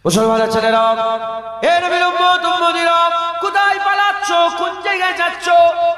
মুসলমানের ছেলেরা, হে নবীর উম্মত উম্মতিরা, কোথায় পালাচ্ছ? কোন জায়গায় যাচ্ছ?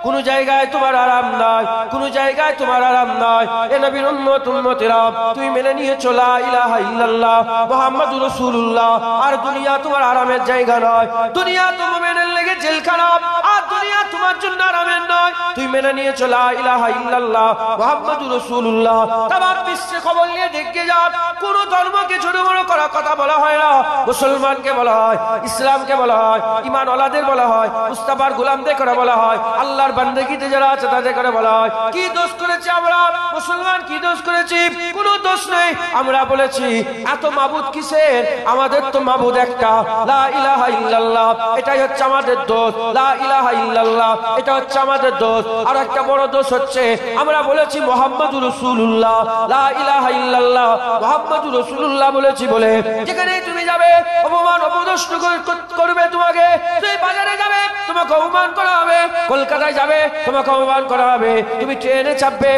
কোন জায়গায় তোমার আরাম নাই, কোন জায়গায় তোমার আরাম নাই। হে নবীর উম্মত উম্মতিরা, তুমি মেনে নিয়েছো লা ইলাহা ইল্লাল্লাহ মুহাম্মাদুর রাসূলুল্লাহ, আর দুনিয়া তোমার আরামের জায়গা নয়। দুনিয়া তো মুমিনের লেগে জেলখানা, আর দুনিয়া তোমার জন্য আরামের নয়। তুমি মেনে নিয়েছো লা ইলাহা ইল্লাল্লাহ মুহাম্মাদুর রাসূলুল্লাহ। তামাম বিশ্বে খবর নিয়ে দেখে যাও, কোন ধর্মকে ছোট বড় করার কথা বলা হয় না। মুসলমানকে বলা হয়, ইসলামকে বলা হয়, ঈমান ওয়ালাদের বলা হয়, মুস্তাফার গোলামদের করে বলা হয়, আল্লাহর বান্দাগিতে যারা আছে তাদের করে বলা হয়। কি দোষ করেছি আমরা মুসলমান? কি দোষ করেছি? কোনো দোষ নেই। আমরা বলেছি এত মাবুদ কিসের? আমাদের তো মাবুদ একটা, লা ইলাহা ইল্লাল্লাহ, এটাই হচ্ছে আমাদের দোষ। লা ইলাহা ইল্লাল্লাহ, এটা হচ্ছে আমাদের দোষ। আর একটা বড় দোষ হচ্ছে আমরা বলেছি মুহাম্মাদুর রাসূলুল্লাহ, লা ইলাহা ইল্লাল্লাহ মুহাম্মাদুর রাসূলুল্লাহ বলেছি বলে যেখানে তুমি যাবে অপমান অপদস্থ করবে তোমাকে। তুমি বাজারে যাবে তোমাকে অপমান করা হবে, কলকাতায় যাবে তোমাকে অপমান করা হবে, তুমি ট্রেনে চাপবে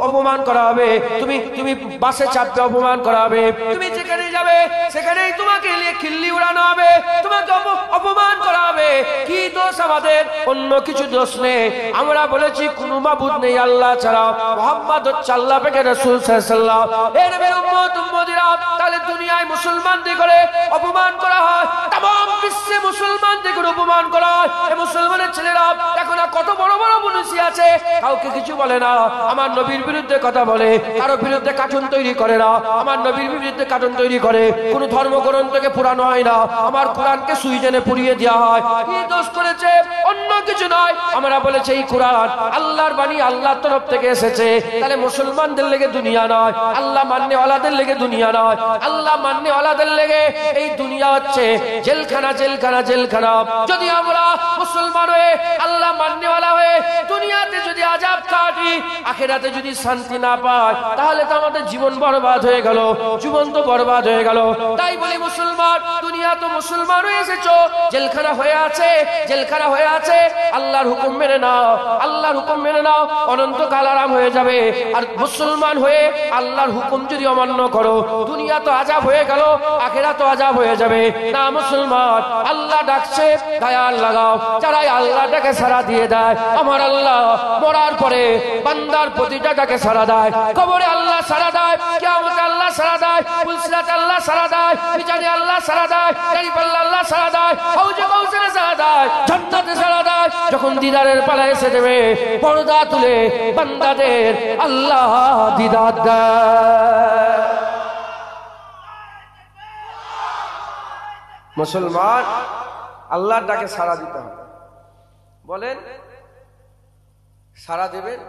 অপমান করা হবে, তুমি বাসে চাপবে অপমান করা হবে, তুমি যেখানে যাবে সেখানেই তোমাকে খিল্লি উড়ানো হবে, তোমাকে অপমান করা হবে। কি দোষ আমাদের? অন্য কিছু দোষ নেই। আমরা বলেছি কোন মাবুদ নেই আল্লাহ ছাড়া, মুহাম্মদ হচ্ছে আল্লাহ পাকের রাসূল সাল্লাল্লাহু আলাইহি ওয়াসাল্লাম। এর নবীর উম্মত উম্মতিরা, তাহলে দুনিয়ায় মুসলমানদের করে অপমান করা হয়, तमाम বিশ্বে মুসলমানদের করে অপমান করা হয়। এই মুসলমানের ছেলেরা এখন কত বড় বড় মুনসি আছে, কাউকে কিছু বলে না। আমার নবীর বিরুদ্ধে কথা বলে, কারো বিরুদ্ধে কার্টুন তৈরি করে না। আমার নবীর বিরুদ্ধে কার্টুন তৈরি করে, কোন ধর্মগ্রন্থকে পুরানো হয় না। আমার কোরআনকে সুইজেনে পুড়িয়ে দেওয়া হয়। কি দোষ করেছে? অন্য কিছু নয়। আমরা বলেছি এই কোরআন আল্লাহর বাণী, আল্লাহর তরফ থেকে এসেছে। তাহলে মুসলমানদের লেগে দুনিয়া নয়, আল্লাহ মাননে ওয়ালাদের লেগে দুনিয়া নয়। আল্লাহ মাননে ওয়ালাদের লেগে এই দুনিয়া হচ্ছে জেলখানা, জেলখানা, জেলখানা। যদি আমরা মুসলমান হয়ে আল্লাহ মাননে ওয়ালা হয়ে দুনিয়াতে যদি আযাব কাটি, আখিরাতে যদি শান্তি না পাই, তাহলে তো আমাদের জীবন বরবাদ হয়ে গেল, জীবন তো বরবাদ হয়ে গেল। তাই বলি মুসলমান, দুনিয়া তো মুসলমান হয়ে এসেছো, জেলখানা হয়ে আছে, জেলখানা হয়ে আছে। আল্লাহর হুকুম মেনে নাও, আল্লাহর হুকুম মেনে নাও, অনন্তকাল আরাম হয়ে যাবে। আর মুসলমান হয়ে আল্লাহর হুকুম যদি অমান্য করো, দুনিয়া তো আযাব হয়ে গেল, আখিরাত তো আযাব হয়ে যাবে। না মুসলমান, আল্লাহ ডাকছে, দয়া লাগাও। যারা আল্লাহ ডাকে সাড়া দিয়ে দেয়, আমার আল্লাহ মরার পরে বান্দার প্রতিটা ডাকে সাড়া দেয়। কবরে আল্লাহ সাড়া দেয়, কিয়ামতে আল্লাহ সাড়া দেয়, পুলসিরাতে আল্লাহ সাড়া দেয়, মিজানে আল্লাহ সাড়া দেয়, গারিবাল্লাহ আল্লাহ সাড়া দেয়, হাউজে কাউসারে সাড়া দেয়, জান্নাতে সাড়া দেয়। যখন দিদারের পালা এসে দেবে, পর্দা তুলে বান্দাদের আল্লাহ দিদার দেয়। মুসলমান, আল্লাহর ডাকে সাড়া দিতে হবে। বলেন সাড়া দেবেন?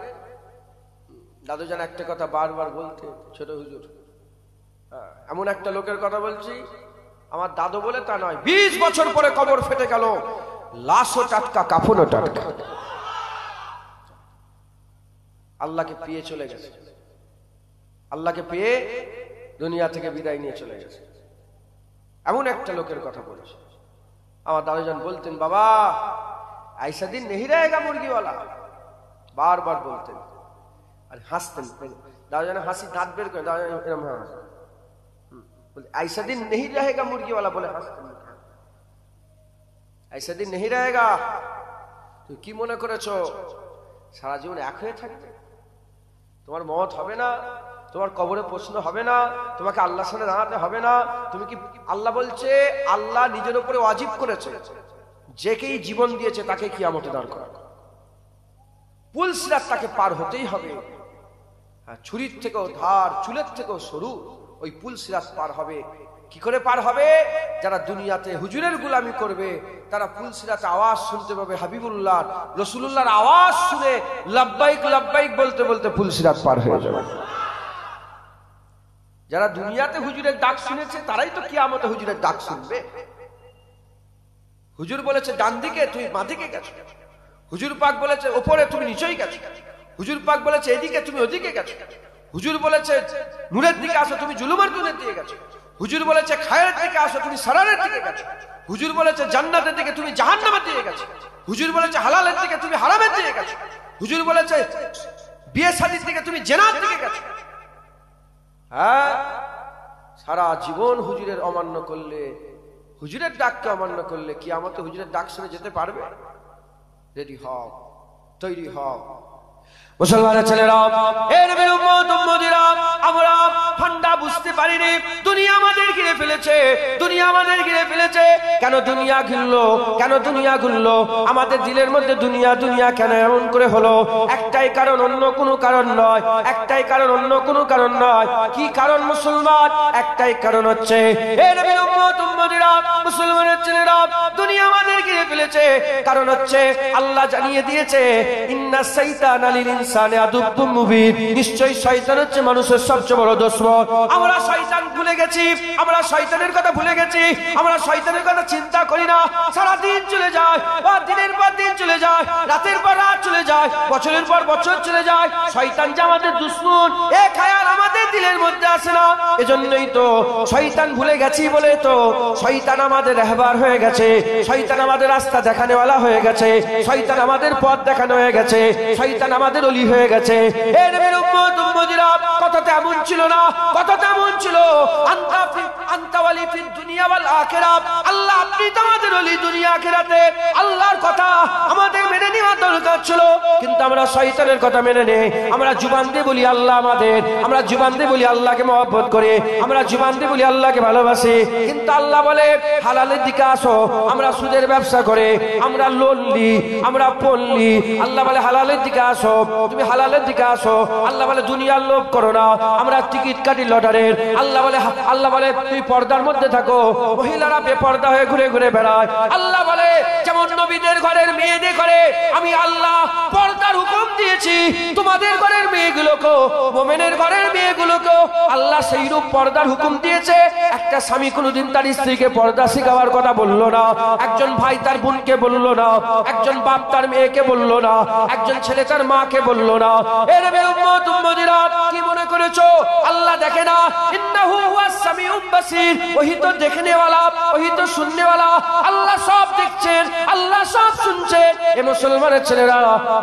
দাদুজান একটা কথা বারবার বলতে, ছোট হুজুর, এমন একটা লোকের কথা বলছি, আমার দাদু বলে তা নয়, 20 বছর পরে কবর ফেটে গেল, লাশও টাটকা, কাফনও টাটকা। আল্লাহকে পেয়ে চলে গেছে, আল্লাহকে পেয়ে দুনিয়া থেকে বিদায় নিয়ে চলে গেছে। এমন একটা লোকের কথা বলেছে। আমার দাদুজান বলতেন, বাবা ऐसा दिन नहीं रहेगा मुर्गी वाला, बार बार बोलते और हंसते। दादाजान हंसी दांत बेर कर, ऐसा दिन नहीं रहेगा मुर्गी वाला, बोले हंसते, ऐसा दिन नहीं रहेगा। তুই কি মনে করেছো সারা জীবন এক হয়ে থাকবে? তোমার মওত হবে না, তোমার কবরে প্রশ্ন হবে না, তোমাকে আল্লাহর সামনে দাঁড়াতে হবে না। তুমি কি, আল্লাহ বলছে, আল্লাহ নিজের উপরে ওয়াজিব করেছে, যেকেই জীবন দিয়েছে তাকে কিয়ামতে দাঁড় করা। পুলসিরাত তাকে পার হতেই হবে। ছুরির থেকেও ধার, চুলের থেকেও সরু, ওই পুলসিরাত পার হবে। কি করে পার হবে? যারা দুনিয়াতে হুজুরের গোলামি করবে, তারা পুলসিরাতে আওয়াজ শুনতে পাবে, হাবিবুল্লাহ রাসূলুল্লাহর আওয়াজ শুনে লাব্বাইক লাব্বাইক বলতে বলতে পুলসিরাত পার হয়ে যাবে। যারা দুনিয়াতে হুজুরের ডাক শুনেছে, তারাই তো কিয়ামতে হুজুরের ডাক শুনবে। হুজুর বলেছে ডান দিকে, তুমি বাঁ দিকে গেছো। হুজুর পাক বলেছে উপরে, তুমি নিচেই গেছো। হুজুর পাক বলেছে এদিকে, তুমি ওদিকে গেছো। হুজুর বলেছে নূরের দিকে আসো, তুমি জুলুমের দিকে দিয়ে গেছো। হুজুর বলেছে খায়ের দিকে আসো, তুমি সারারের দিকে গেছো। হুজুর বলেছে জান্নাতের দিকে, তুমি জাহান্নামের দিকে গেছো। হুজুর বলেছে হালালের দিকে, তুমি হারামের দিকে গেছো। হুজুর বলেছে বিয়ে শাদীর দিকে, তুমি জেনার দিকে গেছো। হ্যাঁ, সারা জীবন হুজুরের অমান্য করলে, হুজুরের ডাককে অমান্য করলে কিয়ামতে হুজুরের ডাক শুনে যেতে পারবে? রেডি হও, তৈরি হও মুসলমানের ছেলেরা, এ নবীর উম্মত উম্মতিরা, আমরা ফান্ডা বুঝতে পারিনি। দুনিয়া আমাদের ঘিরে ফেলেছে, দুনিয়া আমাদের ঘিরে ফেলেছে। কেন দুনিয়া ঘিরলো? কেন দুনিয়া ঘুরলো? আমাদের দিলের মধ্যে দুনিয়া দুনিয়া কেন এমন করে হলো? একটাই কারণ, অন্য কোনো কারণ নয়। একটাই কারণ, অন্য কোনো কারণ নয়। কি কারণ মুসলমান? একটাই কারণ হচ্ছে, এ নবীর উম্মত উম্মতিরা, মুসলমানের ছেলেরা, দুনিয়া আমাদের ঘিরে ফেলেছে। কারণ হচ্ছে আল্লাহ জানিয়ে দিয়েছে, ইন্না শাইতানা লিল ইনসানি আদুব্বুম মুবিন, নিশ্চয়ই শয়তান হচ্ছে মানুষের সবচেয়ে বড় দুশমন। আমরা শয়তান ভুলে গেছি, আমরা শয়তানের কথা ভুলে গেছি, আমরা শয়তানের কথা চিন্তা করি না। সারা দিন চলে যায়, বা দিনের পর দিন চলে যায়, রাতের পর রাত চলে যায়, বছরের পর বছর চলে যায়। শয়তান যে আমাদের দুশমন, এ খেয়াল আমাদের দিলের মধ্যে আসে না। এজন্যই তো শয়তান ভুলে গেছি বলে তো শয়তান আমাদের রাহবার হয়ে গেছে, শয়তান আমাদের রাস্তা দেখানোওয়ালা হয়ে গেছে, শয়তান আমাদের পথ দেখানো হয়ে গেছে, শয়তান আমাদের অলি হয়ে গেছে। এ নবীর উম্মত উম্মতিরা, কথা তো এমন ছিল না, কথা তো এমন ছিল, আনতা ওয়ালি ফিদ দুনিয়া ওয়াল আখিরাত, আল্লাহ আপনি তো আমাদের অলি দুনিয়া আখিরাতে। আল্লাহর কথা আমাদের মেনে নেওয়া দরকার ছিল, কিন্তু আমরা শয়তানের কথা মেনে নেই। আমরা জুবান দিয়ে বলি আল্লাহ আমাদের, আমরা জুবান দিয়ে বলি আল্লাহকে মহব্বত করে, আমরা জুবান দিয়ে বলি আল্লাহকে ভালোবাসি, কিন্তু আল্লাহ বলে হালালের দিকে আসো। আমরা সুদের ব্যবসা করে, আমরা লোন নি, আমরা পড়লি, আল্লাহ বলে হালালের দিকে আসো, তুমি হালালের দিকে আসো। আল্লাহ বলে দুনিয়ার লোভ করো না, আমরা টিকিট কাটি লটারির। আল্লাহ বলে তুমি পর্দার মধ্যে থাকো, মহিলারা বেপর্দা হয়ে ঘুরে ঘুরে বেড়ায়। আল্লাহ বলে যেমন নবীদের ঘরের মেয়েদের ঘরে আমি আল্লাহ পর্দার হুকুম দিয়েছি, তোমাদের ঘরের মেয়েগুলোকে, মুমিনের ঘরের মেয়েগুলোকে আল্লাহ সেইরূপ পর্দার হুকুম দিয়েছে। একটা স্বামী কোনোদিন তার স্ত্রীকে পর্দা শিখাবার কথা বললো না, একজন ভাই তার বোনকে বললো না, একজন বাপ তার মেয়েকে বললো না, একজন ছেলে তার মাকে বললো না। এ নবীর উম্মত উম্মতিরা, কি মনে করেছো আল্লাহ দেখে না? ইন্নাহু হুয়াস সামিউম বাসীর, ওহি তো দেখনেওয়ালা, ওহি তো শুননেওয়ালা। আল্লাহ সব দেখছেন, আল্লাহ সব শুনছেন। এ মুসলমানের ছেলেরা,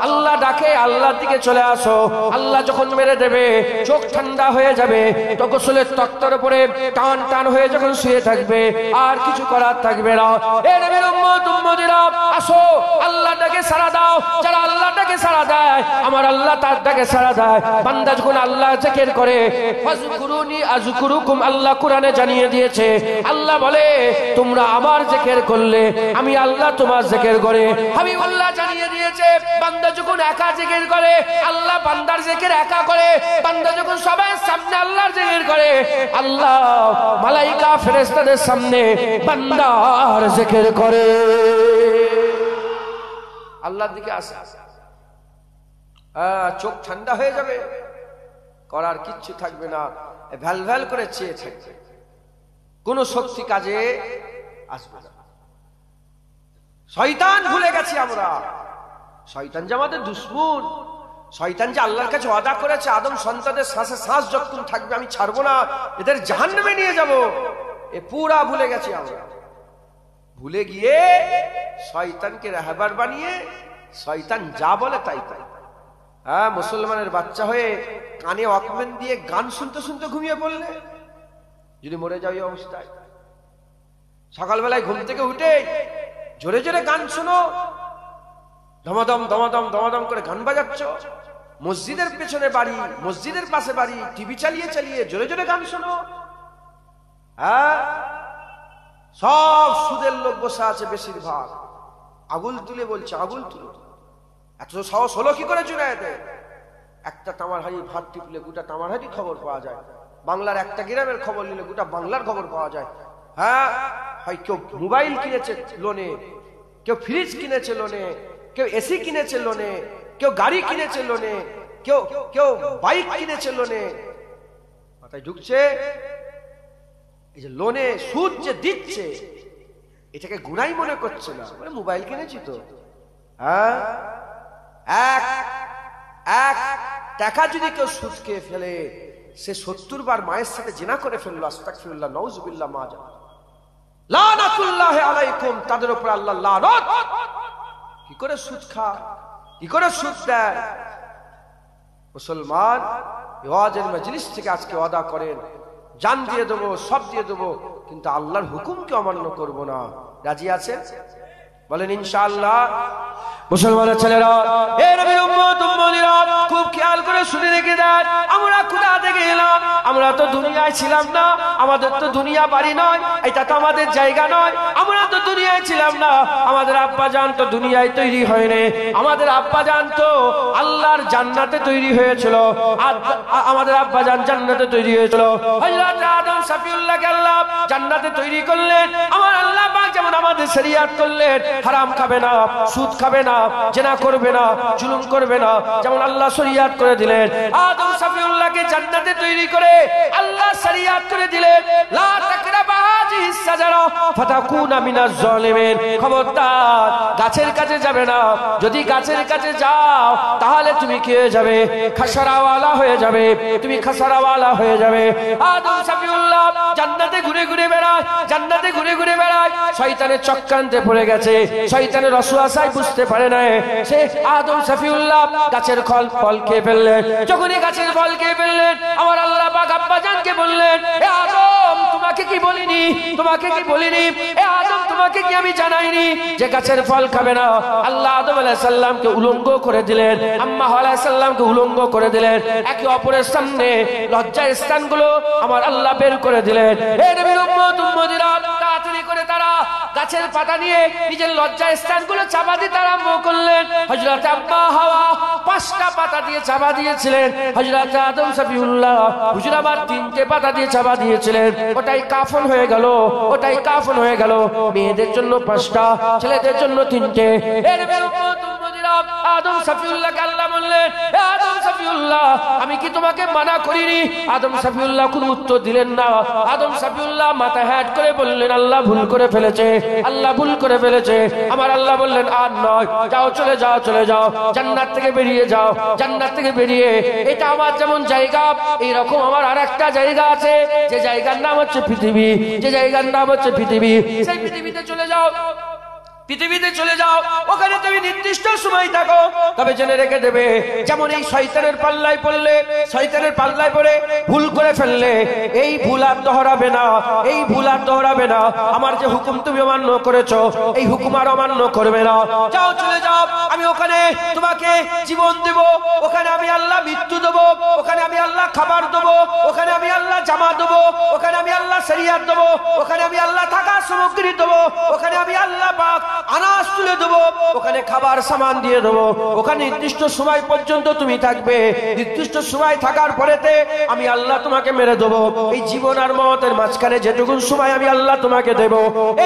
আল্লাহ ডাকে, আল্লাহর দিকে চলে আসো। আল্লাহ যখন মেরে দেবে, চোখ ঠান্ডা হয়ে যাবে, তো গোসলের তক্তার উপরে টান টান হয়ে যখন শুয়ে থাকবে, আর কিছু করার থাকবে না। এ নবীর উম্মত উম্মতিরা, আসো আল্লাহ ডাকে সাড়া দাও। যারা আল্লাহ ডাকে সাড়া দেয়, আমার আল্লাহ তার ডাকে সাড়া দেয়। বান্দা যখন আল্লাহ জিকির করে, ফাজকুরুনি আযকুরুকুম, আল্লাহ কোরআনে জানিয়ে দিয়েছে। আল্লাহ বলে তোমরা আমার জিকির করলে আমি আল্লাহ তোমার জিকির করে। হাবিবুল্লাহ জানিয়ে দিয়েছে, বান্দা যখন একা জিকির করে, আল্লাহ বান্দার জিকির একা করে। বান্দা যখন সবার সামনে আল্লাহর জিকির করে, আল্লাহ মালাইকা ফেরেশতাদের সামনে বান্দার জিকির করে। আল্লাহর দিকে আসে, চোখ ঠান্ডা হয়ে যাবে, করার কিচ্ছু থাকবে না, ভ্যাল ভ্যাল করে চেয়ে থাকবে, কোন শক্তি কাজে আসবে না। শয়তান ভুলে গেছি আমরা, শয়তান যে আমাদের দুশমন, শয়তান যে আল্লাহর কাছে ওয়াদা করেছে আদম সন্তানদের শ্বাসে শ্বাস যতক্ষণ থাকবে আমি ছাড়বো না, এদের জাহান্নামে নিয়ে যাব, এ পুরা ভুলে গেছি আমরা। ভুলে গিয়ে শয়তানকে রাহবার বানিয়ে শয়তান যা বলে তাই তাই। হ্যাঁ, মুসলমানের বাচ্চা হয়ে কানে ওয়াকম্যান দিয়ে গান শুনতে শুনতে ঘুমিয়ে পড়লে, যদি মরে যাও এই অবস্থায়, সকালবেলায় ঘুম থেকে উঠে জোরে জোরে গান শোনো, ধমাধম ধমাধম ধমাধম করে গান বাজাচ্ছ, মসজিদের পেছনে বাড়ি, মসজিদের পাশে বাড়ি, টিভি চালিয়ে চালিয়ে জোরে জোরে গান শোনো। হ্যাঁ, সব সুদের লোক বসে আছে বেশিরভাগ, আগুল তুলে বলছে আগুল তুলে। এত সাহস হলো কি করে জুনায়েদে? একটা তামার হাড়ি ভাত টিপলে গোটা তামার হাড়ি খবর পাওয়া যায়, বাংলার একটা গ্রামের খবর নিলে গোটা বাংলার খবর পাওয়া যায়। হ্যাঁ, হয় কেউ মোবাইল কিনেছে লোনে, কেউ ফ্রিজ কিনেছে লোনে, কেউ এসি কিনেছে লোনে, কেউ গাড়ি কিনেছে লোনে, কেউ কেউ বাইক কিনেছে লোনে। মাথায় ঢুকছে এই যে লোনে সুদ যে দিচ্ছে, এটাকে গুনাই মনে করছে না, মানে মোবাইল কিনেছি তো। হ্যাঁ, এক টাকা যদি কেউ সুদ খেয়ে ফেলে, সে 70 বার মায়ের সাথে জিনা করে ফেললো। আস্তাগফিরুল্লাহ, নাউযুবিল্লাহ, মাজা লানাতুল্লাহি আলাইকুম, তাদের উপর আল্লাহ লানত। কি করে সুদ খায়, কি করে সুদ দেয়? মুসলমান ওয়াজের মজলিস থেকে আজকে ওয়াদা করেন, জান দিয়ে দেবো, সব দিয়ে দেবো, কিন্তু আল্লাহর হুকুমকে অমান্য করব না। রাজি আছেন? বলেন ইনশাআল্লাহ। মুসলমানের ছেলেরা, এ নবীর উম্মত উম্মতিরা, খুব খেয়াল করে শুনে রেখে দেন, আমরা কোথা থেকে এলাম? আমরা তো দুনিয়ায় ছিলাম না, আমাদের তো দুনিয়া বাড়ি নয়, এটা তো আমাদের জায়গা নয়। আমরা তো দুনিয়ায় ছিলাম না, আমাদের আব্বা জান তো দুনিয়ায় তৈরি হয়নি, আমাদের আব্বা জান তো আল্লাহর জান্নাতে তৈরি হয়েছিল। আমাদের আব্বা জান জান্নাতে তৈরি হয়েছিল। হযরত আদম সফিউল্লাহকে আল্লাহ জান্নাতে তৈরি করলেন। আমার আল্লাহ পাক যেমন আমাদের শরীয়ত করলেন, হারাম খাবে না, সুদ খাবে না, জেনা করবে না, জুলুম করবে না, যেমন আল্লাহ শরীয়ত করে দিলেন। আদম সফিউল্লাহকে জান্নাতে তৈরি করে আল্লাহ শরীয়ত করে দিলেন, লা তাকরাবা হাযিহিস সাজারা ফাতাকুনা মিনাজ জালিমিন। খবরদার গাছের কাছে যাবে না, যদি গাছের কাছে যাও তাহলে তুমি কি হয়ে যাবে? খাসারাওয়ালা হয়ে যাবে, তুমি খাসারাওয়ালা হয়ে যাবে। আদম সফিউল্লাহ জান্নাতে ঘুরে ঘুরে বেড়ায়, জান্নাতে ঘুরে ঘুরে বেড়ায়, শয়তানের চক্রান্তে পড়ে গেছে, শয়তানের ওয়াসওয়াসায় বুঝতে পারে না, সে আদম সফিউল্লাহ গাছের ফল খেয়ে ফেললেন। যখনই গাছের ফল খেয়ে ফেললেন, আমার আল্লাহ পাক আব্বা জানকে বললেন, এ আদম তোমাকে কি বলিনি, তোমাকে কি বলিনি, এ আদম তোমাকে কি আমি জানাইনি যে গাছের ফল খাবে না? আল্লাহ আদম আলাইহিস সালামকে উলঙ্গ করে দিলেন, আম্মা হাওয়া আলাইহিস সালামকে উলঙ্গ করে দিলেন। একে অপরের সামনে লজ্জার স্থানগুলো আমার আল্লাহ বের করে দিলেন। হে নবীর উম্মত উম্মতিরা, তাড়াতাড়ি করে তারা গাছের পাতা নিয়ে নিজের লজ্জার স্থানগুলো চাপা দিতে আরম্ভ করলেন। হযরত আম্মা হাওয়া 5টা পাতা দিয়ে চাপা দিয়েছিলেন, হযরত আদম সফিউল্লাহ হুজুর আবার 3টে পাতা দিয়ে চাপা দিয়েছিলেন। ওটাই কাফন হয়ে গেল, ওটাই কাফন হয়ে গেল। মেয়েদের জন্য 5টা, ছেলেদের জন্য 3টে। এর আদম সফিউল্লাহকে আল্লাহ বললেন, হে আদম সফিউল্লাহ আমি কি তোমাকে মানা করিনি? আদম সফিউল্লাহ কোনো উত্তর দিলেন না। আদম সফিউল্লাহ মাথা হ্যাট করে বললেন, আল্লাহ ভুল করে ফেলেছে, আল্লাহ ভুল করে ফেলেছে। আমার আল্লাহ বললেন, আর নয়, যাও, চলে যাও, চলে যাও, জান্নাত থেকে বেরিয়ে যাও, জান্নাত থেকে বেরিয়ে, এটা আমার যেমন জায়গা, এইরকম আমার আরেকটা জায়গা আছে, যে জায়গার নাম হচ্ছে পৃথিবী, যে জায়গার নাম হচ্ছে পৃথিবী, সেই পৃথিবীতে চলে যাও, পৃথিবীতে চলে যাও, ওখানে তুমি নির্দিষ্ট সময় থাকো। তবে জেনে রেখে দেবে, যেমন এই শয়তানের পাল্লায় পড়লে, শয়তানের পাল্লায় পড়ে ভুল করে ফেললে, এই ভুল আর দোহরাবে না, এই ভুল আর দোহরাবে না। আমার যে হুকুম তুমি অমান্য করেছো, এই হুকুম আর অমান্য করবে না। যাও, চলে যাও, আমি ওখানে তোমাকে জীবন দেব, ওখানে আমি আল্লাহ মৃত্যু দেবো, ওখানে আমি আল্লাহ খাবার দেবো, ওখানে আমি আল্লাহ জামা দেবো, ওখানে আমি আল্লাহ শরিয়ত দেবো, ওখানে আমি আল্লাহ থাকার সামগ্রী দেবো, ওখানে আমি আল্লাহ পাক আনাজ তুলে দেবো, ওখানে খাবার সামান দিয়ে দেবো। ওখানে নির্দিষ্ট সময় পর্যন্ত তুমি থাকবে, নির্দিষ্ট সময় থাকার পরেতে আমি আল্লাহ তোমাকে মেরে দেবো। এই জীবন আর মওতের মাঝখানে যেটুকু সময় আমি আল্লাহ তোমাকে দেব,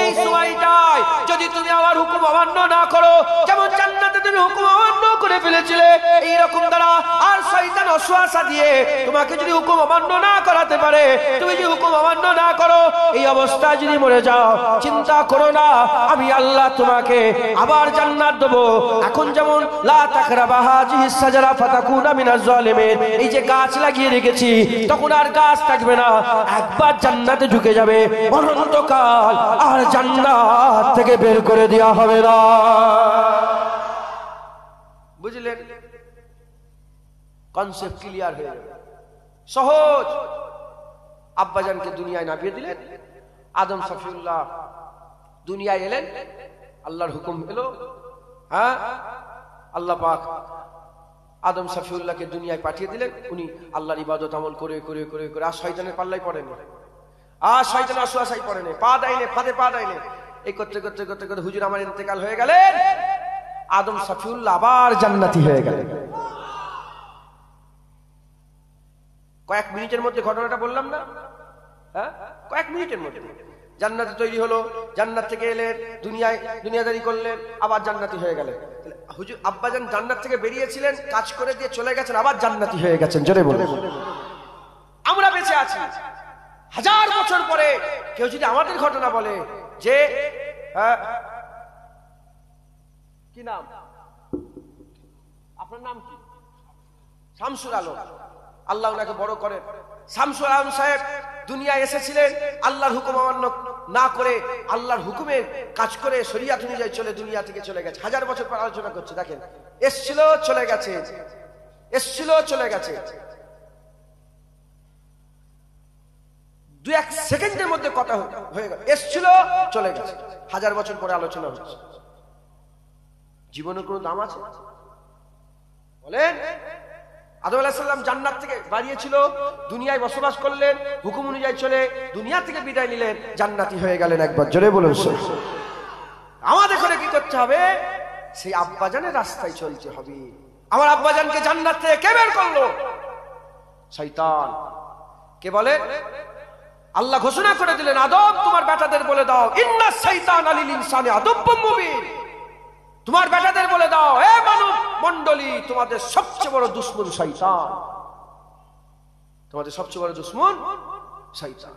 এই সময়টাই যদি তুমি আমার হুকুম অমান্য না করো, যেমন জান্নাতে তুমি হুকুম অমান্য করে ফেলেছিলে, এইরকম দ্বারা আর শয়তান ওয়াসওয়াসা দিয়ে তোমাকে যদি হুকুম অমান্য না করাতে পারে, তুমি যদি হুকুম অমান্য না করো, এই অবস্থায় যদি মরে যাও, চিন্তা করো না, আমি আল্লাহ তোমাকে আবার জান্নাত দেব। এখন যেমন লা তাকরাবা হাযিহিস সাজারা ফাতাকুনা মিনাজ জালিমিন, এই যে গাছ লাগিয়ে রেখেছি, তখন আর গাছ থাকবে না, একবার জান্নাতে ঢুকে যাবে, অনন্তকাল আর জান্নাত থেকে বের করে দেওয়া হবে না। বুঝলেন? কনসেপ্ট ক্লিয়ার হয়ে যাবে, সহজ। আব্বাজানকে দুনিয়ায় নামিয়ে দিলেন, আদম সফিউল্লাহ দুনিয়ায় এলেন, আল্লাহর হুকুম এলো, হ্যাঁ, আল্লাহ পাক আদম সফিউল্লাহকে দুনিয়ায় পাঠিয়ে দিলেন। উনি আল্লাহর ইবাদত আমল করে করে করে করে আর শয়তানের পাল্লায় পড়েনি, আর শয়তানের ওয়াসওয়াসায় পড়েনি, পা দেয়নি, ফাঁদে পা দেয়নি। এই করতে করতে করতে করতে হুজুর আমার ইন্তেকাল হয়ে গেলেন, আদম সফিউল্লাহ আবার জান্নাতি হয়ে গেলেন। কয়েক মিনিটের মধ্যে ঘটনাটা বললাম না, হ্যাঁ, কয়েক মিনিটের মধ্যে জান্নাতে তৈরি হলো, জান্নাত থেকে এলেন, দুনিয়াদারি করলেন, আবার জান্নাতি হয়ে গেলেন। হুজুর আব্বাজান জান্নাত থেকে বেরিয়েছিলেন, কাজ করে দিয়ে চলে গেছেন, আবার জান্নাতি হয়ে গেছেন। জোরে বলে, আমরা বেঁচে আছি 1000 বছর পরে। কেউ যদি আমাদের ঘটনা বলে যে, হ্যাঁ, কি নাম আপনার, নাম কি? শামসুল আলম, আল্লাহ ওনাকে বড় করেন। শামসুল আলম সাহেব দুনিয়ায় এসেছিলেন, আল্লাহর হুকুম অমান্য না করে, আল্লাহর হুকুমের কাজ করে শরিয়ত অনুযায়ী চলে দুনিয়া থেকে চলে গেছে। 1000 বছর পর আলোচনা করছে, দেখেন, এসছিল চলে গেছে, এসছিল চলে গেছে। 2-1 সেকেন্ডের মধ্যে কথা হয়ে গেল, এসছিল চলে গেছে, 1000 বছর পরে আলোচনা হচ্ছে। জীবনের কোনো দাম আছে বলেন? আদম আলাইহিস সালাম জান্নাত থেকে বাড়িয়েছিল, দুনিয়ায় বসবাস করলেন, হুকুম অনুযায়ী চলে দুনিয়া থেকে বিদায় নিলেন, জান্নাতি হয়ে গেলেন। একবার জোরে বলুন। আমাদের করে কি করতে হবে? সেই আব্বাজানের রাস্তায় চলতে হবে। আমার আব্বাজানকে জান্নাত থেকে কে বের করলো? শয়তান। কে বলে? আল্লাহ ঘোষণা করে দিলেন, আদম তোমার বেটাদের বলে দাও, ইন্না শাইতান লিল ইনসানি আদুব্বুম মুবিন। তোমার বেটাদের বলে দাও, এ মানব মণ্ডলী, তোমাদের সবচেয়ে বড় দুশমন শয়তান, তোমাদের সবচেয়ে বড় দুশমন শয়তান।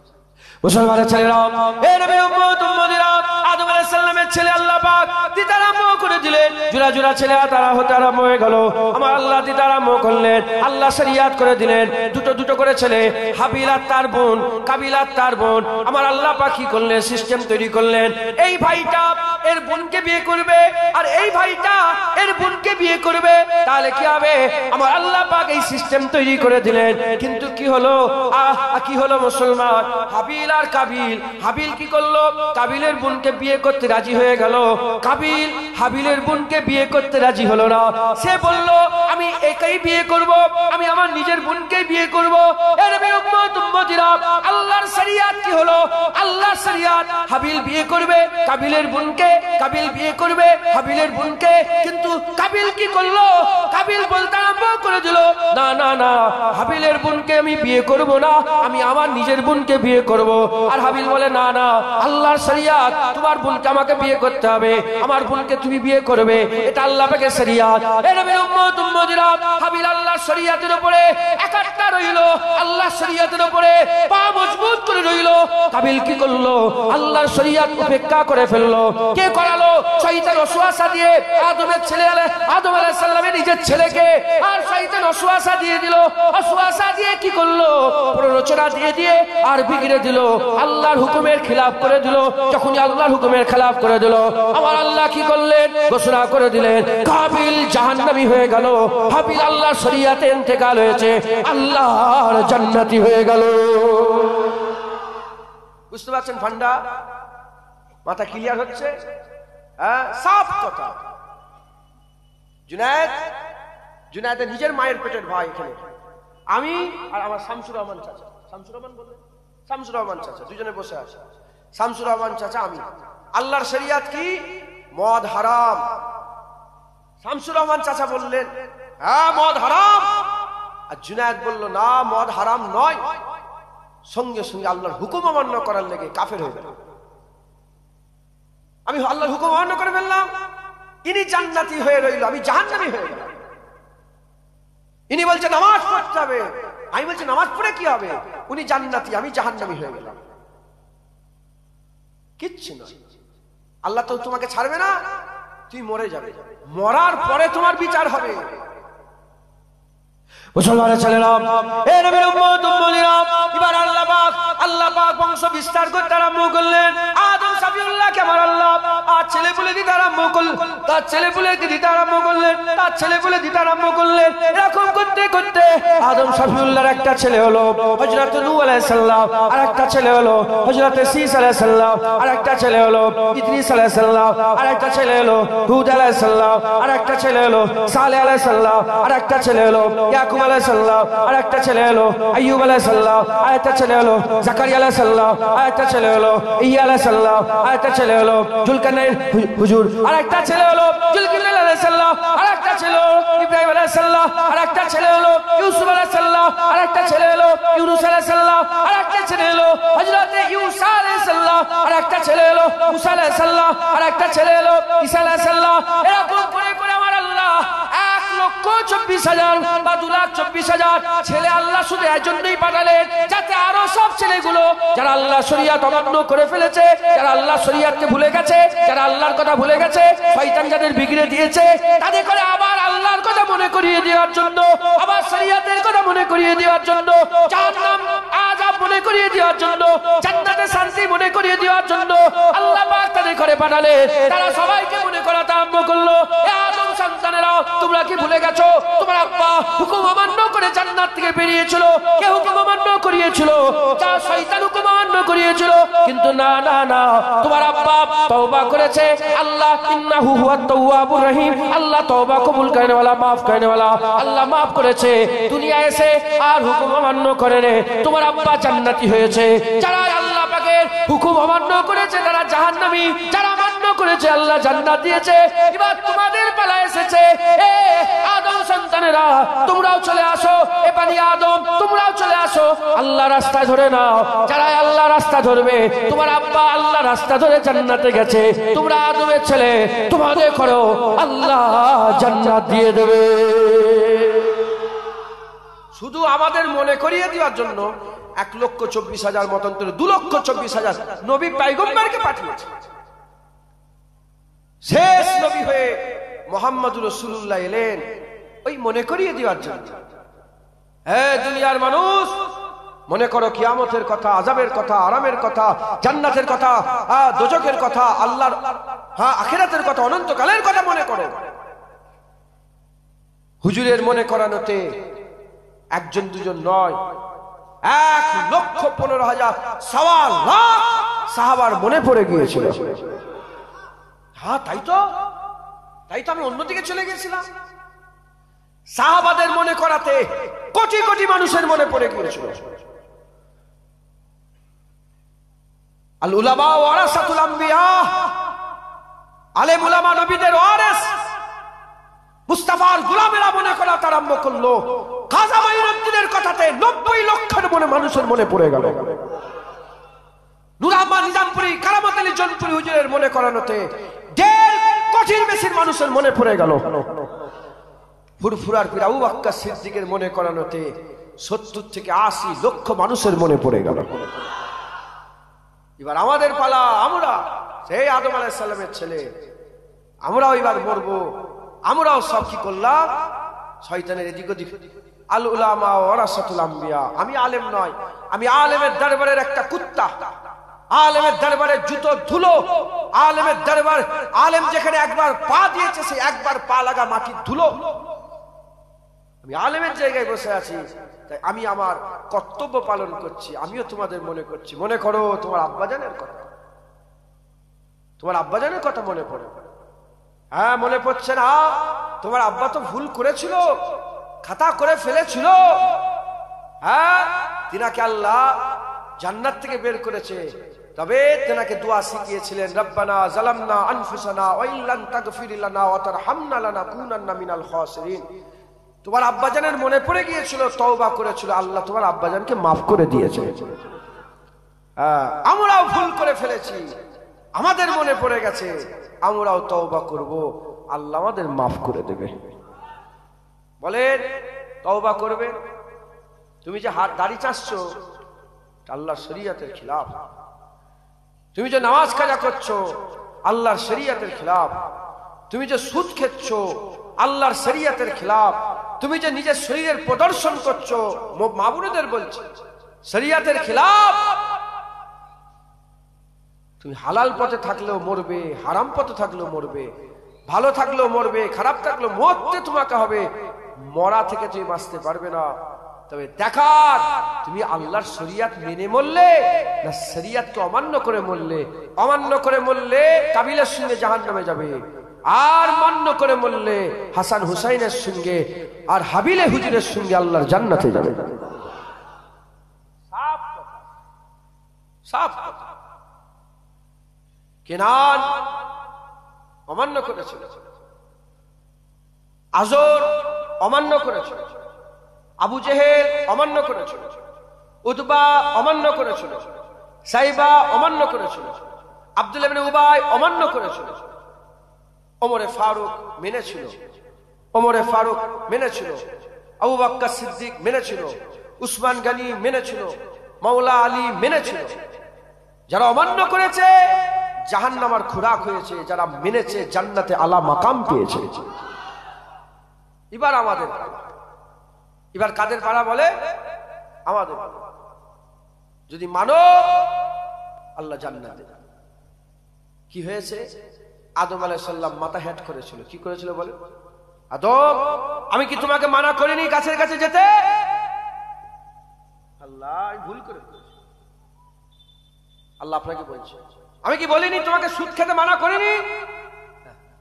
মুসলমানের ছেলেরা, হে নবীর উম্মত উম্মতিরা, আদম আলাইহিস সালামের ছেলে আল্লাহ পাক দিতে আরম্ভ করে দিলেন। জোড়া জোড়া ছেলে তারা হতে আরম্ভ হয়ে গেল। আমার আল্লাহ দিতে আরম্ভ করলেন, আল্লাহ শরিয়াত করে দিলেন, দুটো দুটো করে ছেলে, হাবিল আর তার বোন, কাবিল আর তার বোন। আমার আল্লাহ পাক কি করলেন? সিস্টেম তৈরি করলেন, এই ভাইটা এর বোনকে বিয়ে করবে, আর এই ভাইটা এর বোনকে বিয়ে করবে, তাহলে কি হবে? আমার আল্লাহ পাক এই সিস্টেম তৈরি করে দিলেন। কিন্তু কি হলো? কি হলো মুসলমান? হাবিল আর কাবিল, হাবিল কি করলো? কাবিলের বোনকে বিয়ে করতে রাজি হয়ে গেল। কাবিল হাবিলের বোনকে বিয়ে করতে রাজি হলো না। সে বলল, আমি একাই বিয়ে করব, আমি আমার নিজের বোনকে বিয়ে করব। এর উম্মত উম্মতিরা, আল্লাহর শরিয়াত কি হলো? আল্লাহর শরিয়াত, হাবিল বিয়ে করবে কাবিলের বোনকে, কাবিল বিয়ে করবে হাবিলের বোনকে। কিন্তু কাবিল কি করলো? কাবিল বলতে আরম্ভ করে দিল, না না না, হাবিলের বোনকে আমি বিয়ে করব না, আমি আমার নিজের বোনকে বিয়ে করব। আর হাবিল বলে, না না, আল্লাহর শরিয়াত, তোমার বোনকে আমাকে বিয়ে করতে হবে, আমার বোনকে তুমি বিয়ে করবে, এটা আল্লাহ পাকের শরিয়াত। এর নবীর উম্মত উম্মতিরা, হাবিল আল্লাহর শরিয়াতের উপরে একাত্তা রইল, আল্লাহর শরিয়াতের উপরে পা মজবুত করে রইল। কাবিল কি করলো? আল্লাহর শরিয়াত উপেক্ষা করে ফেললো। কে করালো? শয়তান ওয়াসওয়াসা দিয়ে আদমের ছেলে আদম আলাইহিস সালামের নিজের ছেলেকে, আর শয়তান ওয়াসওয়াসা দিয়ে দিল। ওয়াসওয়াসা দিয়ে কি করলো? প্ররোচনা দিয়ে দিয়ে আর বিগড়ে দিল, আল্লাহর হুকুমের খিলাফ করে দিল। যখনই আল্লাহর হুকুমের খিলাফ করে দিল, আমার আল্লাহ কি করলেন? ঘোষণা করে দিলেন, কাবিল জাহান্নামী হয়ে গেল, হাবিল আল্লাহর শরিয়াতে ইন্তেকাল হয়েছে, আল্লাহর জান্নাতি হয়ে গেল। বুঝতে পারছেন ফান্ডা? মাথা ক্লিয়ার হচ্ছে? হ্যাঁ, সাফ কথা। জুনায়েদের নিজের মায়ের পেটের ভাই এখানে, আমি আর আমার শামসুর রহমান চাচা, শামসুর রহমান বললেন, শামসুর রহমান চাচা, দুজনে বসে আছে। শামসুর রহমান চাচা, আমি। আল্লাহর শরিয়াত কি? মদ হারাম। শামসুর রহমান চাচা বললেন, হ্যাঁ মদ হারাম। আর জুনায়েদ বলল, না মদ হারাম নয়। সঙ্গে সঙ্গে আল্লাহর হুকুম অমান্য করার লেগে কাফের হয়ে গেল। আমি আল্লাহর হুকুম অমান্য করে ফেললাম, ইনি জান্নাতি হয়ে রইল, আমি জাহান্নামী হয়ে গেলাম। ইনি বলছে নামাজ পড়তে হবে, আমি বলছি নামাজ পড়ে কি হবে? উনি জান্নাতি, আমি জাহান্নামী হয়ে গেলাম। কিচ্ছু নয়, আল্লাহ তো তোমাকে ছাড়বে না, তুই মরে যাবে, মরার পরে তোমার বিচার হবে। মুসলমানের ছেলেরা, হে নবীর উম্মত উম্মতিরা, এবার আল্লাহ পাক বংশ বিস্তার করতে আরম্ভ করলেন। আদম সাফিউল্লাহকে আমার আল্লাহ আর ছেলে বলে দিতে আরম্ভ করলেন, তার ছেলে বলে দিতে আরম্ভ করলেন, তার ছেলে বলে দিতে আরম্ভ করলেন। এরকম করতে করতে আদম সাফিউল্লাহর একটা ছেলে হলো হযরত নূহ আলাইহিস সালাম, আর একটা ছেলে হলো হযরত শীস আলাইহিস সালাম, আর একটা ছেলে হলো ইদ্রিস আলাইহিস সালাম, আর একটা ছেলে হলো হুদ আলাইহিস সালাম, আর একটা ছেলে হলো সালেহ আলাইহিস সালাম, আর একটা ছেলে হলো ইয়াকুব আলাইহিস সালাম, আর একটা ছেলে হলো আইয়ুব আলাইহিস সালাম, আর একটা ছেলে হলো জাকারিয়া আলাইহিস সালাম, আর একটা ছেলে হলো ইহইয়া আলাইহিস সালাম, আর একটা ছেলে হলো জুলকারনাইন হুজুর, আর একটা ছেলে হলো জুলকিফল আলাইহিস সালাম, আর একটা ছেলে হলো ইব্রাহিম আলাইহিস সালাম, আর একটা ছেলে হলো ইউসুফ আলাইহিস সালাম, আর একটা ছেলে হলো ইউনূস আলাইহিস সালাম, আর একটা ছেলে হলো হযরত ঈসা আলাইহিস সালাম, আর একটা ছেলে হলো মুসা আলাইহিস সালাম, আর একটা ছেলে হলো ঈসা আলাইহিস সালাম। এরকম করে করে আমার আল্লাহ 1,24,000 বা 2,24,000 ছেলে আল্লাহ শুধু এজন্যই পাঠালেন, যাতে আরো সব ছেলেগুলো যারা আল্লাহ শরিয়াত অমান্য করে ফেলেছে, যারা আল্লাহ শরিয়াতকে ভুলে গেছে, যারা আল্লাহর কথা ভুলে গেছে, শয়তান যাদের বিগড়ে দিয়েছে, তাদের করে আবার আল্লাহর কথা মনে করিয়ে দেওয়ার জন্য, আবার শরিয়াতের কথা মনে করিয়ে দেওয়ার জন্য, জাহান্নাম আযাব মনে করিয়ে দেওয়ার জন্য, জান্নাতে শান্তি মনে করিয়ে দেওয়ার জন্য আল্লাহ পাক তাদের করে পাঠালেন। তারা সবাইকে মনে করাতে আরম্ভ করলো, এ আদম সন্তানেরা, তোমরা কি ভুলে গেছো তোমার আব্বা হুকুম অমান্য করে জান্নাত থেকে বেরিয়েছিল? কে হুকুম অমান্য করিয়েছিল? যা শয়তান হুকুম অমান্য করিয়েছিল। কিন্তু না না না, তোমার আব্বা তওবা করেছে। আল্লাহ ইন্নাহু হুয়াত তাওয়াবুর রহিম, আল্লাহ তওবা কবুল করনে ওয়ালা, মাফ করনে ওয়ালা। আল্লাহ মাফ করেছে। দুনিয়া এসে আর হুকুম অমান্য করে নে, তোমার আব্বা জান্নাতি হয়েছে। যারা আল্লাহ পাকের হুকুম অমান্য করেছে তারা জাহান্নামী, যারা মান্য করেছে আল্লাহ জান্নাত দিয়েছে। এবার তোমাদের পালা এসেছে। এ আদম সন্তানেরা, তোমরাও চলে আসো। এ বানি আদম, তোমরাও চলে আসো। আল্লাহ রাস্তা ধরে নাও। যারা আল্লাহ রাস্তা ধরবে, তোমার আব্বা আল্লাহ রাস্তা ধরে জান্নাতে গেছে, তোমরা আদমের ছেলে, তোমাদের করো আল্লাহ জান্নাত দিয়ে দেবে। শুধু আমাদের মনে করিয়ে দেওয়ার জন্য 1,24,000 মতান্তরে 2,24,000 নবী পয়গম্বরকে পাঠিয়েছে। শেষ নবী হয়ে মুহাম্মদুর রাসূলুল্লাহ এলেন ওই মনে করিয়ে দেওয়ার জন্য। হ্যাঁ দুনিয়ার মানুষ, মনে করো কিয়ামতের কথা, আযাবের কথা, আরামের কথা, জান্নাতের কথা, দোজখের কথা, আল্লাহর আখিরাতের কথা, অনন্তকালের কথা মনে করো। হুজুরের মনে করানোতে একজন দুজন নয়, 1,15,000 সওয়া লাখ সাহাবার মনে পড়ে গিয়েছিল। হ্যাঁ তাই তো আমি অন্যদিকে চলে গেছিলাম। সাহাবাদের মনে করাতে কোটি কোটি মানুষের মনে পড়ে গিয়েছিল। আল উলামা ওয়ারাসাতুল আম্বিয়া, আলেম উলামা নবীদের ওয়ারিস। মুস্তাফার গোলামেরা মনে করাতে আরম্ভ করলো। খাজা মাইনুদ্দিনের কথাতে 90 লক্ষের মনে মানুষের মনে পড়ে গেল। নূর আহমদ নিজামপুরি, কারামত আলী জনপুরি হুজুরের মনে করানোতে 1.5 কোটির বেশি মানুষের মনে পড়ে গেল। ফুরফুরার পীর আবু বকর সিদ্দিকের মনে করানোতে 70 থেকে 80 লক্ষ মানুষের মনে পড়ে গেল। এবার আমাদের পালা, আমরা সেই আদম আলাইহিস সালামের ছেলে, আমরাও এবার মরবো। আমরাও সব কি করলাম? শয়তানের এদিক ওদিক। আল উলামা ওয়ারাসাতুল আম্বিয়া, আমি আলেম নয়, আমি আলেমের দরবারের একটা কুত্তা, আলেমের দরবারে জুতো ধুলো, আলেমের দরবার, আলেম যেখানে একবার পা দিয়েছে সে একবার পা লাগা মাটির ধুলো। আমি আলেমের জায়গায় বসে আছি, তাই আমি আমার কর্তব্য পালন করছি। আমিও তোমাদের মনে করছি। মনে করো তোমার আব্বাজানের কথা, তোমার আব্বাজানের কথা মনে পড়ে। হ্যাঁ মনে পড়ছে না? তোমার আব্বা তো ভুল করেছিল, খাতা করে ফেলেছিল। হ্যাঁ তিনাকে আল্লাহ জান্নাত থেকে বের করেছে, তবে তেনাকে দোয়া শিখিয়েছিলেন, রব্বানা যালামনা আনফুসানা ওয়া ইল্লাম তাগফির লানা ওয়া তারহামনা লানাকুনান্না মিনাল খাসিরিন। তোমার আব্বাজানের মনে পড়ে গিয়েছিল, তওবা করেছিল, আল্লাহ তোমার আব্বাজানকে মাফ করে দিয়েছে। আমরাও ভুল করে ফেলেছি, আমাদের মনে পড়ে গেছে, আমরাও তওবা করব, আল্লাহ আমাদের মাফ করে দেবে। বলেন তওবা করবে? তুমি যে হাত দাড়ি চাচ্ছো আল্লাহর শরীয়তের খিলাফ। তুমি যে নামাজ কাজা করছো আল্লাহর শরীয়তের খিলাফ। তুমি যে সুদ খেচ্ছো আল্লাহর শরীয়তের খিলাফ। তুমি যে নিজের শরীরের প্রদর্শন করছো, মা বোনেদের বলছো, শরীয়তের খিলাফ। তুমি হালাল পথে থাকলেও মরবে, হারাম পথে থাকলেও মরবে, ভালো থাকলেও মরবে, খারাপ থাকলেও মরতে তোমাকে হবে। মরা থেকে তুমি বাঁচতে পারবে না। তবে দেখার তুমি আল্লাহর শরীয়ত মেনে মরলে না শরীয়তকে অমান্য করে মরলে। অমান্য করে মরলে কাবিলের সঙ্গে জাহান্নামে যাবে, আর মান্য করে মরলে হাসান হুসাইনের সঙ্গে আর হাবিলে হুজুরের সঙ্গে আল্লাহর জান্নাতে যাবে। সাফ কথা, সাফ কথা। কেনান অমান্য করেছিল, আজর অমান্য করেছিল, আবু জেহেল অমান্য করেছিল, উতবা অমান্য করেছিল, সাইবা অমান্য করেছিল, আব্দুল্লাহ ইবনে উবাই অমান্য করেছিল। ওমরে ফারুক মেনেছিল, ওমরে ফারুক মেনেছিল, আবু বকর সিদ্দিক মেনেছিল, উসমান গনি মেনেছিল, মাওলা আলী মেনেছিল। যারা অমান্য করেছে জাহান্নামের খোরাক হয়েছে, যারা মেনেছে জান্নাতে আলা মাকাম পেয়েছে। এবার আমাদের পালা। এবার কাদের পালা বলে? আমাদের। যদি মানো আল্লাহ জান্নাতে। কি হয়েছে? আদম আলাইহিস সালাম মাথা হেট করেছিল। কি করেছিল বলে? আদম, আমি কি তোমাকে মানা করিনি গাছের কাছে যেতে? আল্লাহ, আমি ভুল করে ফেলেছি। আল্লাহ আপনাকে বলছে, আমি কি বলিনি তোমাকে সুদ খেতে মানা করিনি?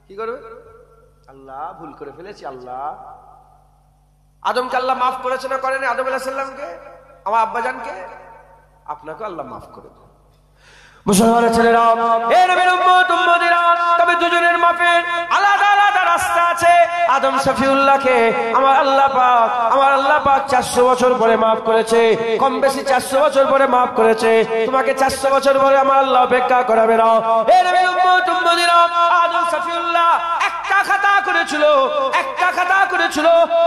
কি করবে? আল্লাহ, ভুল করে ফেলেছি। আল্লাহ, আদমকে আল্লাহ মাফ করেছে না করেনি? আদম আলাইহিস সালামকে, আমার আব্বাজানকে, আপনাকে আল্লাহ মাফ করে দেন। মুসলমানের ছেলেরা, এ নবীর উম্মত উম্মতিরা, তবে দুজনের মাপের আলাদা আলাদা রাস্তা আছে। আদম শফিউল্লাহকে আমার আল্লাহ পাক 400 বছর পরে মাফ করেছে, কম বেশি 400 বছর পরে মাফ করেছে। তোমাকে 400 বছর পরে আমার আল্লাহ অপেক্ষা করাবে না। এ নবীর উম্মত উম্মতিরা, আদম শফিউল্লাহ একটা খাতা করেছিল,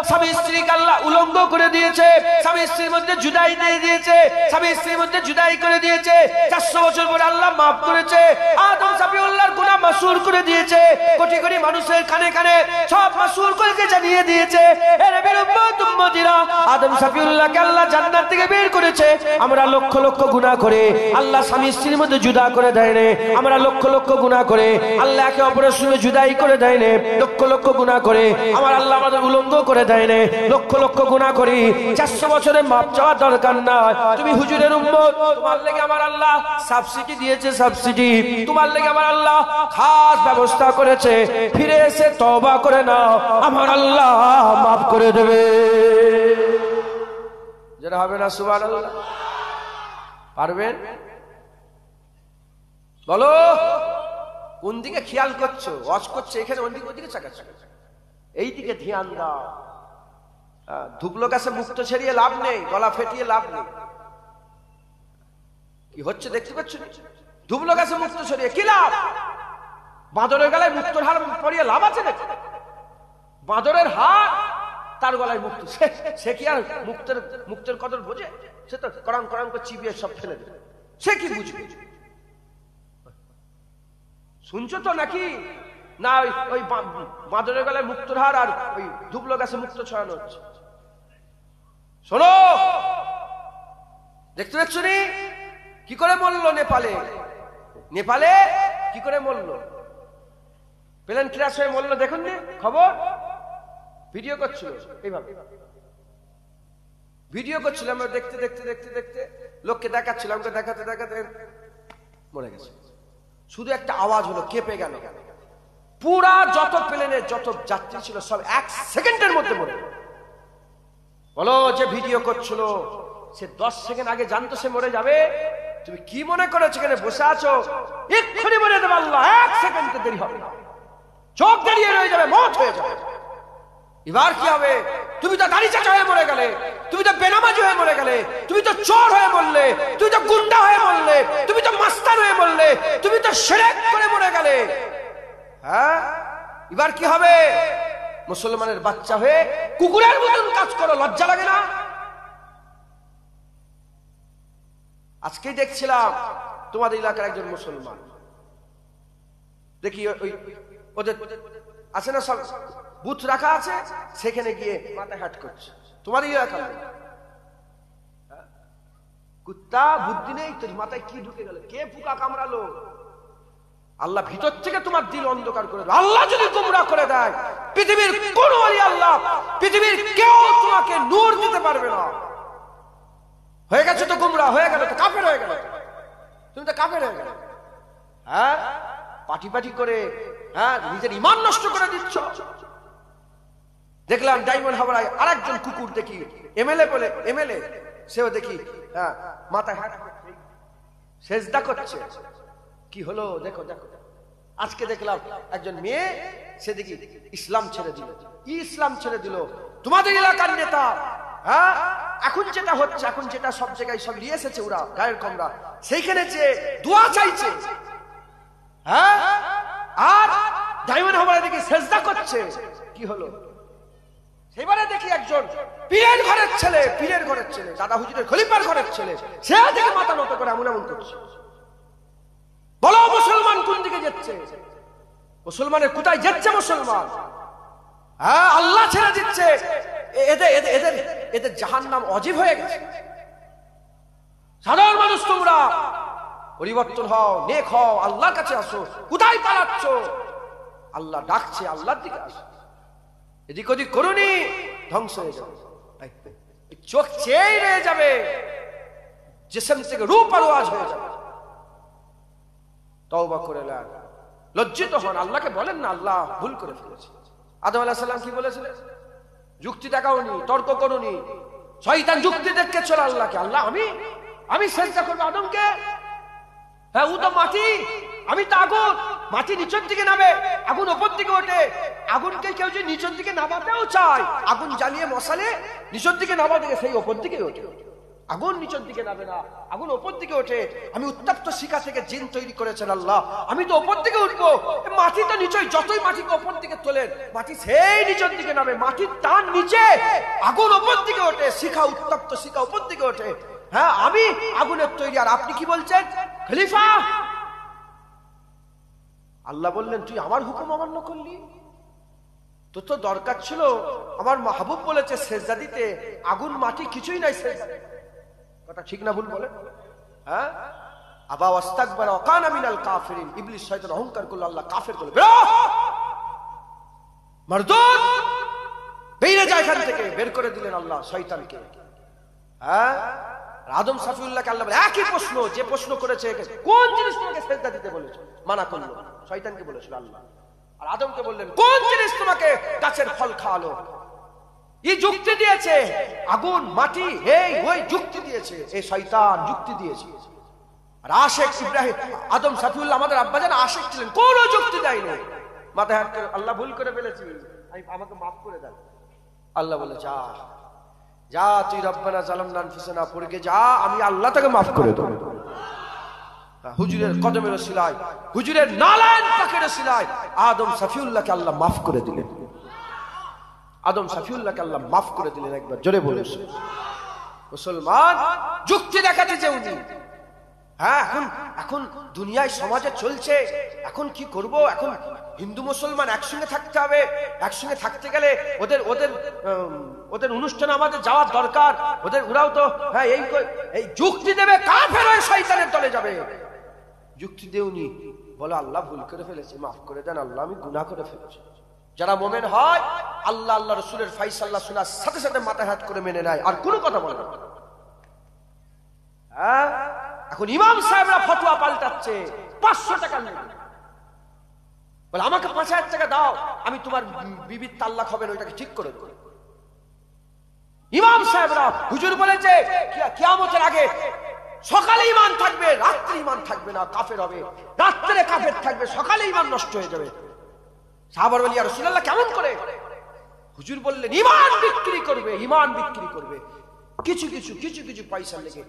স্বামী স্ত্রীকে আল্লাহ উলঙ্গ করে দিয়েছে, স্বামী স্ত্রীর মধ্যে জুদাই দিয়ে দিয়েছে, স্বামী স্ত্রীর মধ্যে জুদাই করে দিয়েছে। 400 বছর পরে আল্লাহ মাফ করেছে। আদম শফিউল্লাহর গুনাহ মাসুর করে দিয়েছে, কোটি কোটি মানুষের কানে কানে সব মাসুর করে জানিয়ে দিয়েছে। এ নবীর উম্মত উম্মতিরা, আদম শফিউল্লাহকে আল্লাহ জান্নাত থেকে বের করেছে। আমরা লক্ষ লক্ষ গুনাহ করে আল্লাহ স্বামী স্ত্রীর মধ্যে জুদা করে দেয় না। আমরা লক্ষ লক্ষ গুনাহ করে আল্লাহ একে অপরের সঙ্গে জুদাই করে দেয় না। লক্ষ লক্ষ গুনাহ করে আমার আল্লাহ আমাদের উলঙ্গ করে দেয় না। লক্ষ লক্ষ গুনাহ করি, 400 বছরের মাপ চাওয়ার দরকার নাই। তুমি হুজুরের উম্মত, তোমার লাগি আমার আল্লাহ সাবসিডি দিয়েছে, সাবসিডি তোমার লাগি আমার আল্লাহ খাস ব্যবস্থা করেছে। ফিরে এসে তওবা করে নাও, আমার আল্লাহ মাফ করে দেবে। যেটা হবে না সুবহানাল্লাহ, পারবেন? বলো, কোন দিকে খেয়াল করছো? ওয়াজ করছে এখানে, ওই দিকে চাকাচ্ছ, এই দিকে ধ্যান দাও। ধুবলো গাছে মুক্ত ছেড়িয়ে লাভ নেই, গলা ফেটিয়ে লাভ নেই। কি হচ্ছে দেখতে পাচ্ছ? ধুবলো গাছে মুক্ত ছড়িয়ে কি লাভ? বাঁদরের গলায় মুক্তোর হার পরিয়ে লাভ আছে নাকি? বাঁদরের হার, তার গলায় মুক্ত, সে কি আর মুক্তের কদর বোঝে? সে তো করাম করাম করে চিবিয়ে সব ফেলে দেবে, সে কি বুঝবে? শুনছো তো নাকি? না ওই বাঁদরের গলায় মুক্তোর হার আর ওই ধুবলো গাছে মুক্ত ছড়ানো হচ্ছে। শোনো, দেখতে পাচ্ছ নি কি করে মরলো নেপালে কি করে মরলো? প্লেন ক্র্যাশ হয়ে মরলো, দেখুন নি খবর? ভিডিও করছিল, এইভাবে ভিডিও করছিল। আমরা দেখতে দেখতে দেখতে দেখতে লোককে দেখাচ্ছিলাম, আমাকে দেখাতে দেখাতে মরে গেছে। শুধু একটা আওয়াজ হলো, কেঁপে গেল। পুরা যত প্লেনের যত যাত্রী ছিল সব 1 সেকেন্ডের মধ্যে মরে গেল। বলো, যে ভিডিও করছিল সে 10 সেকেন্ড আগে জানতো সে মরে যাবে? তুমি কি মনে করেছো এখানে বসে আছো এক্ষুনি মরে যাবে? আল্লাহ 1 সেকেন্ড দেরি হবে না, চোখ দাঁড়িয়ে রয়ে যাবে, মত হয়ে যাবে। এবার কি হবে? তুমি তো দাড়ি চাচা হয়ে মরে গেলে, তুমি তো বেনামাজি হয়ে মরে গেলে, তুমি তো চোর হয়ে মরলে, তুমি তো গুন্ডা হয়ে মরলে, তুমি তো মাস্তান হয়ে মরলে, তুমি তো শিরক করে মরে গেলে। হ্যাঁ, এবার কি হবে? মুসলমানের বাচ্চা হয়ে কুকুরের মতন কাজ করো, লজ্জা লাগে না? আজকেই দেখছিলাম তোমাদের এলাকার একজন মুসলমান, দেখি ওই ওদের আছে না সব বুথ রাখা আছে, সেখানে গিয়ে মাথায় হাট করছে। তোমাদের এলাকা কুত্তা বুদ্ধি নেই তোর মাথায়, কি ঢুকে গেল? কে পোকা কামড়ালো? আল্লাহ ভিতর থেকে তোমার দিল অন্ধকার করে দেয়। আল্লাহ যদি গোমরাহ করে দেয়, পৃথিবীর কোন ওলি আল্লাহ, পৃথিবীর কেউ তোমাকে নূর দিতে পারবে না। হয়ে গেছে তো গোমরাহ, হয়ে গেল তো কাফের হয়ে গেল, তুমি তো কাফের হয়ে গেল। হ্যাঁ, পাটি পাটি করে হ্যাঁ নিজের ঈমান নষ্ট করে দিচ্ছ। দেখলাম ডায়মন্ড হাবড়ায় আরেকজন কুকুর দেখি এমএলএ সেও দেখি হ্যাঁ মাথায় হাত সেজদা করছে। কি হলো দেখো দেখো। আজকে দেখলাম একজন মেয়ে, সে দেখি ইসলাম ছেড়ে দিল। কি ইসলাম ছেড়ে দিল? তোমাদের এলাকার নেতা। হ্যাঁ, এখন যেটা হচ্ছে, এখন যেটা সব জায়গায় সব নিয়ে এসেছে ওরা গায়ের কমরা, সেইখানে যে দোয়া চাইছে। হ্যাঁ, আর ডায়মন্ড হাবড়ায় দেখি সেজদা করছে। কি হলো? সেবারে দেখি একজন পীরের ঘরের ছেলে, দাদা হুজুরের খলিফার ঘরের ছেলে, সে দেখে মাথা নত করে এমন এমন করছে। বলো মুসলমান কোন দিকে যাচ্ছে? মুসলমানের কোথায় যাচ্ছে মুসলমান? হ্যাঁ, আল্লাহ ছেড়ে দিচ্ছে। এদের জাহান্নাম অজীব হয়ে গেছে। সাধারণ মানুষ তোমরা পরিবর্তন হও, নেক হও, আল্লাহর কাছে আসো। কোথায় পালাচ্ছ? আল্লাহ ডাকছে, আল্লাহর দিকে আসো। এদিক ওদিক করুনি, ধ্বংস হয়ে যাবে। চোখ চেয়ে রয়ে যাবে, জিসম থেকে রূপ আর আওয়াজ হয়ে যাবে। তওবা করে নেন, লজ্জিত হন, আল্লাহকে বলেন না আল্লাহ ভুল করে ফেলেছি। আদম আলাইহিস সালাম কি বলেছিলেন? যুক্তি দেখাওনি, তর্ক করুনি, শয়তান যুক্তি দেখে চলে আল্লাহকে, আল্লাহ আমি সেজদা করব আদমকে? হ্যাঁ, ও তো মাটি, আমি তো আগুন। মাটি নিচের দিকে নামে, আগুন ওপর দিকে ওঠে। আগুনকে কেউ যদি নিচের দিকে নামাতেও চায়, আগুন জ্বালিয়ে মশালে নিচের দিকে নামা দিকে সেই ওপর দিকে ওঠে। আগুন নিচের দিকে নামে না, আগুন ওপর দিকে ওঠে। আমি উত্তপ্ত শিখা থেকে জিন তৈরি করেছেন আল্লাহ, আমি তো ওপর দিকে উঠবো। মাটি তো নিচে, যতই মাটিকে ওপর দিকে তোলেন মাটি সেই নিচের দিকে নামে। মাটির টান নিচে, আগুন ওপর দিকে ওঠে, শিখা উত্তপ্ত শিখা ওপর দিকে ওঠে। হ্যাঁ, আমি আগুনের তৈরি, আর আপনি কি বলছেন খলিফা? আল্লাহ বললেন তুই আমার হুকুম অমান্য করলি? তোর তো দরকার ছিল, আমার মাহবুব বলেছে সেজদা দিতে, আগুন মাটি কিছুই নাই সেজদা। কথা ঠিক না ভুল বলে? হ্যাঁ, আবা ওয়াস্তাকবারা ওয়া কানা মিনাল কাফিরিন। ইবলিস শয়তান অহংকার করলো, আল্লাহ কাফের বলে বেরো, মারদুদ, বেরিয়ে যায় এখান থেকে। বের করে দিলেন আল্লাহ শয়তানকে। হ্যাঁ, আদম সাফিউল্লাহকে আল্লাহ বলে একই প্রশ্ন, যে প্রশ্ন করেছে কোন জিনিস তোমাকে সেজদা দিতে বলেছে, মানা করলো। শয়তানকে বলেছিল আল্লাহ, আর আদমকে বললেন কোন জিনিস তোমাকে গাছের ফল খাওয়ালো? এই যুক্তি দিয়েছে আগুন মাটি, এই ওই যুক্তি দিয়েছে, এই শয়তান যুক্তি দিয়েছে। আর আশেক ইব্রাহিম, আদম সাফিউল্লাহ আমাদের আব্বাজান আশেক ছিলেন, কোনো যুক্তি দেয়নি। মাথায় হাত করে আল্লাহ ভুল করে ফেলেছি, আমাকে মাফ করে দেন। আল্লাহ বলে যা যা, তুই রব্বানা জালামনা আনফুসানা পড়ে গে যা, আমি আল্লাহ তাকে মাফ করে দেব। হুজুরের কদমের ওসিলায়, হুজুরের নালায়েন পাকের ওসিলায় আদম সাফিউল্লাহকে আল্লাহ মাফ করে দিলেন। আদম সাফিউল্লাহকে আল্লাহ মাফ করে দিলেন। একবার জোরে বলুন মুসলমান। যুক্তি দেখাতে যে উনি, হ্যাঁ, এখন দুনিয়ায় সমাজে চলছে, এখন কি করব? এখন হিন্দু মুসলমান একসঙ্গে থাকতে হবে, একসঙ্গে থাকতে গেলে ওদের অনুষ্ঠানে আমাদের যাওয়ার দরকার। ওরাও তো হ্যাঁ এই যুক্তি দেবে, কাফের হয়ে শয়তানের দলে যাবে। যুক্তি দেউনি, বলো আল্লাহ ভুল করে ফেলেছি, মাফ করে দেন আল্লাহ, আমি গুনাহ করে ফেলেছি। যারা মুমিন হয় আল্লাহ আল্লাহ রাসূলের ফয়সালা শোনার সাথে সাথে মাথায় হাত করে মেনে নেয়, আর কোনো কথা বলে না। হ্যাঁ, এখন ইমাম সাহেবরা ফতোয়া পাল্টাচ্ছে 500 টাকা নেবে, বলে আমাকে 5000 টাকা দাও, আমি তোমার বিবির তাল্লাক হবে না, ওইটাকে ঠিক করে দেব। ইমাম সাহেবরা, হুজুর বলেছে কিয়ামতের আগে সকালে ঈমান থাকবে, রাত্রে ঈমান থাকবে না, কাফের হবে। রাত্রে কাফের থাকবে, সকালে ঈমান নষ্ট হয়ে যাবে। সাহাবারা বলে ইয়া রাসূলুল্লাহ কেমন করে? হুজুর বললেন ঈমান বিক্রি করবে, ঈমান বিক্রি করবে কিছু কিছু পয়সা লেগে।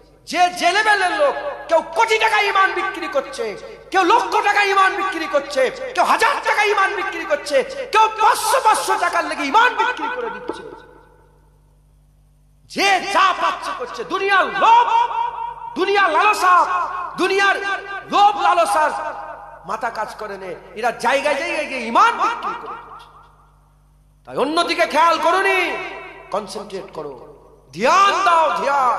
যে লেভেলের লোক, কেউ কোটি টাকা ঈমান বিক্রি করছে, কেউ লক্ষ টাকা ঈমান বিক্রি করছে, কেউ 1000 টাকা ঈমান বিক্রি করছে, কেউ 500 টাকার লেগে ঈমান বিক্রি করে দিচ্ছে। যে যা পাচ্ছে করছে। দুনিয়ার লোভ, দুনিয়ার লালসা, দুনিয়ার লোভ লালসার মাথা কাজ করে নে, এরা জায়গায় জায়গায় গিয়ে ঈমান বিক্রি করে। তাই অন্যদিকে খেয়াল করুনি, কনসেন্ট্রেট করো, ধ্যান দাও, ধ্যান।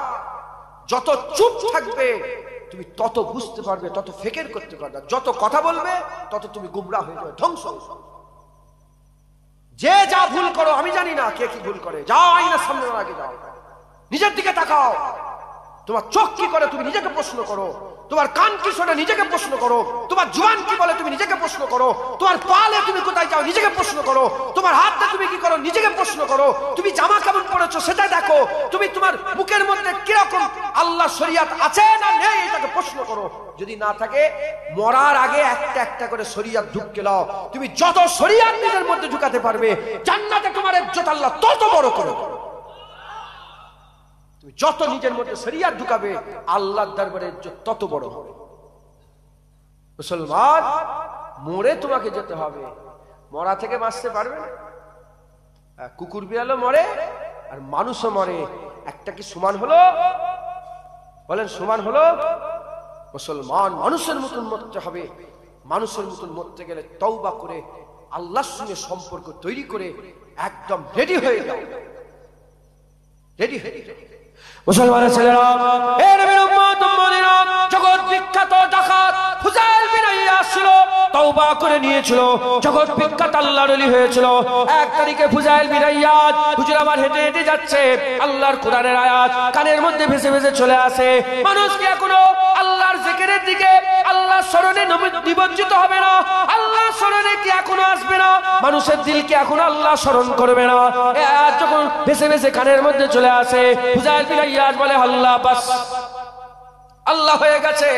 যত চুপ থাকবে তুমি তত বুঝতে পারবে, তত ফিকির করতে পারবে। যত কথা বলবে তত তুমি গুমরাহ হয়ে যাবে, ধ্বংস। যে যা ভুল করো, আমি জানি না কে কি ভুল করে, যাও আয়নার সামনে আগে যাও, নিজের দিকে তাকাও। তোমার চোখ কি করে তুমি নিজেকে প্রশ্ন করো, তোমার কান কি শোনে নিজেকে প্রশ্ন করো, তোমার জুবান কি বলে তুমি নিজেকে প্রশ্ন করো, তোমার পালে তুমি কোথায় যাও নিজেকে প্রশ্ন করো, তোমার হাতে তুমি কি করো নিজেকে প্রশ্ন করো, তুমি জামা কেমন পরেছো সেটা দেখো, তুমি তোমার মুখের মধ্যে কিরকম আল্লাহ শরীয়ত আছে না নেই এটাকে প্রশ্ন করো। যদি না থাকে মরার আগে একটা একটা করে শরীয়ত ঢুকে নাও। তুমি যত শরীয়ত নিজের মধ্যে ঢুকাতে পারবে, জান্নাতে তোমার ইজ্জত আল্লাহ তত বড় করে দেবে। তুমি যত নিজের মধ্যে শরীয়ত ঢুকাবে, আল্লাহর দরবারে ইজ্জত তত বড় হবে। মুসলমান, মরে তোমাকে যেতে হবে, মরা থেকে বাঁচতে পারবে না। কুকুর বিড়ালও মরে আর মানুষও মরে, একটা কি সমান হলো? বলেন সমান হলো? মুসলমান মানুষের মতন মরতে হবে। মানুষের মতন মরতে গেলে তওবা করে আল্লাহর সঙ্গে সম্পর্ক তৈরি করে একদম রেডি হয়ে যাও, রেডি হয়ে যাও। মুসলমানের ছেলেরা, এ নবীর উম্মত উম্মতিরা, জগৎ বিখ্যাত ডাকাত ফুযাইল বিন ইয়াদ আসছিল, তওবা করে নিয়েছিল, জগৎ বিখ্যাত আল্লাহর ওলি হয়েছিল। 1 তারিখে ফুজাইল বিন আইয়াজ হুজুর আমার হেঁটে হেঁটে যাচ্ছে, আল্লাহর কোরআনের আয়াত কানের মধ্যে ভেসে ভেসে চলে আসে। মানুষ কি এখনো আল্লাহর জিকিরের দিকে, আল্লাহর স্মরণে নিমজ্জিত হবে না? আল্লাহর স্মরণে কি এখনো আসবে না? মানুষের দিল কি এখনো আল্লাহ স্মরণ করবে না? এই আয়াত যখন ভেসে ভেসে কানের মধ্যে চলে আসে, ফুজাইল বিন আইয়াজ বলে আল্লাহ বাস, আল্লাহ হয়ে গেছে,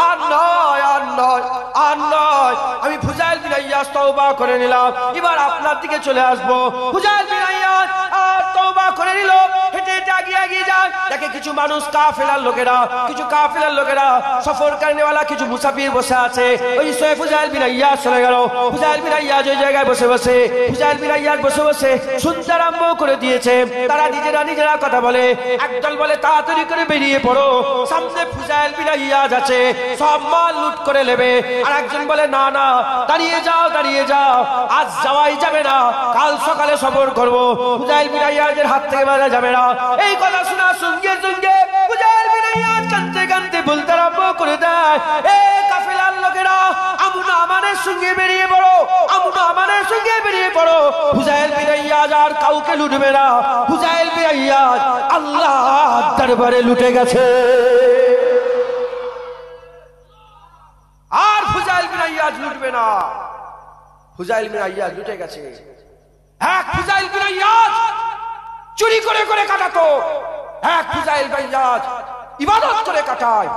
আর নয়, আর নয়, আর নয়। আমি ফুজাইল বিন আইয়াজ তওবা করে নিলাম, এবার আপনার দিকে চলে আসবো। ফুজাইল বিন আইয়াজ আর তওবা করে নিল, হেঁটে হেঁটে এগিয়ে যায়। দেখে কিছু মানুষ কাফেলার লোকেরা, কিছু কাফেলার লোকেরা সফর করনেওয়ালা কিছু মুসাফির বসে আছে। ওই ফুজাইল বিন আইয়াজ চলে গেল। ফুজাইল বিন আইয়াজ ওই জায়গায় বসে বসে, ফুজাইল বিন আইয়াজ বসে বসে শুনতে আরম্ভ করে দিয়েছে। তারা নিজেরা কথা বলে। একদল বলে তাড়াতাড়ি করে বেরিয়ে পড়ো, সামনে ফুজাইল বিন আইয়াজ আছে, সব মাল লুট করে নেবে। আর একজন বলে না না, দাঁড়িয়ে যাও, দাঁড়িয়ে যাও, আজ যাওয়াই যাবে না, কাল সকালে সফর করবো, ফুজাইল বিন আইয়াজের হাত থেকে বাঁচা যাবে না। এই কথা শোনা সঙ্গে সঙ্গে ফুজাইল বিন আইয়াজ কাঁদতে কাঁদতে বলতে আরম্ভ করে দেয়, এ কাফেলার লোকেরা, আমুন আমানের সঙ্গে বেরিয়ে পড়ো, আমুন আমানের সঙ্গে বেরিয়ে পড়ো। ফুজাইল বিন আইয়াজ আর কাউকে লুটবে না। ফুজাইল বিন আইয়াজ আল্লাহর দরবারে লুটে গেছে। আর ফুজাইল বিন আইয়াজ লুটবে না। ফুজাইল বিন আইয়াজ লুটে গেছে। এক ফুজাইল বিন আইয়াজ চুরি করে করে কাটাতো, এক ফুজাইল বিন আইয়াজ ইবাদত করে কাটায়,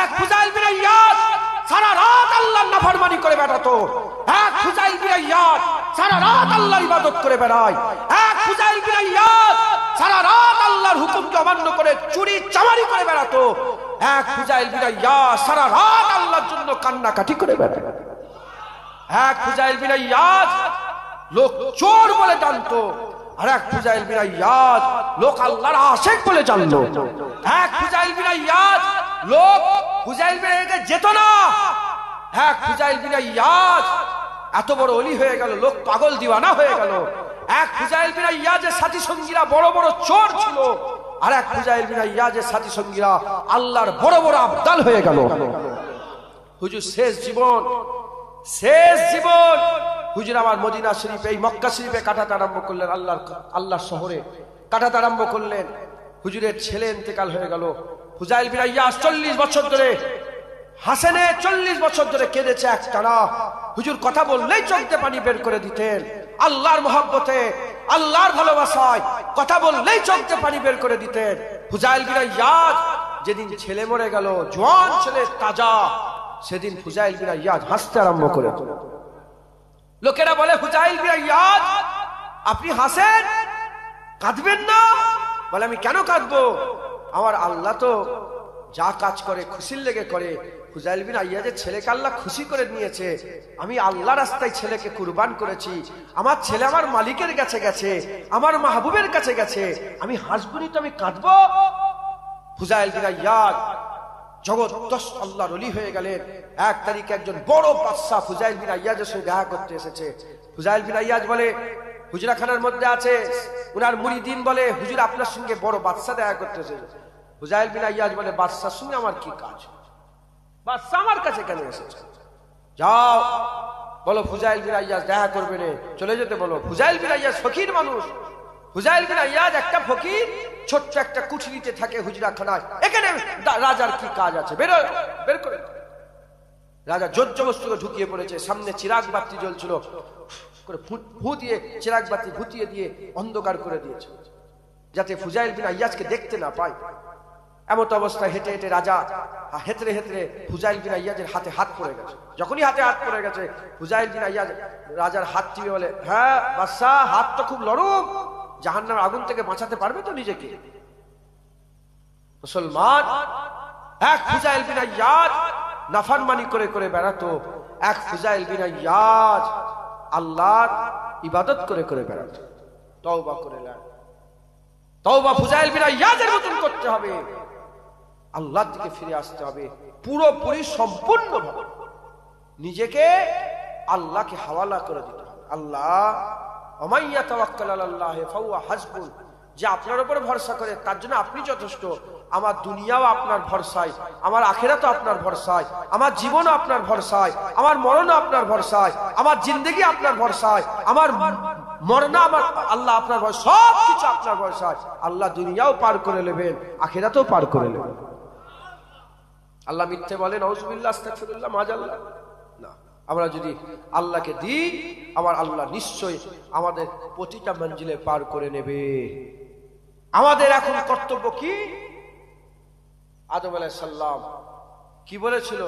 এক ফুজাইল বিন আইয়াজ সারা রাত আল্লাহর নাফরমানি করে বেড়াতো, এক ফুজাইল বিন আইয়াজ সারা রাত আল্লাহর ইবাদত করে বেড়ায়, এক ফুজাইল বিন আইয়াজ সারা রাত আল্লাহর হুকুমকে অমান্য করে চুরি চামারি করে বেড়াতো, এক ফুজাইল বিন আইয়াজ সারা রাত আল্লাহর জন্য কান্নাকাটি করে বেড়ায়, এক ফুজাইল বিন আইয়াজ লোক চোর বলে জানতো, আর এক ফুজাইল বিন আইয়াজ লোক আল্লাহর আশিক বলে জানতো। এক ফুজাইল বিন আইয়াজ লোক ফুজাইল বিন আইয়াজকে যেত না, এক ফুজাইল বিন আইয়াজ এত বড় ওলি হয়ে গেল, লোক পাগল দিওয়ানা হয়ে গেল। এক ফুজাইল বিন আইয়াজের সাথী সঙ্গীরা বড় বড় চোর ছিল, আর এক ফুজাইল বিন আইয়াজের সাথী সঙ্গীরা আল্লাহর বড় বড় আবদাল হয়ে গেল। হুজুর শেষ জীবন, শেষ জীবন হুজুর আমার মদিনা শরীফে, এই মক্কা শরীফে কাটাতে আরম্ভ করলেন, আল্লাহর শহরে কাটাতে আরম্ভ করলেন। হুজুরের ছেলে ইন্তেকাল হয়ে গেল। ফুজাইল বিন আইয়াজ 40 বছর ধরে, হাসেনে 40 বছর ধরে কেঁদেছে একটানা। হুজুর কথা বললেই চোখে পানি বের করে দিতেন, আল্লাহর মহব্বতে, আল্লাহর ভালোবাসায় কথা বললেই চোখে পানি বের করে দিতেন। ফুজাইল বিন আইয়াজ যেদিন ছেলে মরে গেল, জওয়ান ছেলে তাজা, সেদিন ফুজাইল বিন আইয়াজ হাসতে আরম্ভ করে। লোকেরা বলে ফুজাইল বিন আইয়াজ আপনি হাসেন, কাঁদবেন না? বলে আমি কেন কাঁদবো, আমার আল্লাহ তো যা কাজ করে খুশির লেগে করে। ফুজাইল বিন আইয়াজের ছেলেকে আল্লাহ খুশি করে নিয়েছে, আমি আল্লাহ রাস্তায় ছেলেকে কুরবান করেছি, আমার ছেলে আমার মালিকের কাছে গেছে, আমার মাহবুবের কাছে গেছে, আমি হাসবনি তো আমি কাঁদবো? ফুজাইল বিন আইয়াজ জগৎ আল্লাহর ওলি হয়ে গেলেন। 1 তারিখে একজন বড় বাদশা ফুজাইল বিন আইয়াজের সঙ্গে দেখা করতে এসেছে। ফুজাইল বিন আইয়াজ বলে, হুজরাখানার মধ্যে আছে, উনার মুরিদিন বলে হুজুর আপনার সঙ্গে বড় বাদশা দেখা করতে এসেছে। ফুজাইল বিন আইয়াজ বলে বাদশার সঙ্গে আমার কি কাজ, বাদশা আমার কাছে কেন এসেছে? যাও বলো ফুজাইল বিন আইয়াজ দেখা করবে না, চলে যেতে বলো। ফুজাইল বিন আইয়াজ ফকির মানুষ, ফুজাইল বিন আইয়াজ একটা ফকির, ছোট্ট একটা কুঠরিতে থাকে হুজরাখানায়, এখানে রাজার কি কাজ আছে, বের করে। রাজা জোর জবরদস্তি ঢুকিয়ে পড়েছে, সামনে চিরাগ বাতি জ্বলছিল, করে ফু দিয়ে চিরাগ বাতি ভুতিয়ে দিয়ে অন্ধকার করে দিয়েছে, যাতে ফুজাইল বিন আইয়াজকে দেখতে না পায়। এমত অবস্থায় হেঁটে হেঁটে রাজা হেতরে হেতরে ফুজাইল বিন আইয়াজের হাতে হাত পড়ে গেছে। যখনই হাতে হাত পড়ে গেছে, ফুজাইল বিন আইয়াজ রাজার হাত টিপে বলে, হ্যাঁ বাদশাহ, হাত তো খুব নরম, জাহান্নামের আগুন থেকে বাঁচাতে পারবে তো নিজেকে? মুসলমান, এক ফুজাইল বিন আইয়াজ নাফরমানি করে করে বেড়াতো, এক ফুজাইল বিন আইয়াজ আল্লাহর ইবাদত করে করে বেড়াতো। তওবা করে নেন, তওবা ফুজাইল বিন আইয়াজের মতন করতে হবে, আল্লাহর দিকে ফিরে আসতে হবে পুরোপুরি সম্পূর্ণভাবে, নিজেকে আল্লাহকে হাওয়ালা করে দিতে হবে। আল্লাহ ওমাইয়া তাওয়াক্কাল আলাল্লাহ ফাহুয়া হাসবুন, যে আপনার উপর ভরসা করে তার জন্য আপনি যথেষ্ট। আমার দুনিয়াও আপনার ভরসায়, আমার আখিরাতও আপনার ভরসায়, আমার জীবনও আপনার ভরসায়, আমার মরণও আপনার ভরসায়, আমার জিন্দেগি আপনার ভরসায়, আমার মরণ আমার আল্লাহ আপনার ভরসায়, সব কিছু আপনার ভরসায়। আল্লাহ দুনিয়াও পার করে নেবেন, আখিরাতও পার করে নেবেন। আল্লাহ মিথ্যে বলেন? আউযুবিল্লাহ, আস্তাগফিরুল্লাহ, মাযাল্লাহ না। আমরা যদি আল্লাহকে দিই, আমার আল্লাহ নিশ্চয়ই আমাদের প্রতিটা মঞ্জিলে পার করে নেবে। আমাদের এখন কর্তব্য কি? আদম আলাইহিস সালাম কি বলেছিল?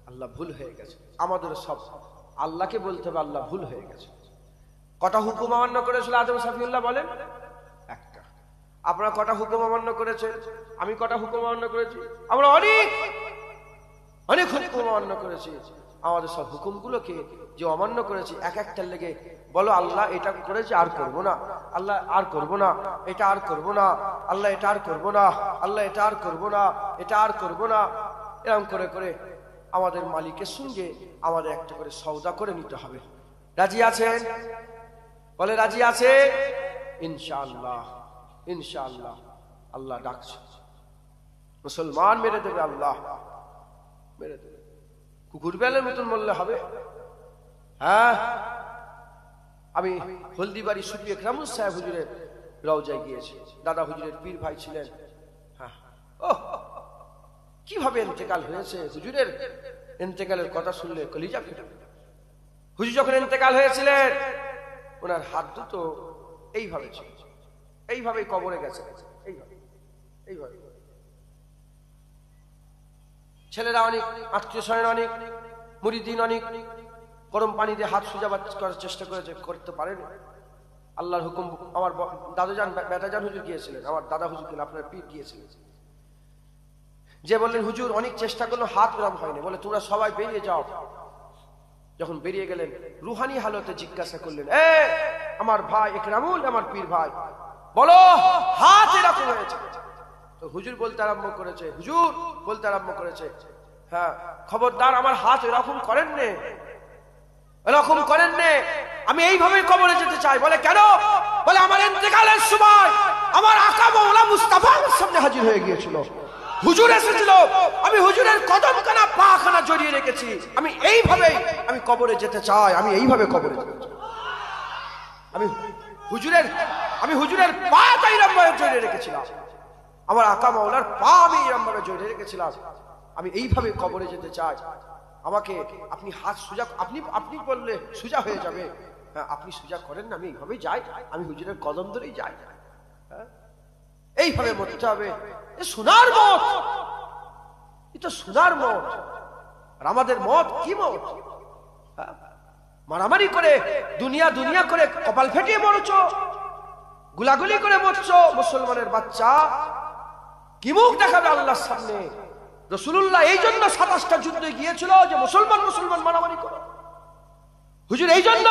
আল্লাহ ভুল হয়ে গেছে। আমাদের সব আল্লাহকে বলতে হবে আল্লাহ ভুল হয়ে গেছে। কটা হুকুম অমান্য করেছিল আদম সাফিউল্লাহ বলেন? একটা। আপনারা কটা হুকুম অমান্য করেছেন? আমি কটা হুকুম অমান্য করেছি? আমরা অনেক অনেক হুকুম অমান্য করেছি। আমাদের সব হুকুমগুলোকে যে অমান্য করেছি, এক একটার লেগে বলো আল্লাহ এটা করেছি আর করব না, আল্লাহ আর করব না, এটা আর করব না, আল্লাহ এটা আর করব না, আল্লাহ এটা আর করব না, এটা আর করব না। এরকম করে করে আমাদের মালিকের সঙ্গে আমাদের একটা করে সওদা করে নিতে হবে। রাজি আছেন? বলে রাজি আছে? ইনশাআল্লাহ, ইনশাআল্লাহ। আল্লাহ ডাকছে, মুসলমান মেরে দেবে, আল্লাহ মেরে দেবে। কুকুর বেলের মতন বললে হবে? হ্যাঁ, আমি হলদিবাড়ি সুফি একরামুল সাহেব হুজুরের রওজায় গিয়েছি। দাদা হুজুরের পীর ভাই ছিলেন। হ্যাঁ, ও কিভাবে ইন্তেকাল হয়েছে! হুজুরের ইন্তেকালের কথা শুনলে কলিজা ফেটে। হুজুর যখন ইন্তেকাল হয়েছিলেন, ওনার হাত দুটো এইভাবে ছিল, এইভাবেই কবরে গেছে, এইভাবে এইভাবে। ছেলেরা অনেক, আত্মীয় স্বজন অনেক, মুরিদিন অনেক গরম পানি দিয়ে হাত সোজা করার চেষ্টা করেছে, করতে পারেনি। আল্লাহর হুকুম। আমার দাদুজান বেটাজান হুজুর গিয়েছিলেন, আমার দাদা হুজুর কিনা আপনার পীর গিয়েছিলেন, যে বললেন হুজুর অনেক চেষ্টা করলো, হাত গরম হয়নি, বলে তোমরা সবাই বেরিয়ে যাও। যখন বেরিয়ে গেলেন, রুহানি হালতে জিজ্ঞাসা করলেন, এ আমার ভাই একরামুল, আমার পীর ভাই, বলো হাত এরকম হয়েছে। তো হুজুর বলতে আরম্ভ করেছে, হুজুর বলতে আরম্ভ করেছে, হ্যাঁ খবরদার আমার হাত এরকম করেন নে, এরকম করেন নে, আমি এইভাবে কবরে যেতে চাই। বলে কেন? বলে আমার ইন্তেকালের সময় আমার আকা মাওলা মুস্তাফা আমার সামনে হাজির হয়ে গিয়েছিল, হুজুর এসেছিল, আমি হুজুরের কদমখানা পাখানা জড়িয়ে রেখেছি, আমি এইভাবেই আমি কবরে যেতে চাই, আমি এইভাবে কবরে যেতে চাই। আমি হুজুরের পাটা এরকম ভাবে জড়িয়ে রেখেছিলাম, আমার আকা মাওলার পা আমি এরকম ভাবে জড়িয়ে রেখেছিলাম, আমি এইভাবে কবরে যেতে চাই। আমাকে আপনি হাত সোজা, আপনি বললে সোজা হয়ে যাবে, হ্যাঁ আপনি সোজা করেন না, আমি এইভাবেই যাই, আমি হুজুরের কদম ধরেই যাই। হ্যাঁ, এইভাবে মরতে হবে। এ সোনার মত, এটা সোনার মত। আর আমাদের মত কি মত? মারামারি করে, দুনিয়া দুনিয়া করে কপাল ফেটিয়ে মরছো, গুলাগুলি করে মরছো। মুসলমানের বাচ্চা কি মুখ দেখাবে আল্লাহর সামনে? রাসূলুল্লাহ এই জন্য 27টা যুদ্ধে গিয়েছিল যে মুসলমান মারামারি করে। হুজুর এই জন্য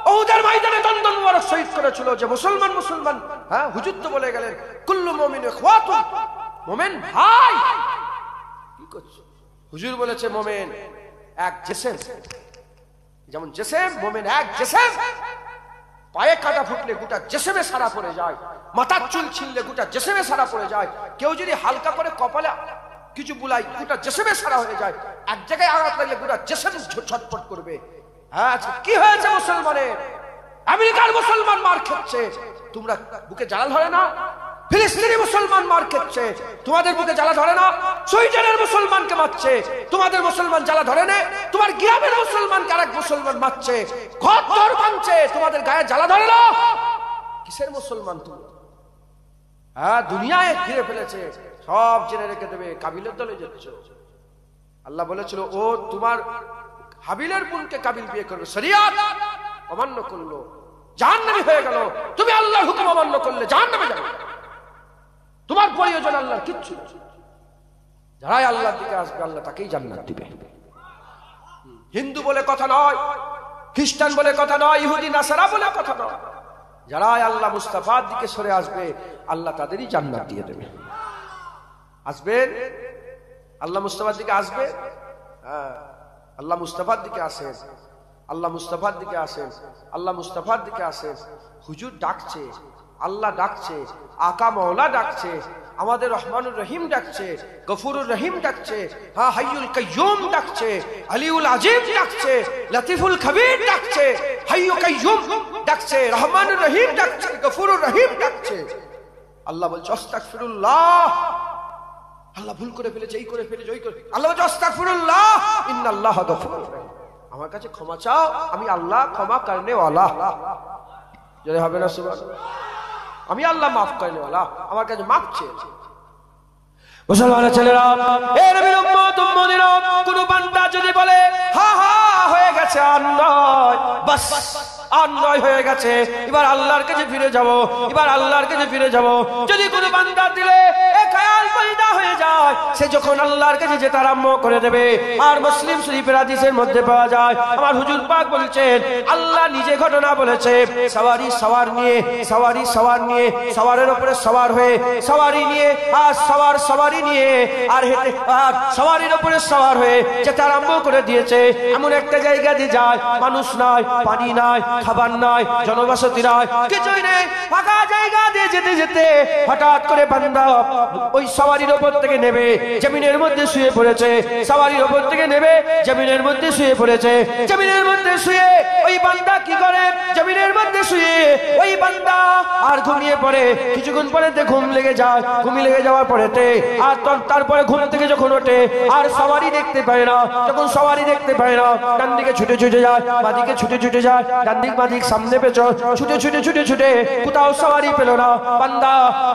উহুদের ময়দানে দন্দন মুবারক শহীদ করেছিল যে মুসলমান। হ্যাঁ, হুজুর তো বলে গেলেন কুল্লু মুমিন ইখওয়াতুন, মুমিন ভাই। কি করছো? হুজুর বলেছে মুমিন এক জিসম, যেমন জিসম, মুমিন এক জিসম। পায়ে কাটা ফুটলে গোটা জিসমে সারা পড়ে যায়, মাথার চুল ছিললে গোটা জিসমে সারা পড়ে যায়, কেউ যদি হালকা করে কপালে কিছু বুলাই গোটা জিসমে সারা হয়ে যায়, এক জায়গায় আঘাত লাগলে গোটা জিসম ছটফট করবে। হ্যাঁ, কি হয়েছে মুসলমানের? আমেরিকার মুসলমান মার খেচ্ছে, তোমরা বুকে জ্বালা ধরে না? ফিলিস্তিনি মুসলমান মার খেচ্ছে, তোমাদের বুকে জ্বালা ধরে না? সুইডেনের মুসলমানকে মারছে, তোমাদের মুসলমান জ্বালা ধরে না? তোমার গ্রামের মুসলমানকে আরেক মুসলমান মারছে, ঘর দর ভাঙছে, তোমাদের গায়ে জ্বালা ধরে না? কিসের মুসলমান তুমি? হ্যাঁ, দুনিয়ায় ঘিরে ফেলেছে, সব জেনে রেখে দেবে, কাবিলের দলে যাচ্ছ। আল্লাহ বলেছিল ও তোমার হাবিলের বোনকে কাবিল বিয়ে করবে, শরিয়াত অমান্য করলো, জাহান্নামী হয়ে গেল। তুমি আল্লাহর হুকুম অমান্য করলে জাহান্নামে যাবে, তোমার প্রয়োজন আল্লাহর কিচ্ছু নেই। যারাই আল্লাহর দিকে আসবে আল্লাহ তাকেই জান্নাত দিবে। হিন্দু বলে কথা নয়, খ্রিস্টান বলে কথা নয়, ইহুদি নাসারা বলে কথা নয়, যারাই আল্লাহ মুস্তাফার দিকে সরে আসবে আল্লাহ তাদেরই জান্নাত দিয়ে দেবে। আসবেন আল্লাহ মুস্তাফার দিকে আসবে। হ্যাঁ, আল্লাহ মুস্তাফার দিকে আসেন, আল্লাহ মুস্তাফার দিকে আসেন, আল্লাহ মুস্তাফার দিকে আসেন। হুজুর ডাকছে, আল্লাহ ডাকছে, আকা মাওলা ডাকছে, আমাদের রহমানুর রহিম ডাকছে, গফুরুর রহিম ডাকছে, হ্যাঁ হাইয়ুল কাইয়ুম ডাকছে, আলিউল আজিম ডাকছে, লতিফুল খবীর ডাকছে, হাইয়ু কাইয়ুম ডাকছে, রহমানুর রহিম ডাকছে, গফুরুর রহিম ডাকছে। আল্লাহ বলছে আস্তাগফিরুল্লাহ, আল্লাহ ভুল করে ফেলেছে, এই করে ফেলেছে, ওই করে। আল্লাহ বলছে আস্তাগফিরুল্লাহ ইন্নাল্লাহা গফুরুর রহিম, আমার কাছে ক্ষমা চাও, আমি আল্লাহ ক্ষমা করনে ওয়ালা। যদি হবে না সুবহানাল্লাহ, আমি আল্লাহ মাফ করনে ওয়ালা, আমার কাছে মাফ চেয়েছে। মুসলমানের ছেলেরা, এ নবীর উম্মত উম্মতিরা, কোন বান্দা যদি বলে হা হা হয়ে গেছে, আর নয়, বাস আর নয় হয়ে গেছে, এবার আল্লাহর কাছে ফিরে যাব, এবার আল্লাহর কাছে ফিরে যাব, যদি কোনো বান্দা দিলে এ খেয়াল পয়দা হয়ে যায়, সে যখন আল্লাহর কাছে যেতে আরম্ভ করে দেবে। আর মুসলিম শরীফের হাদিসের মধ্যে পাওয়া যায়, আমার হুজুর পাক বলছেন, আল্লাহ নিজে ঘটনা বলেছে, সওয়ারি সওয়ার নিয়ে, সওয়ারি সওয়ার নিয়ে, সওয়ারের উপরে সওয়ার হয়ে, সওয়ারি নিয়ে, আর সওয়ার সওয়ারি নিয়ে, আর হেঁটে, আর সওয়ারির উপরে সওয়ার হয়ে যেতে আরম্ভ করে দিয়েছে। এমন একটা জায়গা দিয়ে যায়, মানুষ নাই, পানি নাই, খাবার নাই, জনবসতি নাই, কিছুই নেই, ফাঁকা জায়গা দিয়ে যেতে যেতে হঠাৎ করে বান্দা ওই সওয়ারির উপর থেকে নেবে, জমিনের মধ্যে শুয়ে পড়েছে, সওয়ারির উপর থেকে নেবে, জমিনের মধ্যে শুয়ে পড়েছে। জমিনের মধ্যে শুয়ে ওই বান্দা কি করে, জমিনের মধ্যে শুয়ে ওই বান্দা আর ঘুমিয়ে পড়ে। কিছুক্ষণ পরে ঘুম লেগে যায়, ঘুম লেগে যাওয়ার পরেতে আর তারপরে ঘুম থেকে যখন ওঠে আর সওয়ারি দেখতে পায় না, যখন সওয়ারি দেখতে পায় না, ডান দিকে ছুটে ছুটে যায়, বাদিকে ছুটে ছুটে যায়, ডান দিক বাদিক সামনে পেছন ছুটে ছুটে ছুটে ছুটে কোথাও সওয়ারি পেল না।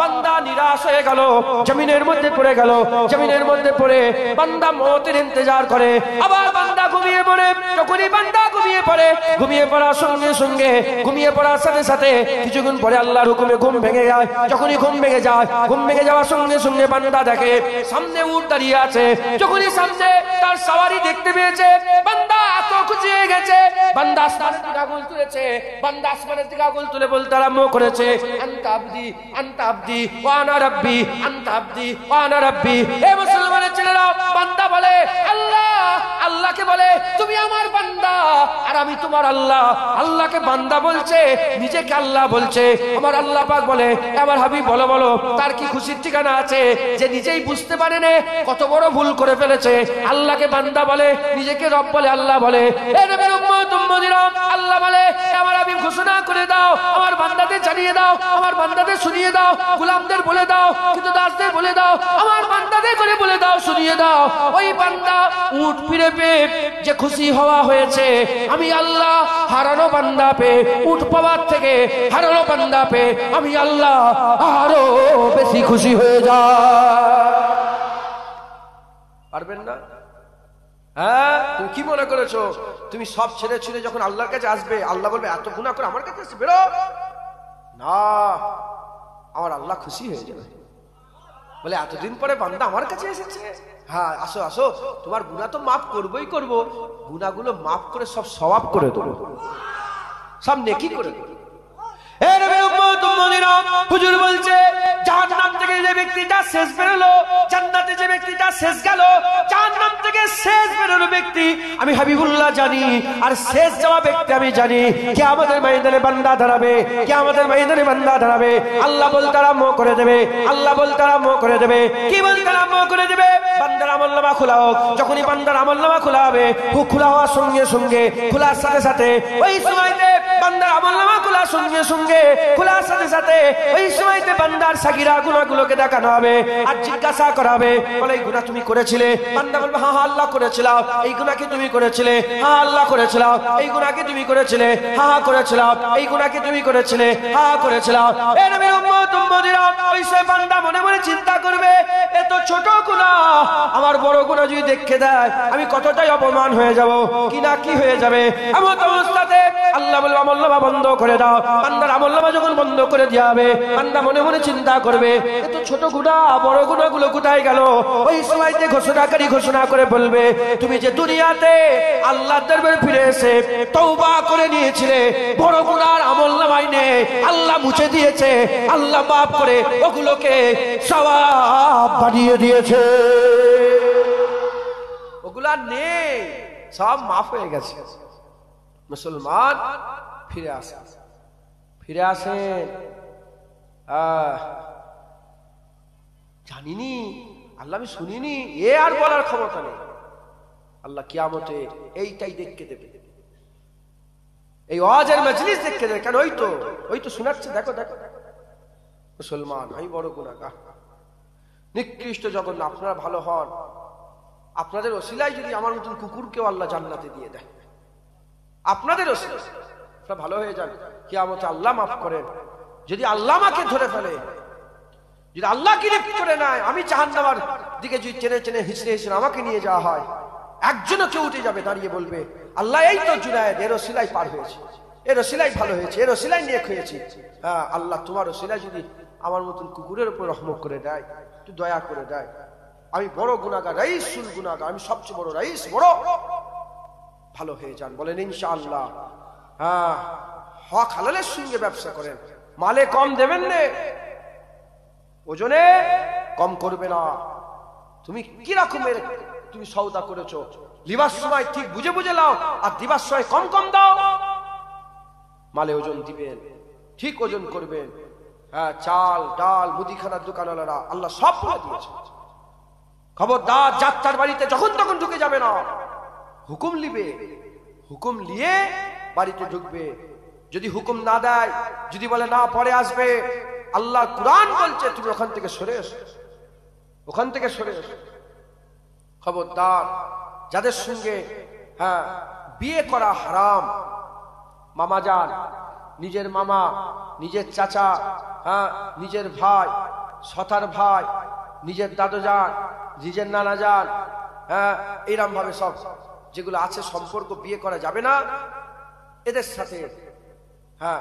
বান্দা নিরাশ হয়ে গেল, জমিনের মধ্যে পড়ে গেল। জমিনের মধ্যে পড়ে বান্দা মওতের ইন্তজার করে। আবার বান্দা ঘুমিয়ে পড়ে। যখনই বান্দা ঘুমিয়ে পড়ে, ঘুমিয়ে পড়ার সঙ্গে সঙ্গে, ঘুমিয়ে পড়ার সাথে সাথে কিছুক্ষণ পরে আল্লাহর হুকুমে ঘুম ভেঙে যায়। যখনই ঘুম ভেঙে যায়, ঘুম ভেঙে যাওয়ার সঙ্গে সঙ্গে বান্দা দেখে সামনে উট দাঁড়িয়ে আছে। যখনই সামনে তার সওয়ারি দেখতে পেয়েছে, বান্দা এত খুশি হয়ে গেছে, বান্দা আসমানের দিকে আঙুল তুলেছে, বান্দা আসমানের দিকে আঙুল তুলে বলতে আরম্ভ করেছে, আনতা আবদি, আনতা আবদি ওয়া আনা রাব্বি, আনতা আবদি ওয়া আনা রাব্বি। হে মুসলমানের ছেলেরা, বান্দা বলে আল্লাহ, আল্লাহকে বলে তুমি আমার বান্দা আর আমি তোমার আল্লাহ। আল্লাহকে বান্দা বলছে, নিজেকে আল্লাহ বলছে। আমার আল্লাহ পাক বলে, আমার হাবিব বলো বলো, তার কি খুশির ঠিকানা আছে যে নিজেই বুঝতে পারে না কত বড় ভুল করে ফেলেছে। আল্লাহকে বান্দা বলে, নিজেকে রব বলে, আল্লাহ বলে। এ নবীর উম্মত উম্মতিরা, আল্লাহ বলে আমার হাবিব ঘোষণা করে দাও, আমার বান্দাদের জানিয়ে দাও, আমার বান্দাদের শুনিয়ে দাও, গোলামদের বলে দাও, কিন্তু দাসদের বলে দাও, আমার বান্দাদের করে বলে দাও, শুনিয়ে দাও। ওই বান্দা উট ফিরে পেয়ে যে খুশি হওয়া হয়েছে, আমি আল্লাহ হারানো বান্দা পেয়ে, উট পাওয়ার থেকে হারানো বান্দা পেয়ে আমি আল্লাহ আরো বেশি খুশি হয়ে যায়। পারবেন না? হ্যাঁ, তুমি কি মনে করেছো তুমি সব ছেড়ে ছেড়ে যখন আল্লাহর কাছে আসবে, আল্লাহ বলবে এত গুনাহ করে আমার কাছে আসবে? বেরো না, আমার আল্লাহ খুশি হয়ে যাবে। বলে এতদিন পরে বান্দা আমার কাছে এসেছে, হ্যাঁ আসো আসো, তোমার গুনাহ তো মাফ করবোই করবো, গুনাহগুলো মাফ করে সব সওয়াব করে দেবো, সব নেকি করে দেবো। হুজুর বলছে জাহান্নাম থেকে যে ব্যক্তিটা শেষ বেরোলো, জান্নাতে যে ব্যক্তিটা শেষ গেল, জাহান্নাম থেকে শেষ বেরোলো ব্যক্তি আমি হাবিবুল্লাহ জানি, আর শেষ যাওয়া ব্যক্তি আমি জানি। কিয়ামতের ময়দানে বান্দা দাঁড়াবে, কিয়ামতের ময়দানে বান্দা দাঁড়াবে, আল্লাহ বলতে আরম্ভ করে দেবে, আল্লাহ বলতে আরম্ভ করে দেবে। কি বলতে আরম্ভ করে দেবে? বান্দার আমলনামা খোলা হোক। যখনই বান্দার আমলনামা খোলা হবে, খোলা হওয়ার সঙ্গে সঙ্গে, খোলার সাথে সাথে ওই সময়তে বান্দার আমলনামা খোলার সঙ্গে সঙ্গে, খোলার সাথে সাথে ওই সময়তে বান্দার সাগীরা গুনাহগুলোকে দেখানো হবে আর জিজ্ঞাসা করা হবে, বলে এই গুনাহ তুমি করেছিলে? বান্দা বলবে হ্যাঁ হ্যাঁ আল্লাহ করেছিলাম। এই গুনাহ কি তুমি করেছিলে? হ্যাঁ আল্লাহ করেছিলাম। এই গুনাহ কি তুমি করেছিলে? হ্যাঁ হ্যাঁ করেছিলাম। এই গুনাহ কি তুমি করেছিলে? হ্যাঁ করেছিলাম। এ নবীর উম্মত উম্মতিরা, ওই সে বান্দা মনে মনে চিন্তা করবে, এ তো ছোট গুনাহ, আমার বড় গুনাহ যদি দেখে দেয় আমি কতটাই অপমান হয়ে যাব, কি না কি হয়ে যাবে। এমন অবস্থাতে আল্লাহ বলবে আমলনামা বন্ধ করে দাও। বান্দার আমলনামা যখন বন্ধ করে দেওয়া হবে, বান্দা মনে মনে চিন্তা করবে, এ তো ছোট গুনাহ, বড় গুনাহগুলো কোথায় গেল? ওই সময়তে ঘোষণাকারী ঘোষণা করে বলবে, তুমি যে দুনিয়াতে আল্লাহর দরবারে ফিরে এসে তওবা করে নিয়েছিলে, বড় গুনাহর আমলনামায় নেই, আল্লাহ মুছে দিয়েছে, আল্লাহ মাফ করে ওগুলোকে সওয়াব বানিয়ে দিয়েছে। ওগুলা নেই, সব মাফ হয়ে গেছে। মুসলমান ফিরে আসে, ফিরে আসেন। জানিনি, আল্লাহ আমি শুনিনি, এ আর বলার ক্ষমতা নেই। আল্লাহ কিয়ামতে এইটাই দেখতে দেবে, এই ওয়াজের মজলিস দেখতে দেবে। কেন? ওই তো শোনাচ্ছে, দেখো দেখো। মুসলমান, আমি বড় গুনাহগার, নিকৃষ্ট জঘন্য। আপনারা ভালো হন, আপনাদের ওসিলায় যদি আমার মতন কুকুরকেও আল্লাহ জান্নাতে দিয়ে দেয়, আপনাদের ওসিলায় আপনারা ভালো হয়ে যান। কিয়ামতে আল্লাহ মাফ করেন। যদি আল্লাহ আমাকে ধরে ফেলে, যদি আল্লাহ গিরফত করে নেয়, আমি জাহান্নামের দিকে যদি টেনে টেনে হিঁচড়ে হিঁচড়ে আমাকে নিয়ে যাওয়া হয়, একজনও কেউ উঠে যাবে, দাঁড়িয়ে বলবে আল্লাহ এই তো জুনায়েদ, এর ওসিলায় পার হয়েছে, এর ওসিলায় ভালো হয়েছে, এর ওসিলায় নেক হয়েছে। হ্যাঁ আল্লাহ, তোমার ওসিলায় যদি আমার মতন কুকুরের উপর রহমত করে দেয়, একটু দয়া করে দেয়। আমি বড় গুনাহগার, রাইসুল গুনাহগার, আমি সবচেয়ে বড় রাইস, বড় ভালো হয়ে যান। বলেন ইনশাআল্লাহ। হ্যাঁ, হক হালালের সঙ্গে ব্যবসা করেন, মালে কম দেবেন না, ওজনে কম করবে না। তুমি কি রকমের তুমি সওদা করেছো, লিবার সময় ঠিক বুঝে বুঝে লাও, আর দিবার সময় কম কম দাও। মালে ওজন দিবেন, ঠিক ওজন করবেন। হ্যাঁ, চাল ডাল মুদিখানার দোকানওয়ালারা আল্লাহ সব বলে দিয়েছে, খবরদার যাত্রার বাড়িতে যখন তখন ঢুকে যাবে না, হুকুম লিবে, হুকুম নিয়ে বাড়িতে ঢুকবে। যদি হুকুম না দেয়, যদি বলে না পরে আসবে, আল্লাহ কুরআন বলছে তুমি ওখান থেকে সরে এসো, ওখান থেকে সরে এসো। খবরদার যাদের সঙ্গে হ্যাঁ বিয়ে করা হারাম, মামা যান, নিজের মামা, নিজের চাচা, হ্যাঁ নিজের ভাই, সতার ভাই, নিজের দাদু যান, নিজের নানা যান, হ্যাঁ এইরকম ভাবে সব যেগুলো আছে সম্পর্ক বিয়ে করা যাবে না। এদের সাথে হ্যাঁ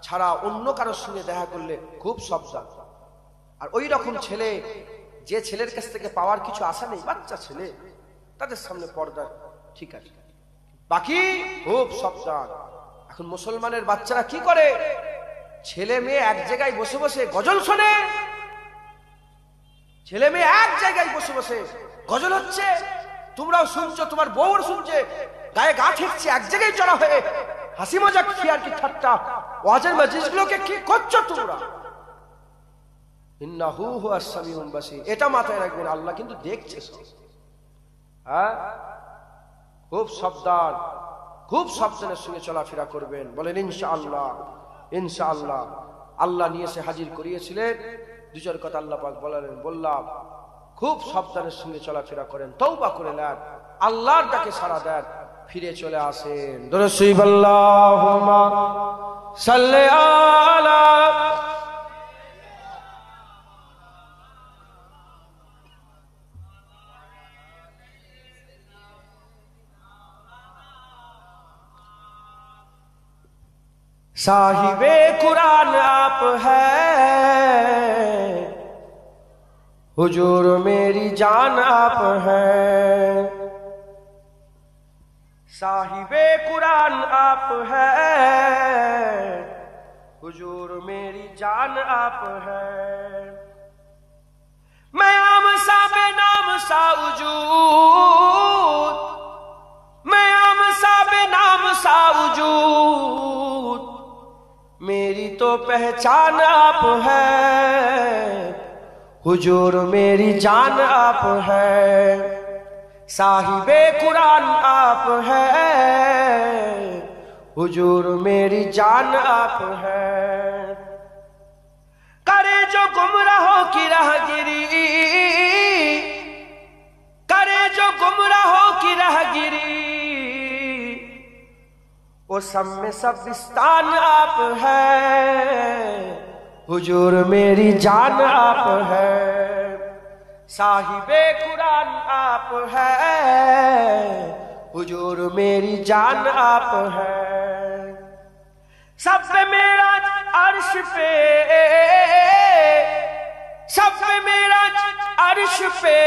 ছাড়া অন্য কারোর সঙ্গে দেখা করলে খুব সাবধান। আর ওই রকম ছেলে, যে ছেলের কাছ থেকে পাওয়ার কিছু আশা নেই, বাচ্চা ছেলে, তাদের সামনে পর্দা ঠিক আছে, বাকি খুব সাবধান। এখন মুসলমানের বাচ্চারা কি করে, ছেলে মেয়ে এক জায়গায় বসে বসে গজল শোনে, ছেলে মেয়ে এক জায়গায় বসে বসে গজল হচ্ছে, তোমরাও শুনছো, তোমার বউর শুনছে, গায়ে গা ঠেকছে, এক জায়গায় জড়া হয়ে হাসি মজাক খিয়ার কি ঠাট্টা ওয়াজের মজলিসগুলোকে কি করছো তোমরা? ইন্নাহু হুয়াস সামিউল বাসীর, এটা মাথায় রাখবেন, আল্লাহ কিন্তু দেখছে সব। হ্যাঁ, খুব সাবধান, খুব সাবধানের সঙ্গে চলাফেরা করবেন। বলেন ইনশাআল্লাহ। ইনশাআল্লাহ আল্লাহ নিয়ে এসে হাজির করিয়েছিলেন, দু চার কথা আল্লাহ পাক বললাম, খুব সাবধানের সঙ্গে চলাফেরা করেন, তওবা করে নেন, আল্লাহর ডাকে সাড়া দেন, ফিরে চলে আসেন। দরুদ আল্লাহুম্মা সাল্লি আলা साहिबे कुरान आप है, हुजूर मेरी जान आप है, साहिबे कुरान आप है, हुजूर मेरी जान आप है। मैं आम सा बेनाम सा वजूद, मैं आम सा बेनाम सा वजूद, मेरी तो पहचान आप है, हुजूर मेरी जान आप है, साहिबे कुरान आप है, हुजूर मेरी जान आप है। करे जो गुमराहों की राहगिरी, करे जो गुमराहों की राहगिरी, वो सब में सबिस्तान आप है, हुजूर मेरी जान आप है, साहिबे कुरान आप है, हुजूर मेरी जान आप है। सब पे मेरा अर्श पे, सब पे मेरा अर्श पे,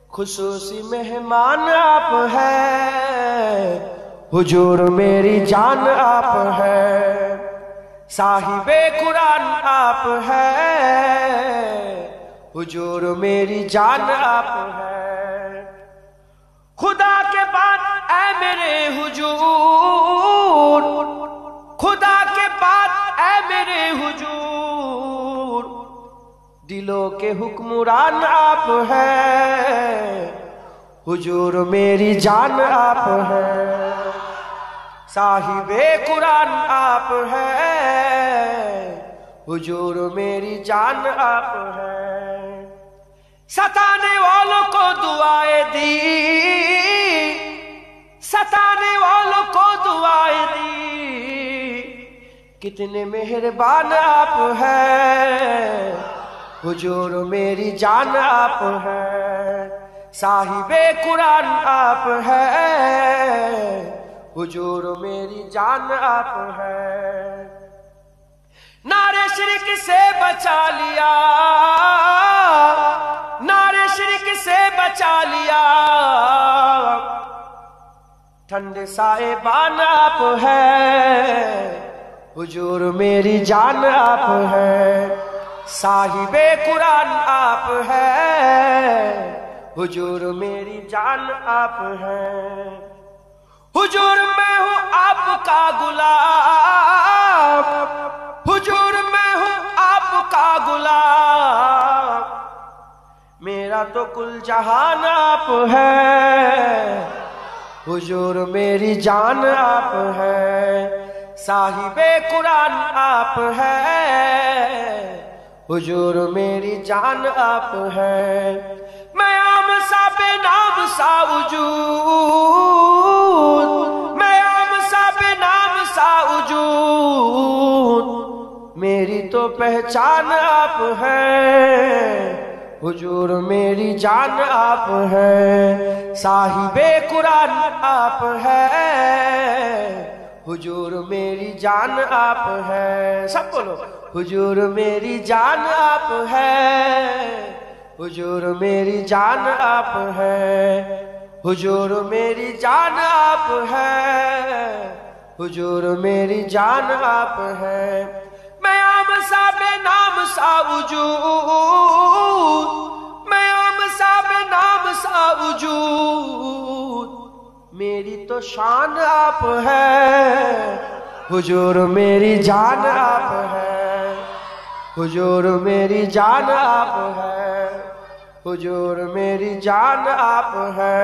खुसूसी मेहमान आप है, हुजूर मेरी जान आप है, साहिबे कुरान आप है, हुजूर मेरी जान आप है। खुदा के बाद ऐ मेरे हुजूर, खुदा के बाद ऐ मेरे हुजूर, दिलों के हुक्मरान आप हैं, हुजूर मेरी जान आप हैं, साहिबे कुरान आप हैं, हुजूर मेरी जान आप हैं। सताने वालों को दुआएं दी, सताने वालों को दुआएं दी, कितने मेहरबान आप हैं, हुजूर मेरी जान आप हैं, साहिबे कुरान आप हैं, हुजूर मेरी जान आप हैं। नारे शिरक से बचा लिया, नारे शिरक से बचा लिया, ठंडे साहिबान आप हैं, हुजूर मेरी जान आप हैं, साहिबे कुरान आप हैं, हुजूर मेरी जान आप हैं। हुजूर मैं हूँ आपका गुलाम, हुजूर मैं हूँ आपका गुलाम, मेरा तो कुल जहान आप है, हुजूर मेरी जान आप है, साहिबे कुरान आप है, हुजूर मेरी जान आप है। मैं आम सा बेनाम सा वजूद, मैं आम सा बेनाम सा वजूद, मेरी तो पहचान आप है, हुजूर मेरी जान आप है, साहिबे कुरान आप है, हुजूर मेरी जान आप है। सब बोलो, हुजूर मेरी जान आप है, हुजूर मेरी जान आप है, हुजूर मेरी जान आप है, हुजूर मेरी जान आप है। मैं आम सा बेनाम सा वजूद, मैं आम सा बेनाम सा वजूद, मेरी तो शान आप है, हुजूर मेरी जान आप है, हुजूर मेरी जान आप है, हुजूर मेरी जान आप है।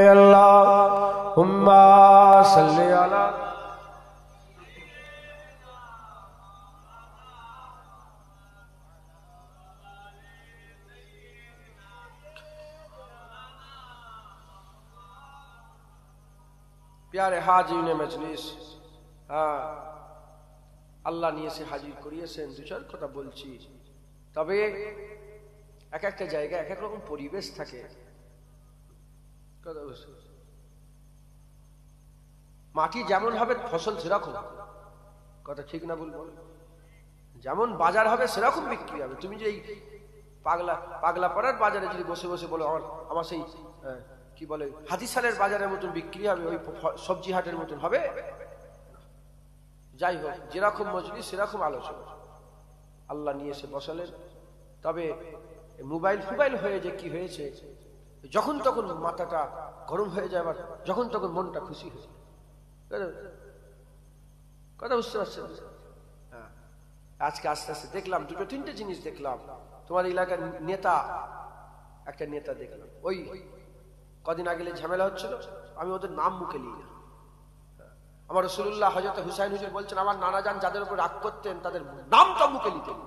अल्लाहुम्मा सल्ली अला। प्यारे हाजिरिने मजलिस, আল্লাহ নিয়ে এসে হাজির করিয়েছেন। দু চার কথা বলছি, তবে এক একটা জায়গায় এক এক রকম পরিবেশ থাকে। মাটি যেমন হবে ফসল সেরকম, কথা ঠিক না বলবো? যেমন বাজার হবে সেরকম বিক্রি হবে। তুমি যে এই পাগলা পাড়ার বাজারে যদি বসে বসে বলো আমার সেই কি বলে হাতিশালের বাজারের মতন বিক্রি হবে, ওই সবজি হাটের মতন হবে? যাই হোক, যেরকম মজলিস সেরকম আলোচনা আল্লাহ নিয়ে এসে বসালেন। তবে মোবাইল ফুবাইল হয়ে যে কি হয়েছে, যখন তখন মাথাটা গরম হয়ে যায়, আবার যখন তখন মনটা খুশি হয়ে যায়। কথা বুঝতে পারছেন? হ্যাঁ, আজকে আস্তে আস্তে দেখলাম দুটো তিনটে জিনিস দেখলাম। তোমার এলাকার নেতা, একটা নেতা দেখলাম, ওই কদিন আগে ঝামেলা হচ্ছিল, আমি ওদের নাম মুখে নিই না। আমার রাসূলুল্লাহ হযরত হুসাইন হুজুর বলছেন, আমার নানা জান যাদের উপর রাগ করতেন তাদের নামটা মুখে নিতেন।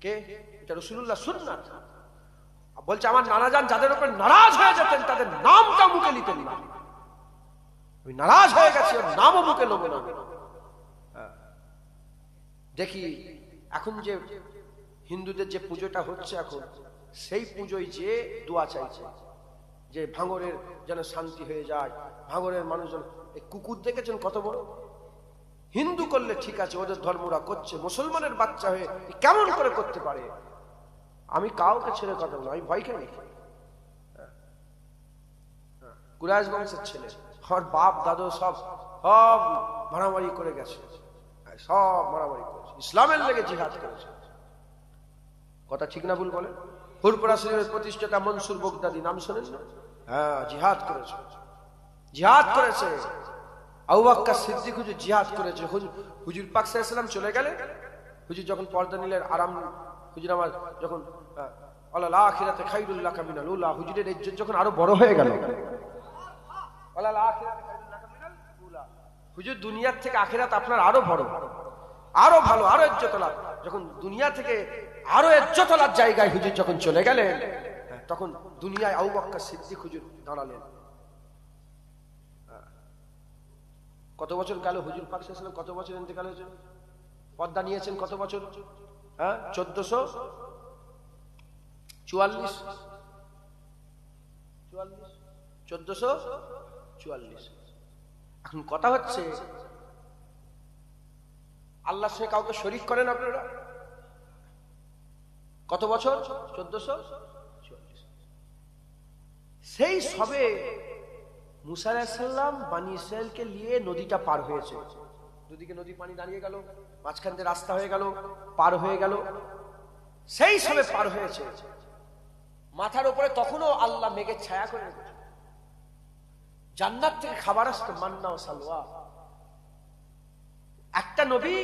কে? এটা রাসূলুল্লাহ সুন্নাত। বলছে আমার নানা জান যাদের উপর নারাজ হয়ে যেতেন তাদের নামটা মুখে নিতেন না। আমি নারাজ হয়ে গেছি, ওর নামও মুখে নেব না। দেখি এখন যে হিন্দুদের যে পুজোটা হচ্ছে এখন, সেই পুজোয় যে দোয়া চাইছে যে ভাঙরের যেন শান্তি হয়ে যায়, ভাঙরের মানুষজন। এই কুকুর দেখেছেন কত বড়? হিন্দু করলে ঠিক আছে, ওদের ধর্মরা করছে, মুসলমানের বাচ্চা হয়ে কেমন করে করতে পারে? আমি কাউকে ছেড়ে কথা বলবো, আমি ভয় খাই। কুরাইশ বংশের ছেলে, আমার বাপ দাদু সব মারামারি করে গেছে, সব মারামারি করেছে, ইসলামের লেগে জিহাদ করেছে। কথা ঠিক না ভুল বলে? হুরপুরা শরীফের প্রতিষ্ঠাতা মনসুর বগদাদি, নাম শোনেন না? হ্যাঁ, জিহাদ করেছে, জিহাদ করেছে। আবু বকর সিদ্দিক হুজুর জিহাদ করেছে। হুজুর পাক সাল্লাল্লাহু আলাইহি ওয়াসাল্লাম চলে গেলে হুজুর যখন পর্দা নিলেন আরাম, হুজুর আমার যখন আলাল আখিরাতে খায়রুল লাকা মিনাল উলা, হুজুরের ইজ্জত যখন আরো বড় হয়ে গেল, আলাল আখিরাতে খায়রুল লাকা মিনাল উলা, হুজুর দুনিয়ার থেকে আখিরাত আপনার আরো বড়, আরো ভালো, আরো ইজ্জতওয়ালা। যখন দুনিয়া থেকে আরো ইজ্জতওয়ালার জায়গায় হুজুর যখন চলে গেলেন, তখন দুনিয়ায় আবু বকর সিদ্দিক হুজুর দাঁড়ালেন। কত বছর গেল হুজুর পাক সাল্লাল্লাহু আলাইহি ওয়াসাল্লাম, কত বছর ইন্তেকাল হয়েছে? পর্দা নিয়েছেন কত বছর? 1444। এখন কথা হচ্ছে, আল্লাহর সঙ্গে কাউকে শরীক করেন আপনারা? কত বছর? 1444। সেই সবে মুসা আলাইহিস সালাম বনি ইসরাইলকে নিয়ে নদীটা পার হয়েছে। দুদিকে নদী পানি দাঁড়িয়ে গেল, মাঝখান দিয়ে রাস্তা হয়ে গেল, পার হয়ে গেল। সেই সবে পার হয়েছে, মাথার উপরে তখনও আল্লাহ মেঘের ছায়া করে রেখেছে। জান্নাত থেকে খাবার আসতো, মান্না ও সালওয়া। একটা নবী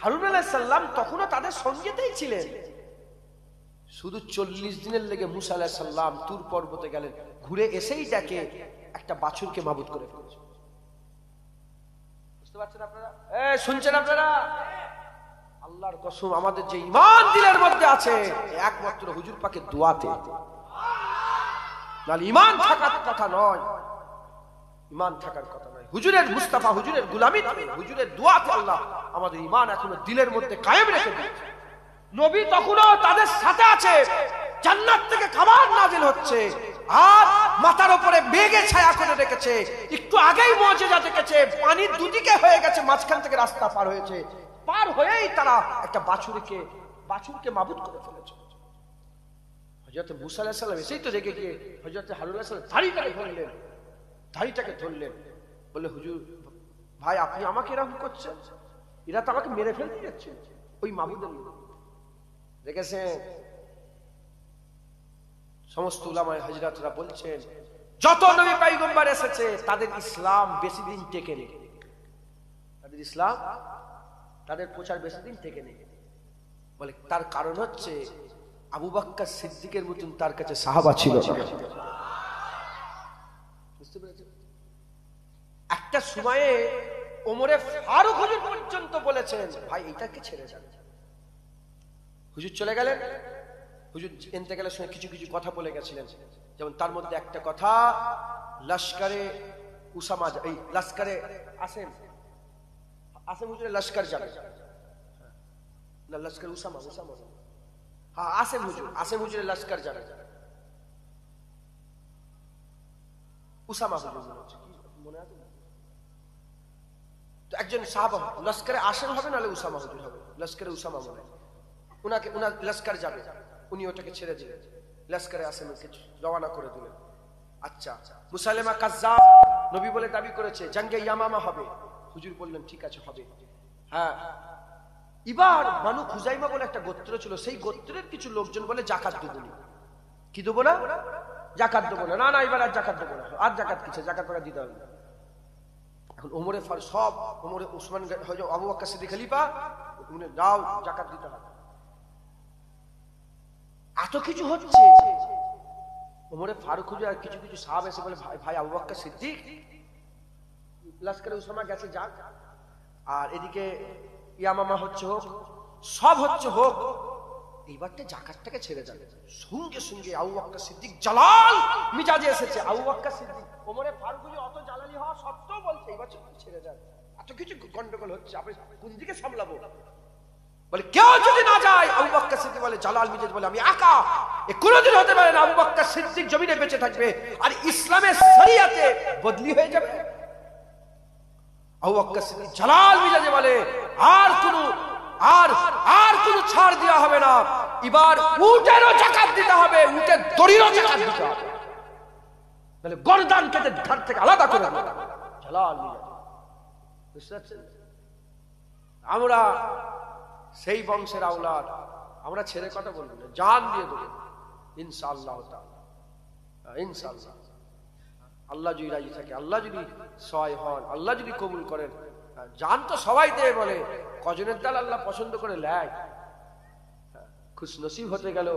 হারুন আলাইহিস সালাম তখনও তাদের সঙ্গেতেই ছিলেন। শুধু 40 দিনের লেগে মুসা আলাইহিস সালাম তুর পর্বতে গেলেন, ঘুরে এসেই দেখে একটা বাছুরকে মাবুদ করে ফেলেছে। বুঝতে পারছেন আপনারা? শুনছেন আপনারা? আল্লাহর কসম, আমাদের যে ঈমান দিলের মধ্যে আছে একমাত্র হুজুর পাকের দোয়াতে। নাহলে ঈমান থাকার কথা নয়, ঈমান থাকার কথা নয়। হুজুরের মুস্তাফা, হুজুরের গোলামি, হুজুরের দোয়াতে আল্লাহ আমাদের ঈমান এখনো দিলের মধ্যে কায়েম রেখে দিয়েছে। নবী তখনও তাদের সাথে আছে, জান্নাত থেকে খাবার নাজিল হচ্ছে, আর মাথার উপরে মেঘে ছায়া করে রেখেছে। একটু আগেই মুজিজা দেখেছে, পানির দুদিকে হয়ে গেছে, মাঝখান থেকে রাস্তা পার হয়েছে। পার হয়েই তারা একটা বাছুরকে মাবুদ করে ফেলেছে। হযরত মুসা আলাইহিস সালাম এসেই তো রেগে গিয়ে হযরত হারুন আলাইহিস সালাম দাড়িটাকে ধরলেন, বলে হুজুর ভাই, আপনি আমাকে এরকম করছেন? এরা তো আমাকে মেরে ফেলতে যাচ্ছে। ওই মাবুদের দেখেছেন, সমস্ত উলামায়ে হযরতরা বলছেন, যত নবী পয়গম্বর এসেছে তাদের ইসলাম বেশি দিন টেকে নেই, তাদের ইসলাম, তাদের প্রচার বেশি দিন টেকে নেই। বলে তার কারণ হচ্ছে আবু বকর সিদ্দিকের মতন তার কাছে সাহাবা ছিল। বুঝতে পেরেছেন? একটা সময়ে ওমরে ফারুক হুজুর পর্যন্ত বলেছেন, ভাই এটাকে ছেড়ে যান। হুজুর চলে গেলেন, হুজুর ইন্তেকালের সময় কিছু কিছু কথা বলে গেছিলেন। যেমন তার মধ্যে একটা কথা, লস্করে উসামা, এই লস্করে আসেম হুজুরের লস্কর যাবে না, লস্কর উসামা, হ্যাঁ আসেম হুজুরের লস্কর যাবে। উসামা হুজুর মনে আছে? তো একজন সাহাবা, লস্করে আসেম হবে নাহলে উসামা হুজুর হবে, লস্করে উসামা মনে হয়। উনার লস্কর যাবে, উনি ওটাকে ছেড়ে দিলেন, লস্করে আসেমকে রওনা করে দিলেন। আচ্ছা, মুসাইলামা কাজ্জাব নবী বলে দাবি করেছে, জঙ্গে ইয়ামামা হবে। হুজুর বললেন ঠিক আছে, হবে। হ্যাঁ, এবার বানু খুজাইমা বলে একটা গোত্র ছিল, সেই গোত্রের কিছু লোকজন বলে জাকাত দেবো না। কি দেবো না? জাকাত দেবো না। না, এবার আর জাকাত দেবো না। আর জাকাত কিছু, জাকাত টাকা দিতে হবে। এখন ওমরে উসমান, আবু বকর সিদ্দিক খলিফা, উনি যাও জাকাত দিতে হবে। এত কিছু হচ্ছে, ওমরে ফারুক হুজুর আর কিছু কিছু সাহাবা এসে বলে, ভাই আবু বকর সিদ্দিক লস্করে উসামা গেছে, যাক। আর এদিকে ইয়ামামা হচ্ছে হোক, সব হচ্ছে হোক, এইবারটা জাকাতটাকে ছেড়ে যাবে। সঙ্গে সঙ্গে আবু বকর সিদ্দিক জালাল মিজাজে এসেছে। আবু বকর সিদ্দিক ওমরে ফারুক হুজুর অত জালালি হওয়া সত্ত্বেও বলছে এইবার ছেড়ে যাবে। এত কিছু গন্ডগোল হচ্ছে, আপনি কোন দিকে সামলাবো? বলে কেউ যদি না যায়, আবু বকর সিদ্দিক বলে, জালাল মিজাজ বলে, আমি একা, এ কোনোদিন হতে পারে না। আবু বকর সিদ্দিক জমিনে বেঁচে থাকবে আর ইসলামের শরিয়াতে বদলি হয়ে যাবে। আবু বকর সিদ্দিক জালাল মিজাজে বলে, আর কোনো ছাড় দেওয়া হবে না, এবার উটেরও জাকাত দিতে হবে, উটের দড়িরও জাকাত দিতে হবে, তাহলে গর্দান কেটে ঘাট থেকে আলাদা করে দেবে। জালাল মিজাজ, বুঝতে পারছেন? আমরা সেই বংশের আওলাদ, আমরা ছেড়ে কথা বলবো না, জান দিয়ে দেবো ইনশাআল্লাহ তাআলা, ইনশাআল্লাহ। আল্লাহ যদি রাজি থাকে, আল্লাহ যদি সহায় হন, আল্লাহ যদি কবুল করেন, জান তো সবাই দেয় বলে, কজনের দাল আল্লাহ পছন্দ করে লেয়। খুশ নসিব হতে গেল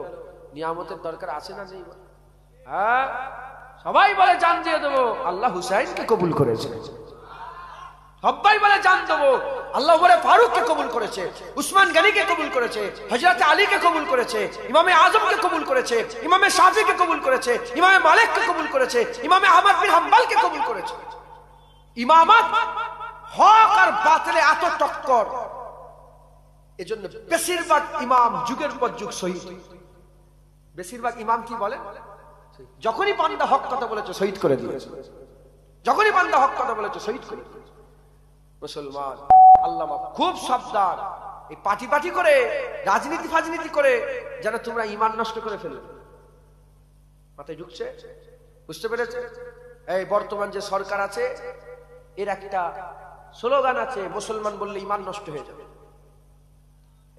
নিয়ামতের দরকার আছে না নেই? হ্যাঁ, সবাই বলে জান দিয়ে দেবো, আল্লাহ হুসাইনকে কবুল করেছে। সবাই বলে জান দেবো, আল্লাহ ওমর ফারুককে কবুল করেছে, উসমান গনিকে কবুল করেছে, হযরত আলীকে কবুল করেছে, ইমামে আজমকে কবুল করেছে, ইমামে শাফিকে কবুল করেছে, ইমামে মালিককে কবুল করেছে, ইমামে আহমদ বিন হাম্বলকে কবুল করেছে। ইমামত হক আর বাতিলে এত টক্কর, এজন্য বেশিরভাগ ইমাম যুগের পর যুগ শহীদ। বেশিরভাগ ইমাম কি বলে? যখনই বান্দা হক কথা বলেছে শহীদ করে দিয়েছে, যখনই বান্দা হক কথা বলেছে শহীদ করে দিয়েছে। মুসলমান আল্লাহ খুব সাবধান, এই পাটি পাটি করে রাজনীতি ফাজনীতি করে যেন তোমরা ঈমান নষ্ট করে ফেলবে। মাথায় ঢুকছে? বুঝতে পেরেছে? এই বর্তমান যে সরকার আছে এর একটা স্লোগান আছে, মুসলমান বললে ঈমান নষ্ট হয়ে যাবে।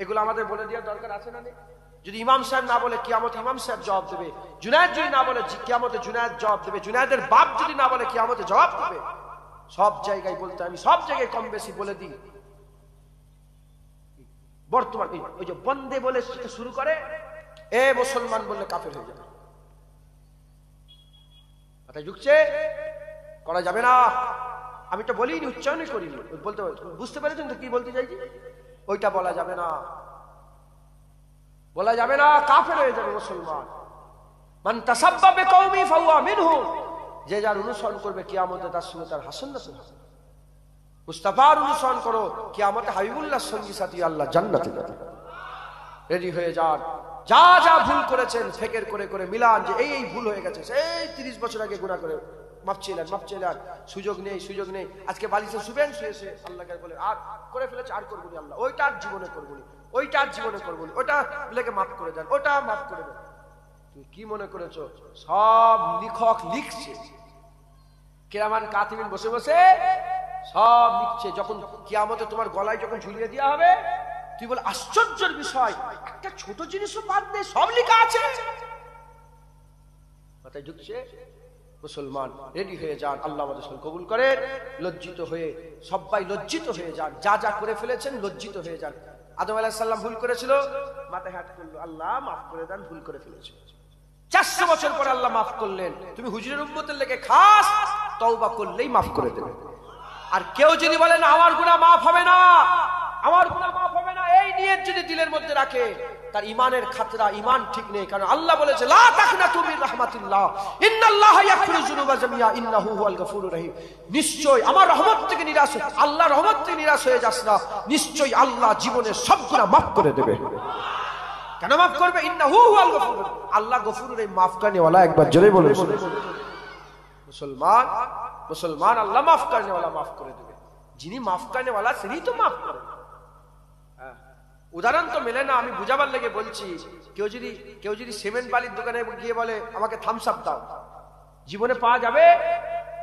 এগুলো আমাদের বলে দেওয়ার দরকার আছে না নেই? যদি ইমাম সাহেব না বলে কিয়ামতে ইমাম সাহেব জবাব দেবে, জুনায়েদ যদি না বলে কিয়ামতে জুনায়েদ জবাব দেবে, জুনায়েদের বাপ যদি না বলে কিয়ামতে জবাব দেবে। সব জায়গায় বলতে, আমি সব জায়গায় কম বেশি বলে দিই। বর্তমান ওই যে বন্দে বলে শুরু করে, এ মুসলমান বললে কাফের হয়ে যাবে। মাথায় ঢুকছে? করা যাবে না। আমি তো বলিনি, উচ্চারণই করিনি, বলতে বুঝতে পেরেছেন তো কি বলতে চাইছি? ওইটা বলা যাবে না, বলা যাবে না, কাফের হয়ে যাবে মুসলমান। মান তাসাব্বা বিকওমি ফাহুয়া মিনহু, যে যার অনুসরণ করবে কিয়ামতে তার সঙ্গে তার হাসন নাসিব হবে। মুস্তাফার অনুসরণ করো, কিয়ামতে হাবিবুল্লাহর সঙ্গী সাথী আল্লাহ জান্নাতে যাবে। রেডি হয়ে যান। যা যা ভুল করেছেন ফেকের করে করে মিলান, যে এই ভুল হয়ে গেছে, সেই 30 বছর আগে গুনাহ করে মাপ চেলেন, সুযোগ নেই, সুযোগ নেই। আজকে বালিশে শুবেন, শুয়েছে আল্লাহকে বলে আর করে ফেলেছে, আর করবো না আল্লাহ, ওইটা আর জীবনে করবো না, ওইটা আর জীবনে করবো না, ওটা লেগে মাফ করে দেন, ওটা মাফ করে দেন। তুমি কি মনে করেছো সব লিখক লিখছে, কিরামান কাতিবিন বসে বসে সব লিখছে। যখন কিয়ামতে তোমার গলায় যখন ঝুলিয়ে দেওয়া হবে, তুই বল আশ্চর্যের বিষয়, একটা ছোট জিনিসও বাদ নেই, সব লেখা আছে। মাথায় ঢুকছে? মুসলমান রেডি হয়ে যান, আল্লাহ আমাদের সঙ্গে কবুল করেন। লজ্জিত হয়ে, সবাই লজ্জিত হয়ে যান, যা যা করে ফেলেছেন লজ্জিত হয়ে যান। আদম আলাইহিস সালাম ভুল করেছিল, মাথায় হাত করলো, আল্লাহ মাফ করে দেন, ভুল করে ফেলেছে। 400 বছর পরে আল্লাহ মাফ করলেন। তুমি হুজুরের উম্মতের লেগে খাস তওবা করলেই মাফ করে দেবে। আর কেউ যদি বলেন আমার গুনাহ মাফ হবে না, আমার গুনাহ মাফ হবে না, এই নিয়ত যদি দিলের মধ্যে রাখে, তার ঈমানের খাতরা, ঈমান ঠিক নেই। কারণ আল্লাহ বলেছে লা তাকনাতু মির রাহমাতিল্লাহ ইন্নাল্লাহা ইয়াগফিরু যুনুবা জামিআ ইন্নাহু হুয়াল গফুরুর রহিম। নিশ্চয় আমার রহমত থেকে নিরাশ, আল্লাহ রহমত থেকে নিরাশ হয়ে যাস না, নিশ্চয় আল্লাহ জীবনের সব গুনাহ মাফ করে দেবে। কেন মাফ করবে? ইন্নাহু হুয়াল গফুর, আল্লাহ গফুরুর রহিম, মাফ করনে ওয়ালা। একবার জোরে বলুন মুসলমান, মুসলমান আল্লাহ মাফ করনে ওয়ালা, মাফ করে দেবে। যিনি মাফ করনে ওয়ালা তিনি তো মাফ করেন। উদাহরণ তো মেলে না, আমি বুঝাবার লেগে বলছি। কেউ যদি সিমেন্ট বালির দোকানে গিয়ে বলে আমাকে থামস আপ দাও, জীবনে পাওয়া যাবে?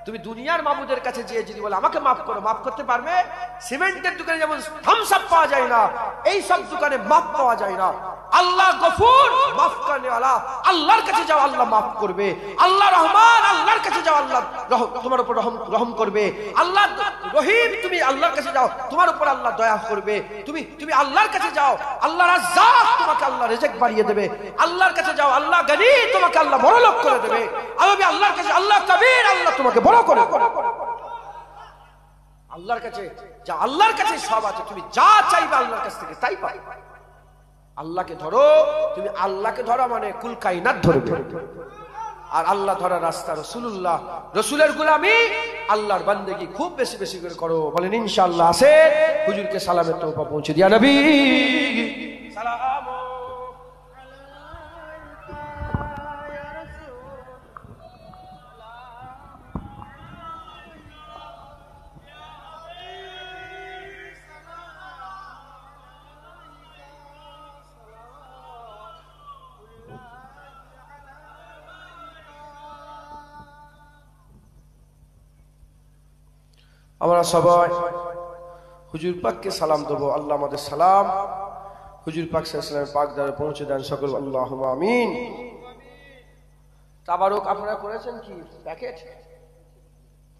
তুমি দুনিয়ার মাবুদের কাছে গিয়ে যদি বলে আমাকে মাফ করো, মাফ করতে পারবে? সিমেন্টের দোকানে যেমন থামস আপ পাওয়া যায় না, এই সব দোকানে মাফ পাওয়া যায় না। আল্লাহ গফুর, মাফ করনে ওয়ালা, আল্লাহর কাছে যাও, আল্লাহ মাফ করবে। আল্লাহ রহমান, আল্লাহর কাছে যাও, আল্লাহ তোমার উপর রহম করবে। আল্লাহ রহিম, তুমি আল্লাহর কাছে যাও, তোমার উপর আল্লাহ দয়া করবে। তুমি আল্লাহর কাছে যাও, আল্লাহ রাজ্জাক, তোমাকে আল্লাহ রিজিক বাড়িয়ে দেবে। আল্লাহর কাছে যাও, আল্লাহ গনি, তোমাকে আল্লাহ বড়লোক করে দেবে। আমি আল্লাহর কাছে, আল্লাহ কবির, আল্লাহ তোমাকে বড় করে। আল্লাহর কাছে যা, আল্লাহর কাছে সব আছে, তুমি যা চাইবে আল্লাহর কাছ থেকে তাই পাবে। আল্লাহকে ধরো, তুমি আল্লাহকে ধরা মানে কুল কায়নাত ধরবে। আর আল্লাহ ধরা রাস্তা রাসূলুল্লাহ, রাসূলের গোলামি, আল্লাহর বান্দেগি খুব বেশি বেশি করে করো। বলেন ইনশাআল্লাহ। আসে হুজুরকে সালামের তোহফা পৌঁছে দিয়া নবী সালাম। আমরা সবাই হুজুর পাককে সালাম দেবো। আল্লাহ আমাদের সালাম হুজুর পাক সাল্লাল্লাহু আলাইহি ওয়াসাল্লামের পাক দ্বারা পৌঁছে দেন সকল। আল্লাহুম্মা আমিন। তাবারুক আপনারা করেছেন কি?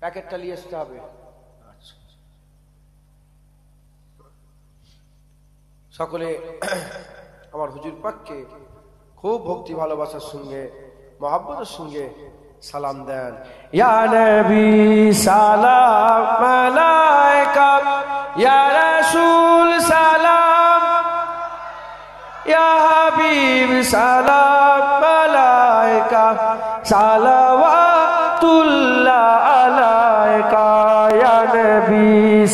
প্যাকেটটা নিয়ে আসতে হবে। সকলে আমার হুজুর পাককে খুব ভক্তি ভালোবাসার সঙ্গে মহব্বতের সঙ্গে সালাম দেন। ইয়া নবী সালাম আলাইকা, ইয়া রাসূল সালাম, ইয়া হাবিব সালাম আলাইকা, সালাওয়াতুল্লাহ আলাইকা। ইয়া নবী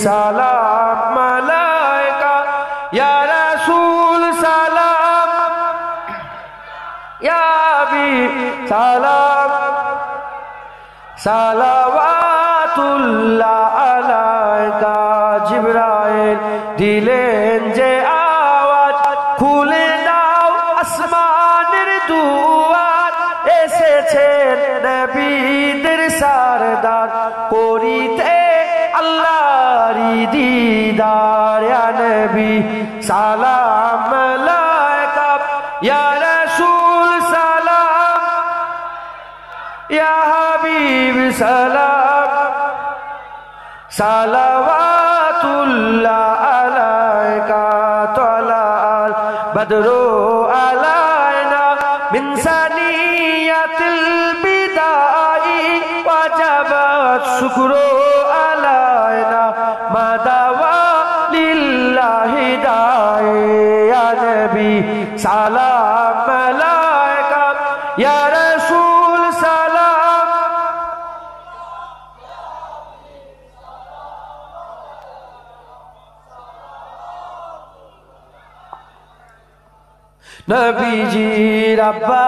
সালাম আলাইকা, ইয়া রাসূল সালাম, ইয়া হাবিব সালাম, সালাওয়াতুল্লাহ আলাইকা। জিবরাইল দিলেন যে আওয়াজ, খুলে দাও আসমানের দুয়ার, এসেছেন নবীদের সরদার, করিতে আল্লাহরই দিদার। ইয়া নবী সালাম আলাইকা, ইয়া রাসূল সালাম, ইয়া হাবিব সালাম, সালাওয়াতুল্লাহ আলাইকা। তালাল বদরু আলাইনা মিন সানিয়াতিল বিদাই, ওয়াজাবাত শুকরু আলাইনা মাদাওয়া লিল্লাহি দাই। ইয়া নবী সালাম আলাইকা, ইয়া রাসূল সালাম, নবীজির আব্বা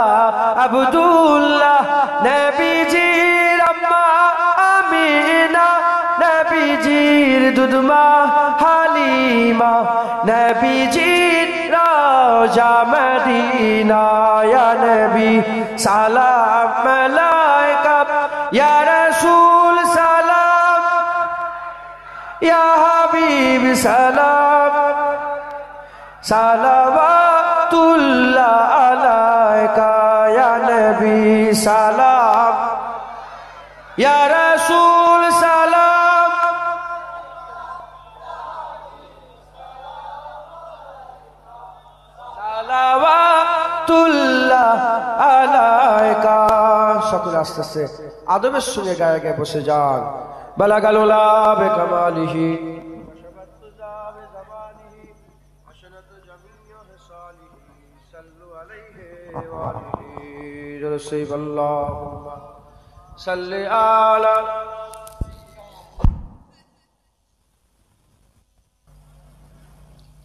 আব্দুল্লাহ, নবীজির আম্মা আমিনা, নবীজির দুধমা হালিমা, নবীজির রওজা মদিনা। ইয়া নবী সালাম আলাইকা, ইয়া রাসূল সালাম, ইয়া হাবিব সালাম, সালাওয়াতুল্লাহ আলাইকা। ইয়া নবী সালাম, ইয়া রাসূল সালাম, সালাওয়াতুল্লাহ আলাইকা। সকলে আস্তে আস্তে আদবের সঙ্গে গায়ে গায়ে বসে যান। বালাগাল উলা বিকামালিহি,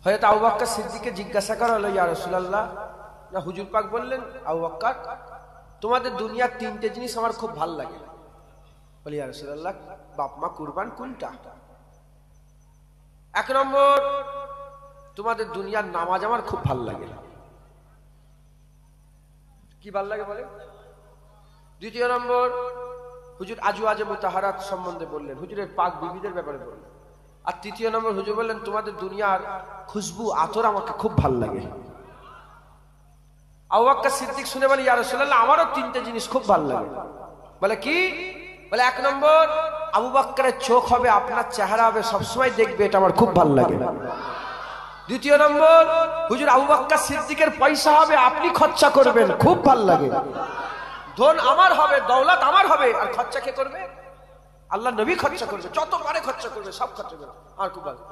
হযরত আবু বকর সিদ্দিককে জিজ্ঞাসা করা হলো, ইয়া রাসূলুল্লাহ, না হুজুর পাক বললেন, আবু বকর তোমাদের দুনিয়ার তিনটে জিনিস আমার খুব ভালো লাগে। বলি, ইয়া রাসূলুল্লাহ, বাপ মা কুরবান কোনটা? এক নম্বর, তোমাদের দুনিয়ার নামাজ আমার খুব ভালো লাগে। কি ভালো লাগে বলে? দ্বিতীয় নম্বর, হুজুর আজওয়াজে মুতাহারাত সম্বন্ধে বললেন, হুজুরের পাক বিবিদের ব্যাপারে বললেন। আর তৃতীয় নম্বর, হুজুর বললেন তোমাদের দুনিয়ার খুশবু আতর আমাকে খুব ভালো লাগে। আবু বকর সিদ্দিক শুনে বলে, ইয়া রাসূলুল্লাহ, আমারও তিনটে জিনিস খুব ভালো লাগে। বলে কি? বলে এক নম্বর, আবু বকরের চোখ হবে, আপনার চেহারা হবে, সবসময় দেখবে, এটা আমার খুব ভালো লাগে। দ্বিতীয় নম্বর, হুজুর আবু বকর সিদ্দিকের পয়সা হবে, আপনি খরচা করবেন, খুব ভালো লাগে। ধন আমার হবে, দৌলত আমার হবে, আর খরচা কে করবে? আল্লাহ নবী খরচা করবে, যত পারে খরচা করবে, সব খরচা করবে, আমার খুব ভালো।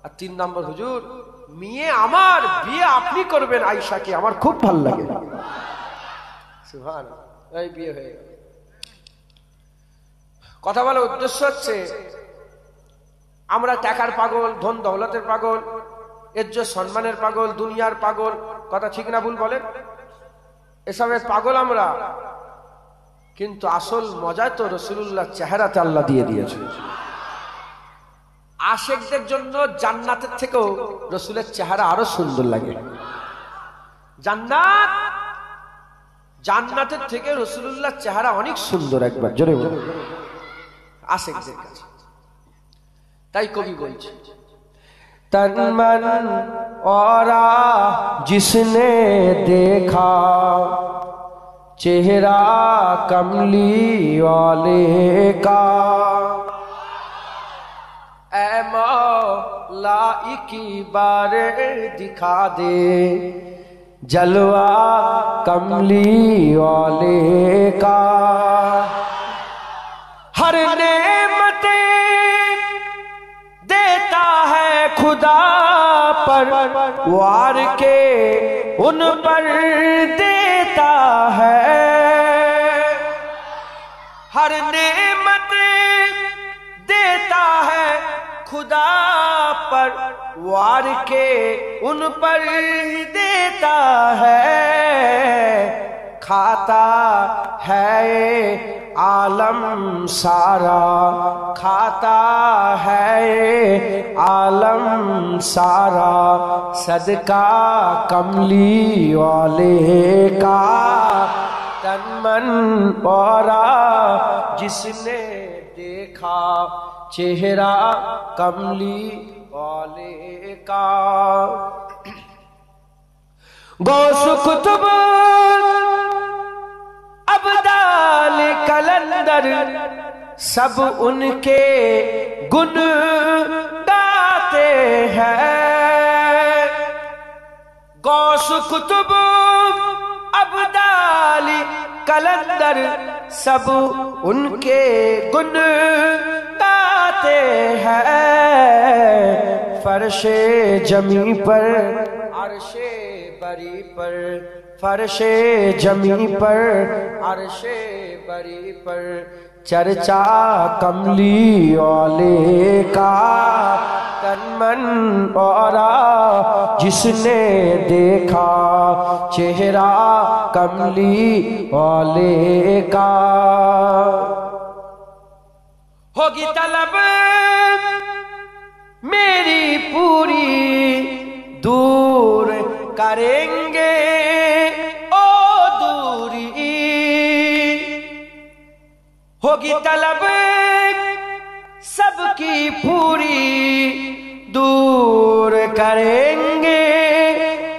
আর তিন নম্বর, হুজুর মেয়ে আমার, বিয়ে আপনি করবেন আয়েশাকে, আমার খুব ভালো লাগে। সুবহানাল্লাহ, এই বিয়ে হয়ে গেল। কথা বলার উদ্দেশ্য হচ্ছে, আমরা টাকার পাগল, ধন দৌলতের পাগল, ইজ্জত সম্মানের পাগল, দুনিয়ার পাগল, কথা ঠিক না ভুল বলেন? এসবের পাগল আমরা, কিন্তু আসল মজা তো রাসূলুল্লাহ চেহারাতে আল্লাহ দিয়ে দিয়েছে। আশিকদের জন্য জান্নাতের থেকেও রাসূলের চেহারা আরো সুন্দর লাগে। জান্নাতের থেকে রাসূলুল্লাহর চেহারা অনেক সুন্দর, একবার জোরে বলুন, আশিকদের কাছে। তাই কবি বলছে, तन मन और जिसने देखा चेहरा कमली वाले का, ऐ मौला اللہ ایک بار دکھا دے جلوہ کملی والے کا ہر نعمت دیتا ہے خدا پر وار کے ان پر دیتا ہے ہر نعمت دیتا ہے خدا پر وار کے ان پر دیتا ہے کھاتا ہے عالم سارا کھاتا ہے عالم سارا صدقہ کملی والے کا تن من پورا جس نے دیکھا چہرہ کملی والے کا غوث قطب ابدال کلندر سب ان کے گن گاتے ہیں غوث قطب ابدال کلندر سب ان کے گن گاتے ہیں فرش جمی پر عرش بری پر فرش جمی پر عرش بری پر چرچا کملی والے کا تن من اورا جس نے دیکھا چہرہ کملی والے کا ہوگی طلب میری پوری دور کریں گے او دوری ہوگی طلب سب کی پوری دور کریں گے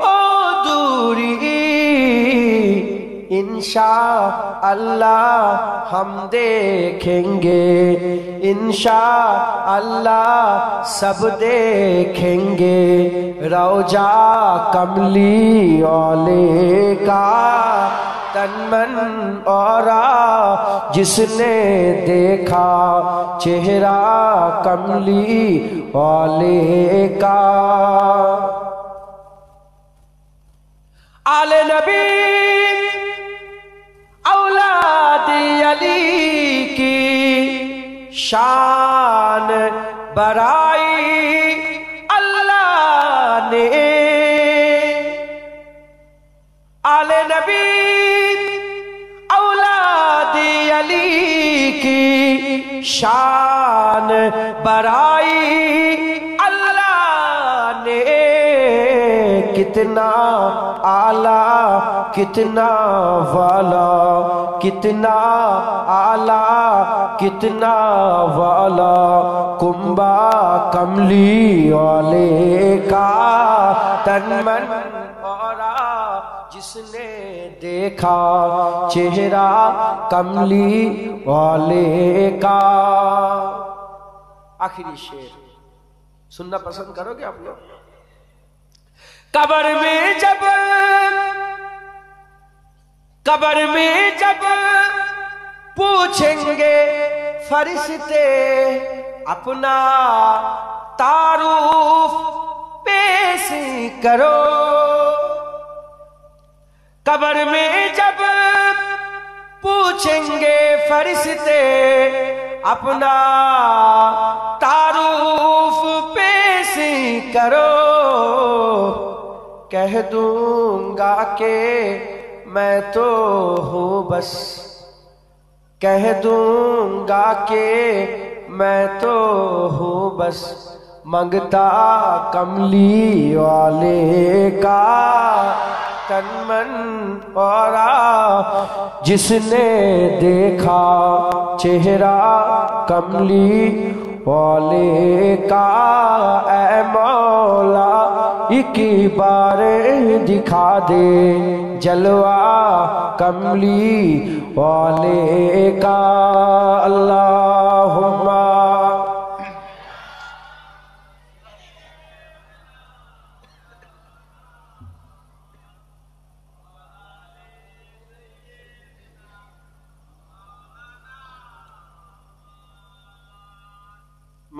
او دوری انشاءاللہ ہم دیکھیں گے انشاءاللہ سب دیکھیں گے روضہ کملی والے کا تن من اورا جس نے دیکھا چہرہ کملی والے کا آل نبی اولاد علی کی شان بڑھائی اللہ نے آل نبی اولاد علی کی شان بڑھائی اللہ نے کتنا اعلیٰ کتنا والا کتنا اعلیٰ کتنا والا کنبہ کملی والے کا تن من اورا جس نے دیکھا چہرہ کملی والے کا آخری شعر سننا پسند کرو گے آپ لوگ قبر میں جب پوچھیں گے فرشتے اپنا تعارف پیش کرو قبر میں جب پوچھیں گے فرشتے اپنا تعارف پیش کرو کہہ دوں گا کہ میں تو ہوں بس کہہ دوں گا کہ میں تو ہوں بس منگتا کملی والے کا تن من اورا جس نے دیکھا چہرہ کملی والے کا اے مولا ایک بار دکھا دے جلوہ کملی والے کا اللہم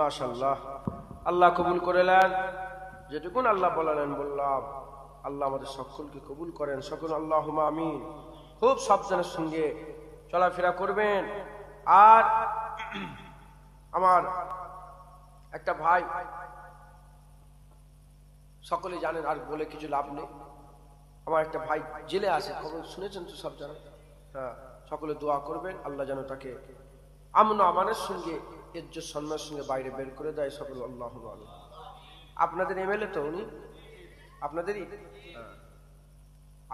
মাশাআল্লাহ, আল্লাহ কবুল করে নেন। যেটুকুন আল্লাহ বলালেন বললাম, আল্লাহ আমাদের সকলকে কবুল করেন। সকল আল্লাহুম্মা আমিন। খুব সাবধানের সঙ্গে চলাফেরা করবেন। আর আমার একটা ভাই, সকলে জানেন, আর বলে কিছু লাভ নেই, আমার একটা ভাই জেলে আছে, খবর শুনেছেন তো, সব জানেন। হ্যাঁ, সকলে দোয়া করবেন আল্লাহ যেন তাকে আমন আমানের সঙ্গে ইজ্জত সম্মানের সঙ্গে বাইরে বের করে দেয়। সকল আল্লাহুম্মা আমিন। আপনাদের এমএলএ তো উনি, আপনাদেরই।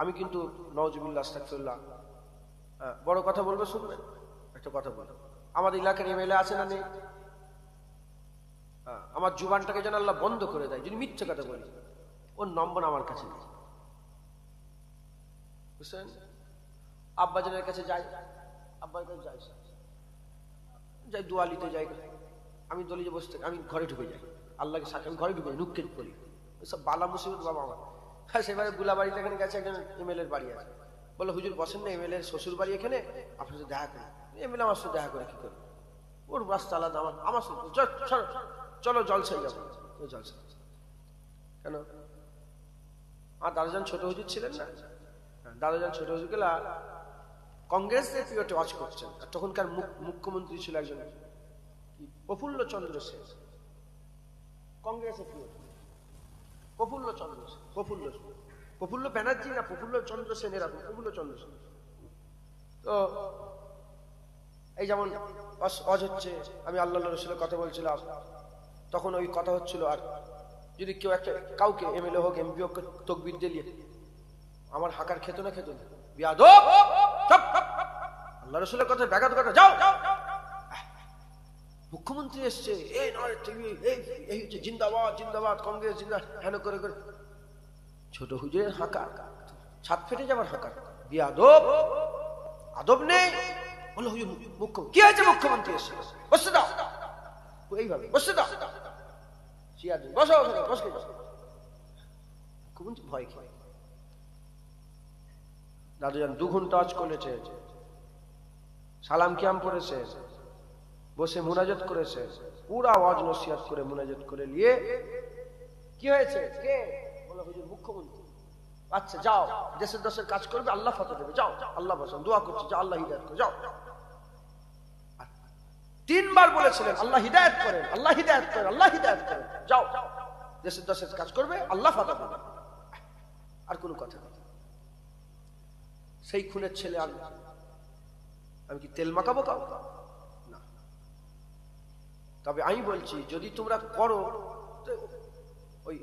আমি কিন্তু নাউজুবিল্লাহ আস্তাগফিরুল্লাহ, বড় কথা বলবো, শুনবেন? একটা কথা বলবো, আমাদের এলাকার এমএলএ আছে না নেই? আমার জুবানটাকে যেন আল্লাহ বন্ধ করে দেয়, যদি মিথ্যে কথা বলি। ওর নম্বর আমার কাছে নেই, বুঝছেন? আব্বাজানের কাছে যাই, আব্বার কাছে যাই, যাই দোয়ালিতে যাই, আমি দলিয়ে বসে থাকি, আমি ঘরে ঢুকে যাই, আল্লাহকে সাক্ষী, আমি ঘরে ঢুকে যাই, নুক্কে করি, সব বালা মুসিবত বাবা আমার। হ্যাঁ, সেবারে গুলাবাড়িতে এখানে গেছে, একজন এমএলএ এর বাড়ি আছে, বললো হুজুর বসেন না, এমএলএ এর শ্বশুর বাড়ি এখানে, আপনার সাথে দেখা করি। এমএলএ আমার সাথে দেখা করে কি করে? ওর রাস্তা আলাদা, আমার সাথে চলো জলসায় যাবো। জলসা কেন? আর দাদাজান ছোট হুজুর ছিলেন না, দাদাজান ছোট হুজুর গেলা কংগ্রেসের পিরিয়ডে ওয়াচ করছেন। তখনকার মুখ্যমন্ত্রী ছিল একজন প্রফুল্ল চন্দ্র সেন, কংগ্রেসের পিরিয়ড, প্রফুল্ল চন্দ্র সেন, প্রফুল্ল ব্যানার্জি না, প্রফুল্ল চন্দ্র সেন, এরকম প্রফুল্ল চন্দ্র সেন। তো এই যেমন অজ হচ্ছে, আমি আল্লাহ রসুলের কথা বলছিলাম, তখন ওই কথা হচ্ছিল। আর যদি কেউ একটা কাউকে এমএলএ হোক এমপি হোক তকবির দিলিয়ে আমার হাকার খেত না, খেত না, বিয়াদব, আল্লাহ রসুলের কথা ব্যাঘাত ঘটা, যাও মুখ্যমন্ত্রী এসছে, এই হচ্ছে জিন্দাবাদ জিন্দাবাদ কংগ্রেস জিন্দা, হেন করে করে ছোট হুজুরের হাকার, ছাদ ফেটে যাবার হাকার, বিয়াদব, আদব নেই। বললো হুজুর মুখ্যমন্ত্রী, কি হয়েছে? মুখ্যমন্ত্রী এসছে, বসতে দাও, এইভাবে বসতে দাও, বসো, বসে মুখ্যমন্ত্রী ভয় খেয়ে দাদুজান 2 ঘন্টা ওয়াজ করেছে, সালাম কিয়াম পড়েছে, বসে মুনাজাত করেছে, পুরা ওয়াজ নসিহত করে মুনাজাত করে নিয়ে কি হয়েছে? কে? বলে হুজুর মুখ্যমন্ত্রী। আচ্ছা যাও, দেশের দশের কাজ করবে, আল্লাহ ফতহ দেবে, যাও, আল্লাহ বসান, দোয়া করছে, যাও, আল্লাহ হিদায়াত করে, যাও। 3 বার বলেছিলেন আল্লাহ হিদায়াত করেন, আল্লাহ হিদায়াত করেন, আল্লাহ হিদায়াত করেন, যাও, দেশের দশের কাজ করবে, আল্লাহ ফতহ দেবে। আর কোনো কথা নেই। সেই খুনের ছেলে আমি কি তেল মাখাবো কাউ? না। তবে আমি বলছি, যদি তোমরা করো, ওই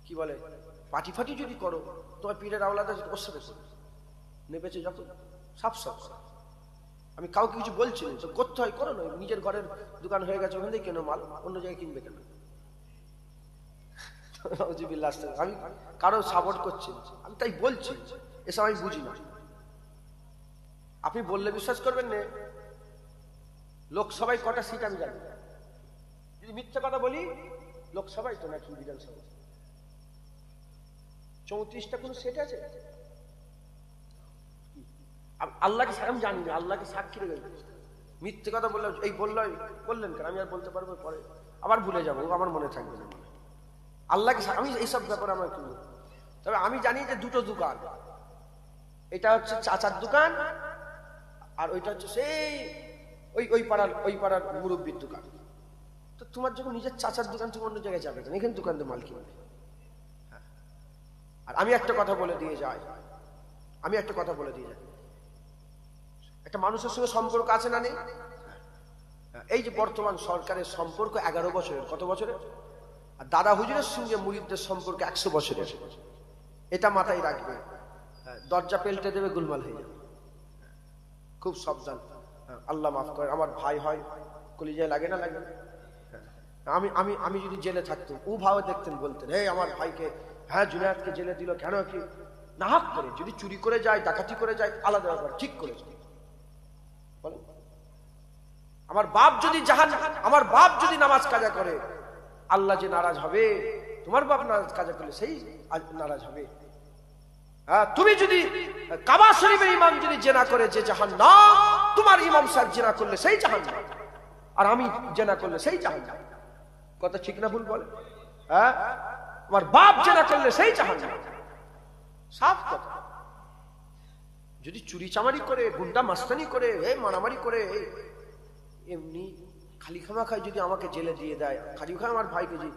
কি বলে পাটি ফাটি যদি করো, তোমার পীরের আওলাদা ওর সাথে নেবেছে যখন সাফ সাফ করো। আমি কাউকে কিছু বলছি না, তো করতে হয় করো না। নিজের ঘরের দোকান হয়ে গেছে, ওখান থেকে কেন মাল, অন্য জায়গায় কিনবে কেন? আমি কারো সাপোর্ট করছি, আমি তাই বলছি, এসব আমি বুঝি না। আপনি বললে বিশ্বাস করবেন না, লোকসভায় কটা সিট আমি জানি। যদি মিথ্যা কথা বলি, লোকসভায় তো নাকি বিধানসভা 34টা কোন সেট আছে? আল্লাহকে আমি জানি না, আল্লাহকে সাক্ষী রেখে মিথ্যে কথা বললাম, এই বললেন কেন? আমি আর বলতে পারবো পরে, আবার ভুলে যাবো, আমার মনে থাকবে না। আল্লাহকে আমি এইসব ব্যাপারে আমার কি, তবে আমি জানি যে 2টো দোকান, এটা হচ্ছে চাচার দোকান, আর ওইটা হচ্ছে সেই ওই পাড়ার মুরব্বীর দোকান। তো তোমার যখন নিজের চাচার দোকান, তুমি অন্য জায়গায় যাবে কেন? এখানে দোকান দিয়ে মাল কিনবে। আর আমি একটা কথা বলে দিয়ে যাই, একটা মানুষের সঙ্গে সম্পর্ক আছে না নেই? এই যে বর্তমান সরকারের সম্পর্ক 11 বছরের, কত বছরের? আর দাদা হুজুরের সঙ্গে মুরিদদের সম্পর্ক 100 বছরের। এটা মাথায় রাখবে, দরজা পেল্টে দেবে, গোলমাল হয়ে যাবে। খুব সাবধান। আল্লাহ মাফ করে, আমার ভাই হয়, কলিজায় লাগে না লাগে? আমি যদি জেলে থাকতাম, ও ভাবে দেখতেন, বলতেন, এই আমার ভাইকে, হ্যাঁ জুনায়েদকে জেলে দিল কেন? কি না হাক করে, যদি চুরি করে যায়, ডাকাতি করে যায়, আলাদা ব্যাপার, ঠিক করেছে। আমার বাপ যদি নামাজ কাজা করে, আল্লাহ যে নারাজ হবে, তোমার বাপ নামাজ কাজা করলে সেই নারাজ হবে। তুমি যদি কাবা শরীফের ইমাম যদি জেনা করে, যে জাহান্নাম, তোমার ইমাম সাহেব জেনা করলে সেই জাহান্নাম, আর আমি জেনা করলে সেই জাহান্নাম। কথা ঠিক না ভুল বলে? হ্যাঁ, আমার বাপ জেনা করলে সেই জাহান্নাম, সাফ কথা। যদি চুরি চামারি করে, গুন্ডা মাস্তানি করে, এই মারামারি করে, এমনি খালি খামা খাই যদি আমাকে জেলে দিয়ে দেয়, খালি খাই আমার ভাইকে যে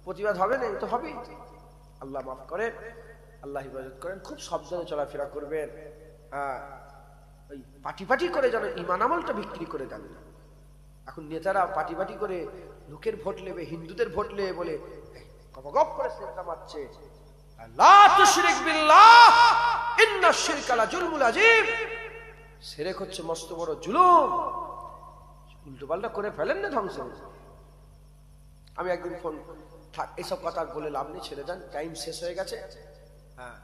প্রতিবাদ হবে না, তো হবেই। আল্লাহ মাফ করেন, আল্লাহ হিফাজত করেন। খুব সাবধানে চলাফেরা করবেন। হ্যাঁ, ওই পাটি পাটি করে যেন ইমান আমলটা বিক্রি করে দেন না। এখন নেতারা পাটি পাটি করে লোকের ভোট নেবে, হিন্দুদের ভোট নেবে বলে গপ করে সেটা মারছে। লা তুশরিক বিল্লাহ ইন্নাশ শিরকা লাযুলমুন আযীম। শিরক হচ্ছে মস্ত বড় জুলুম। উল্টো পাল্টা করে ফেলেন না, ধ্বংস। আমি একদিন ফোন, থাক এইসব কথা বলে লাভ নেই, ছেড়ে যান, টাইম শেষ হয়ে গেছে। হ্যাঁ,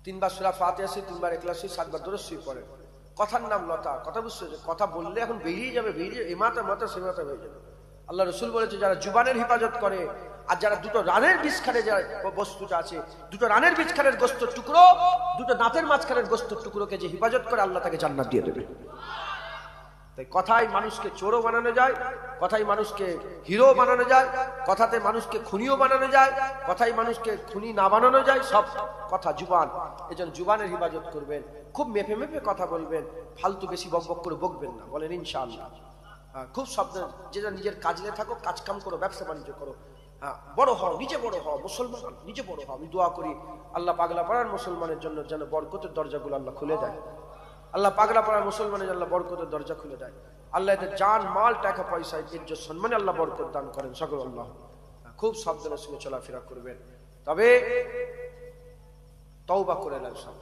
3 বার সূরা ফাতিহা, 3 বার ইখলাস, 7 বার দরুদ শরীফ পড়েন। কথার নাম লতা, কথা বুঝছো? কথা বললে এখন বেরিয়ে যাবে, বেরিয়ে এ মাথা মাথা সে মাথা হয়ে যাবে। আল্লাহ রসুল বলেছে যারা জুবানের হিফাজত করে, আর যারা দুটো রানের বীজখানে যে বস্তুটা আছে, দুটো রানের বীজখানের গোস্তের টুকরো, দুটো দাঁতের মাঝখানের গোস্তের টুকরোকে যে হিফাজত করে, আল্লাহ তাকে জান্নাত দিয়ে দেবে। তাই কথায় মানুষকে চোরও বানানো যায়, কথায় মানুষকে হিরো বানানো যায়, কথাতে মানুষকে খুনিও বানানো যায়, কথায় মানুষকে খুনি না বানানো যায়। সব কথা জুবান, এজন্য জুবানের হিফাজত করবেন। খুব মেপে মেপে কথা বলবেন, ফালতু বেশি বকবক করে বকবেন না, বলেন ইনশাআল্লাহ। খুব সাবধান, যেটা নিজের কাজে থাকো, কাজ কাম করো, ব্যবসা বাণিজ্য করো। হ্যাঁ, বড় হও, নিজে বড় হও, মুসলমান নিজে বড় হও। আমি দোয়া করি আল্লাহ পাগলা পাড়ার মুসলমানের জন্য যেন বরকতের দরজাগুলো আল্লাহ খুলে দেয়। আল্লাহ পাগলা পাড়ার মুসলমানের আল্লাহ বরকতের দরজা খুলে দেয়। আল্লাহ এদের জান মাল টাকা পয়সা ইজ্জত সম্মানে আল্লাহ বরকত দান করেন সকল। আল্লাহ খুব সাবধানের সঙ্গে চলাফেরা করবেন। তবে তওবা করে নেন সব।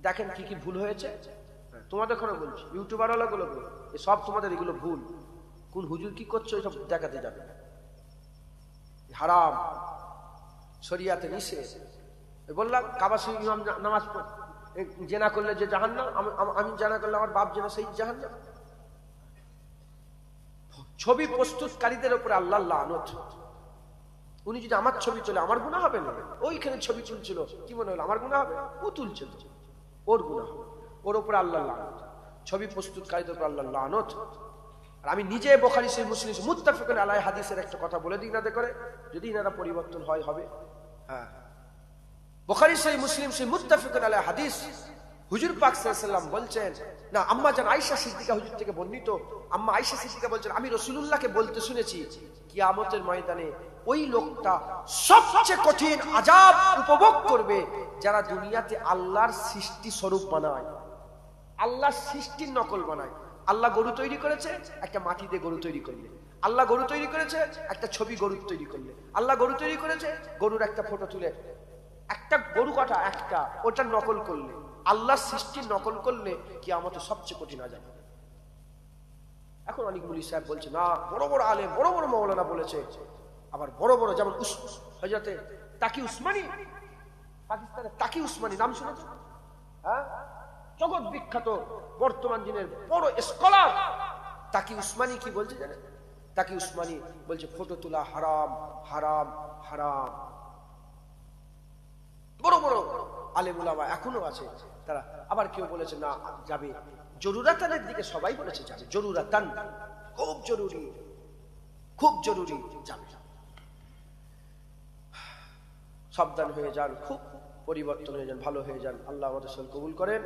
দেখেন কি কি ভুল হয়েছে, তোমাদের ঘরে বলছি, ইউটিউবার গুলো সব তোমাদের এগুলো ভুল। কোন হুজুর কি করছো এসব দেখাতে যাবে, হারাম, শরিয়াতে নিষেধ। বললাম কাবা শরীফ ইমাম নামাজ জেনা করলে যে জাহান্নাম, আমি জেনা করলে আমার বাপ জেনা সেই জাহান্নাম। ছবি প্রস্তুতকারীদের উপরে আল্লাহ লানত। উনি যদি আমার ছবি চলে, আমার গুনাহ হবে না? ওইখানে ছবি তুলছিল, কি মনে হলো আমার গুনাহ হবে? ও তুলছে, ওর গুনাহ হবে, ওর উপরে আল্লাহ লানত। ছবি প্রস্তুতকারীদের উপরে আল্লাহ লানত। আর আমি নিজে বুখারী সহিহ মুসলিম মুত্তাফাকুন আলাইহি হাদিসের একটা কথা বলে দিই ইনাদের করে, যদি ইনারা পরিবর্তন হয় হবে। হ্যাঁ, বুখারী সহিহ মুসলিম মুত্তাফাকুন আলাইহি হাদিস, হুজুর পাক সাল্লাল্লাহু আলাইহি ওয়াসাল্লাম বলছেন, না আম্মা জান আয়েশা সিদ্দিকা হুজুর থেকে বর্ণিত, আম্মা আয়েশা সিদ্দিকা বলছেন আমি রাসূলুল্লাহকে বলতে শুনেছি, কিয়ামতের ময়দানে ওই লোকটা সবচেয়ে কঠিন আযাব উপভোগ করবে যারা দুনিয়াতে আল্লাহর সৃষ্টি স্বরূপ বানায়, আল্লাহর সৃষ্টির নকল বানায়। আল্লাহ গরু তৈরি করেছে, একটা মাটি দিয়ে গরু তৈরি করলে। আল্লাহ গরু তৈরি করেছে, একটা ছবি গরুর তৈরি করলে। আল্লাহ গরু তৈরি করেছে, গরুর একটা ফটো তুলে, একটা গরু কাটা একটা, ওটা নকল করলে, আল্লাহর সৃষ্টির নকল করলে কিয়ামতে সবচেয়ে কঠিন আযাব। এখন অনেক মুফতি সাহেব বলছে না, বড় বড় আলেম, বড় বড় মাওলানা বলেছে, আবার বড় বড় যেমন হযরতে তাকি উসমানী, পাকিস্তানের তাকি উসমানী নাম শুনেছো? হ্যাঁ, জগৎ বিখ্যাত বর্তমান দিনের বড় স্কলার তাকি উসমানী কি বলছে জানেন? তাকি উসমানী বলছে ফটো তোলা হারাম, হারাম, হারাম। বড় বড় আলেম উলামা এখনো আছে তারা। আবার কেউ বলেছে না যাবে, জরুরাতানের দিকে সবাই বলেছে যাবে, জরুরাতান, খুব জরুরি, খুব জরুরি, যাবে। সাবধান হয়ে যান, খুব পরিবর্তন হয়ে যান, ভালো হয়ে যান। আল্লাহ আমাদের সকল কবুল করেন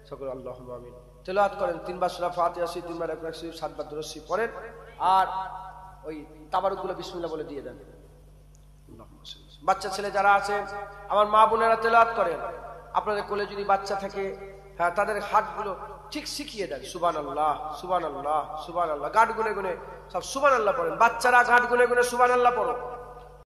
সকল, আল্লাহুম্মা আমিন। তেলাওয়াত করেন 3 বার সূরা ফাতিহা, 3 বার ইখলাস, 7 বার দরুদ শরীফ পড়েন, আর ওই তাবারুকগুলো বিসমিল্লাহ বলে দিয়ে দেন। বাচ্চা ছেলে যারা আছে আমার মা বোনেরা তেলাওয়াত করেন। আপনাদের কোলে যদি বাচ্চা থাকে, হ্যাঁ, তাদের হাতগুলো ঠিক শিখিয়ে দেন, সুবহানাল্লাহ, সুবহানাল্লাহ, সুবহানাল্লাহ, গাঁট গুনে গুনে সব সুবহানাল্লাহ পড়েন। বাচ্চারা গাঁট গুনে গুনে সুবহানাল্লাহ পড়ো।